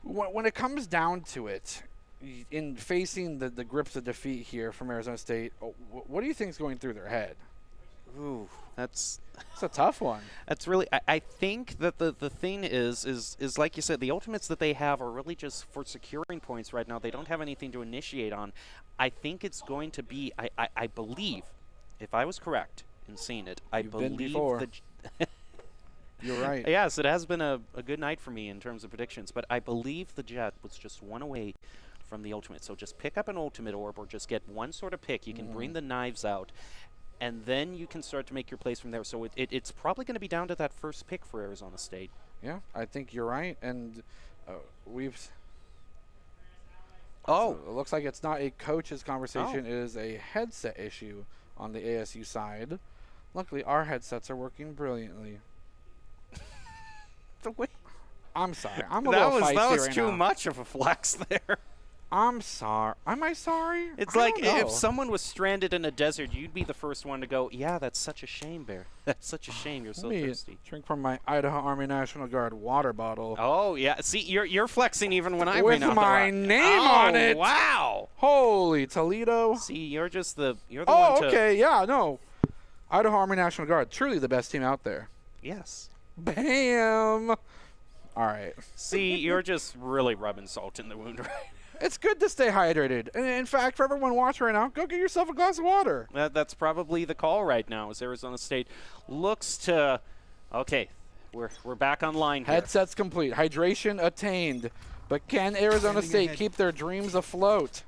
When it comes down to it, in facing the grips of defeat here from Arizona State, what do you think is going through their head? Ooh, it's a tough one. That's really. I think that the thing is like you said, the ultimates that they have are really just for securing points right now. They don't have anything to initiate on. I think it's going to be. I believe, if I was correct in seeing it, You've been before. You're right. Yes, it has been a good night for me in terms of predictions, but I believe the Jet was just one away from the ultimate. So just pick up an ultimate orb or just get one sort of pick. You can bring the knives out, and then you can start to make your plays from there. So it's probably going to be down to that first pick for Arizona State. Yeah, I think you're right. And we've... Oh. So it looks like it's not a coach's conversation. It is a headset issue on the ASU side. Luckily, our headsets are working brilliantly. I'm sorry. I'm a little feisty That was right too now. much of a flex there. I'm sorry. Am I sorry? It's I like don't know. if someone was stranded in a desert, you'd be the first one to go, yeah, that's such a shame, Bear. That's such a shame. You're so thirsty. Drink from my Idaho Army National Guard water bottle. Oh, yeah. See, you're flexing even when I with bring out my name on it. Wow. Holy Toledo. See, you're the one to... Oh, okay. Yeah, no. Idaho Army National Guard. Truly the best team out there. Yes. Bam. All right. See, you're just really rubbing salt in the wound right now. It's good to stay hydrated. And in fact, for everyone watching right now, go get yourself a glass of water. That's probably the call right now as Arizona State looks to... Okay, we're back online here. Headsets complete. Hydration attained. But can Arizona State keep their dreams afloat?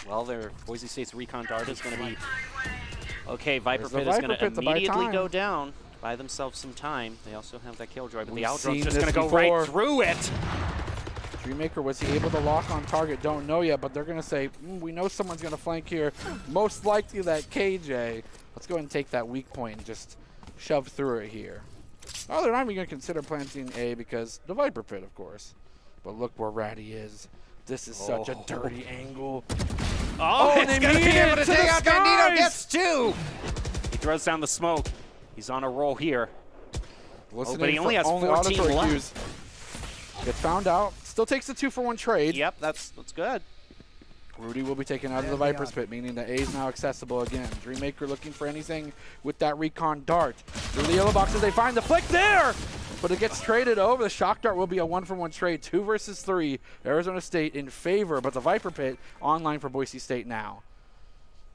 Well, their Boise State's recon dart is going to be... Okay, Viper Pit is going to immediately go down. Buy themselves some time. They also have that Killjoy, but the Aldron's just going to go right through it. Dreammaker, was he able to lock on target? Don't know yet, but they're going to say, we know someone's going to flank here. Most likely that KJ. Let's go ahead and take that weak point and just shove through it here. Oh, they're not even going to consider planting A because the Viper Pit, of course. But look where Ratty is. This is such a dirty angle. Oh, it's going to be able to take out Bandito. Gets 2. He throws down the smoke. He's on a roll here. But he only has 14 left. Cues. Gets found out. Still takes the 2-for-1 trade. Yep, that's good. Rudy will be taken out of the Viper's Pit, meaning that A is now accessible again. Dreammaker looking for anything with that recon dart. Through the yellow boxes, they find the flick there. but it gets traded over. The shock dart will be a 1-for-1 trade. 2 versus 3. Arizona State in favor, but the Viper Pit online for Boise State now.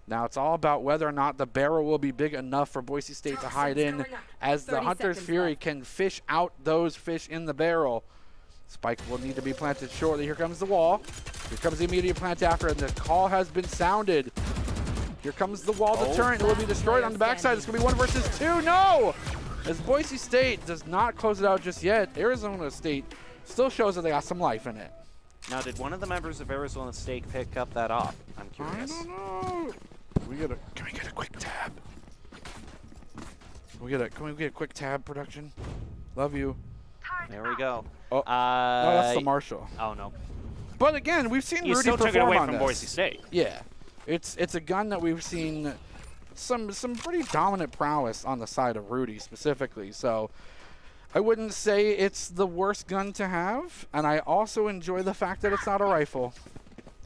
Now it's all about whether or not the barrel will be big enough for Boise State to hide in, as the Hunter's Fury can fish out those fish in the barrel. Spike will need to be planted shortly. Here comes the wall. Here comes the immediate plant after, and the call has been sounded. Here comes the wall deterrent. It will be destroyed on the backside. It's going to be 1 versus 2. No! As Boise State does not close it out just yet, Arizona State still shows that they got some life in it. Now, did one of the members of Arizona State pick up that op? I'm curious. I don't know. Can we get a quick tab? Can we get a quick tab, production? Love you. There we go. Oh, no, that's the Marshall. Oh, no. But again, we've seen You Rudy still perform took it away on from this. Boise State. Yeah. It's a gun that we've seen some pretty dominant prowess on the side of Rudy specifically. So I wouldn't say it's the worst gun to have, and I also enjoy the fact that it's not a rifle.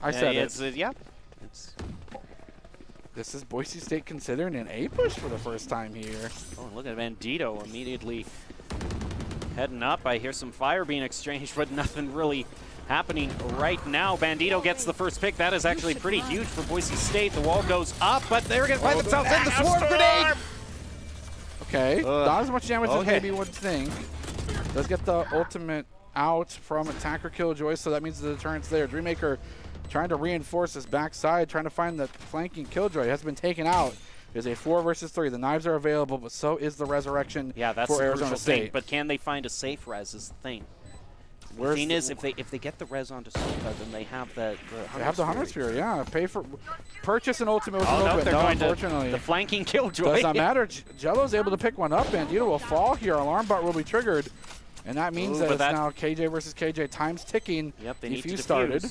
I said it. Yeah. This is Boise State considering an A push for the first time here. Oh, look at Bandito immediately heading up. I hear some fire being exchanged, but nothing really happening right now. Bandito gets the first pick. That is actually pretty huge for Boise State. The wall goes up, but they're going to find themselves in the swarm grenade. Okay, not as much damage as maybe one would think. Does get the ultimate out from attacker Killjoy, so that means the deterrent's there. Dreammaker trying to reinforce his backside, trying to find the flanking Killjoy. It has been taken out. There's a 4 versus 3. The knives are available, but so is the resurrection for Arizona State. Thing, but can they find a safe res is the thing. The thing is, if they get the res onto Sofa, then they have the Hunter's Fury, yeah. Purchase an ultimate with no, unfortunately. The flanking Killjoy. Does not matter. Jello's able to pick one up. Bandito will fall here. Alarm bot will be triggered. And that means that it's now KJ versus KJ. Time's ticking. Yep, they need to defuse defuse. started.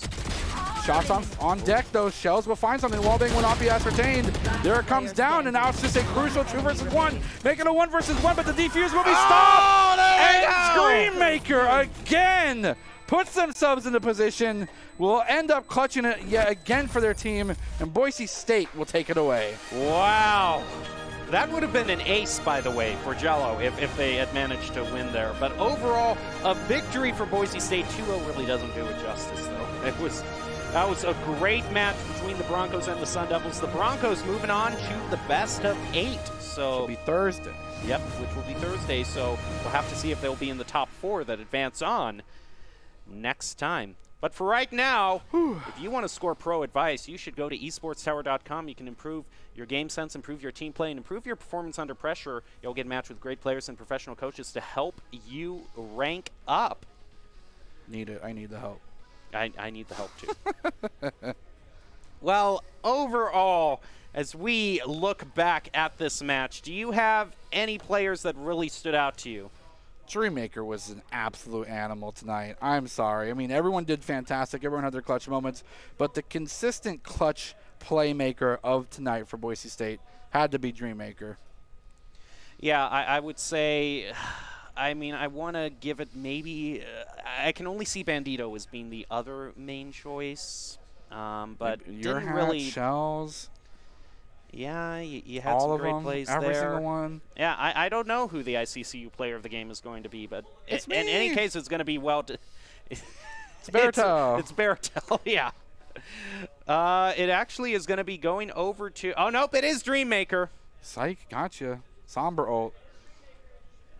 Shots on deck, though. Shells will find something. Wallbang will not be ascertained. There it comes down, and now it's just a crucial 2 versus 1. Make it a 1 versus 1, but the defuse will be stopped. And Screammaker again puts themselves into position. Will end up clutching it yet again for their team, and Boise State will take it away. Wow. That would have been an ace, by the way, for Jello if they had managed to win there. But overall, a victory for Boise State. 2-0 really doesn't do it justice, though. That was a great match between the Broncos and the Sun Devils. The Broncos moving on to the best of 8. So it'll be Thursday. Yep, which will be Thursday. So we'll have to see if they'll be in the top 4 that advance on next time. But for right now, if you want to score pro advice, you should go to esportstower.com. You can improve your game sense, improve your team play, and improve your performance under pressure. You'll get matched with great players and professional coaches to help you rank up. Need it. I need the help. I need the help, too. Well, overall, as we look back at this match, do you have any players that really stood out to you? Dreammaker was an absolute animal tonight. I'm sorry. I mean, everyone did fantastic. Everyone had their clutch moments. But the consistent clutch playmaker of tonight for Boise State had to be Dreammaker. Yeah, I would say, I mean, I want to give it maybe, I can only see Bandito as being the other main choice. But your didn't really. Shells. Yeah, you had all some great of them, plays every there. single one. Yeah, I don't know who the ICCU player of the game is going to be, but in any case, it's going to be it's Baratel. It's Baratel, yeah. It actually is going to be going over to. Oh nope, it is Dreammaker. Psych, gotcha. Somber ult.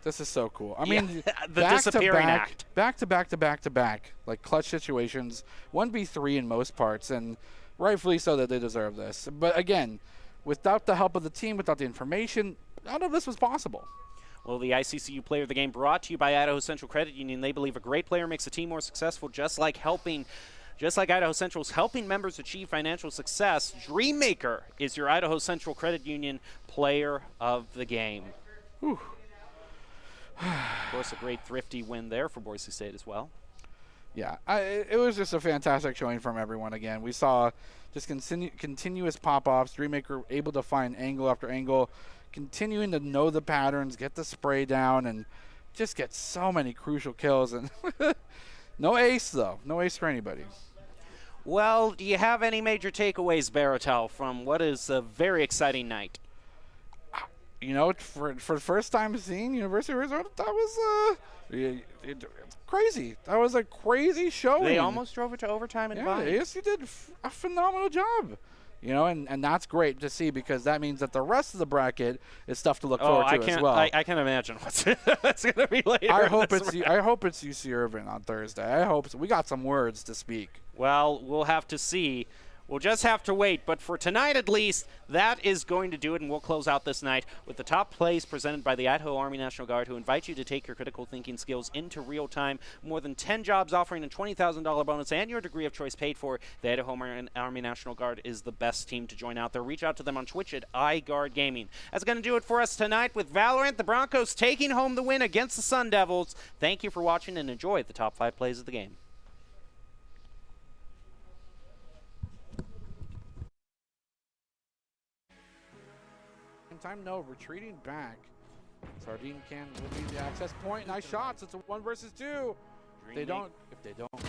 This is so cool. I mean, the disappearing act. Back to back, like clutch situations. 1v3 in most parts, and rightfully so that they deserve this. But again, without the help of the team, without the information, none of this was possible. Well, the ICCU player of the game brought to you by Idaho Central Credit Union. They believe a great player makes a team more successful, just like Idaho Central's helping members achieve financial success. Dreammaker is your Idaho Central Credit Union player of the game. Whew. Of course, a great thrifty win there for Boise State as well. Yeah, it was just a fantastic showing from everyone again. We saw just continuous pop-offs, Dreammaker able to find angle after angle, continuing to know the patterns, get the spray down, and just get so many crucial kills. And no ace, though. No ace for anybody. Well, do you have any major takeaways, Baratel, from what is a very exciting night? you know, for the first time seeing University of Arizona, that was it's crazy. That was a crazy showing. They almost drove it to overtime and yeah, yes, you did a phenomenal job. You know, and that's great to see because that means that the rest of the bracket is stuff to look forward to as well. I can't imagine what's that's going to be later. I hope it's UC Irvine on Thursday. I hope so. We got some words to speak. Well, we'll have to see. We'll just have to wait. But for tonight, at least, that is going to do it. And we'll close out this night with the top plays presented by the Idaho Army National Guard, who invite you to take your critical thinking skills into real time. More than 10 jobs offering a $20,000 bonus and your degree of choice paid for. The Idaho Army National Guard is the best team to join out there. Reach out to them on Twitch at iGuard Gaming. That's going to do it for us tonight with Valorant. The Broncos taking home the win against the Sun Devils. Thank you for watching and enjoy the top 5 plays of the game. Time no retreating back. Sardine can will be the access point. Nice shots. It's a 1 versus 2. If they don't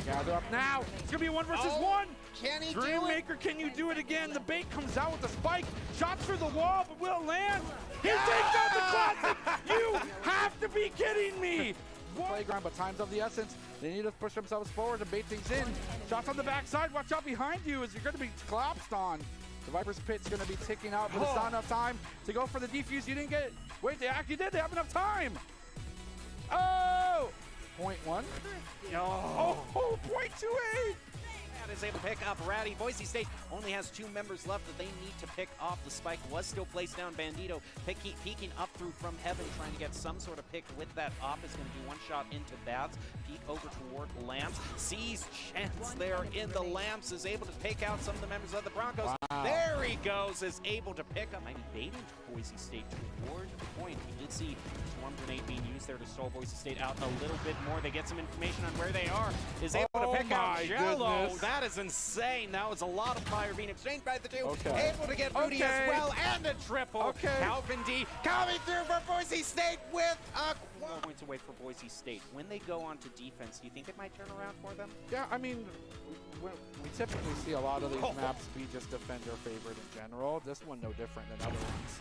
gather up now, it's gonna be a 1 versus 1. Can he Dreammaker, can you do it again? The bait comes out with the spike. Shots through the wall, but will it land? He takes out the classic. You have to be kidding me. Playground, but time's of the essence. They need to push themselves forward and bait things in. shots on the backside. Watch out behind you as you're going to be collapsed on. The Viper's pit's going to be ticking out, but it's not enough time to go for the defuse. You didn't get it. Wait, they actually did. They have enough time. Oh! Point one. Oh, point 2-8. Is able to pick up Ratty. Boise State only has 2 members left that they need to pick off. The spike was still placed down. Bandito peeking up through from heaven, trying to get some sort of pick with that op. Is going to do one shot into Bats. Peek over toward Lamps. Sees chance there in the Lamps. Is able to pick out some of the members of the Broncos. Wow. There he goes. Is able to pick up. Might be baiting Boise State toward the point. We did see Swarm Grenade being used there to stall Boise State out a little bit more. They get some information on where they are. Is able to pick out Jello. That is insane. That was a lot of fire being exchanged by the two. Okay. Able to get Rudy as well, and a triple. Okay. Calvin D coming through for Boise State with a 4 points away for Boise State. When they go on to defense, do you think it might turn around for them? Yeah, I mean, we typically see a lot of these maps be just defender favored in general. This one no different than other ones.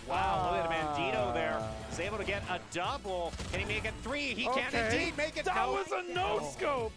Wow, look at Bandito there. He's able to get a double. Can he make it 3? He can indeed make it. That was a no-scope.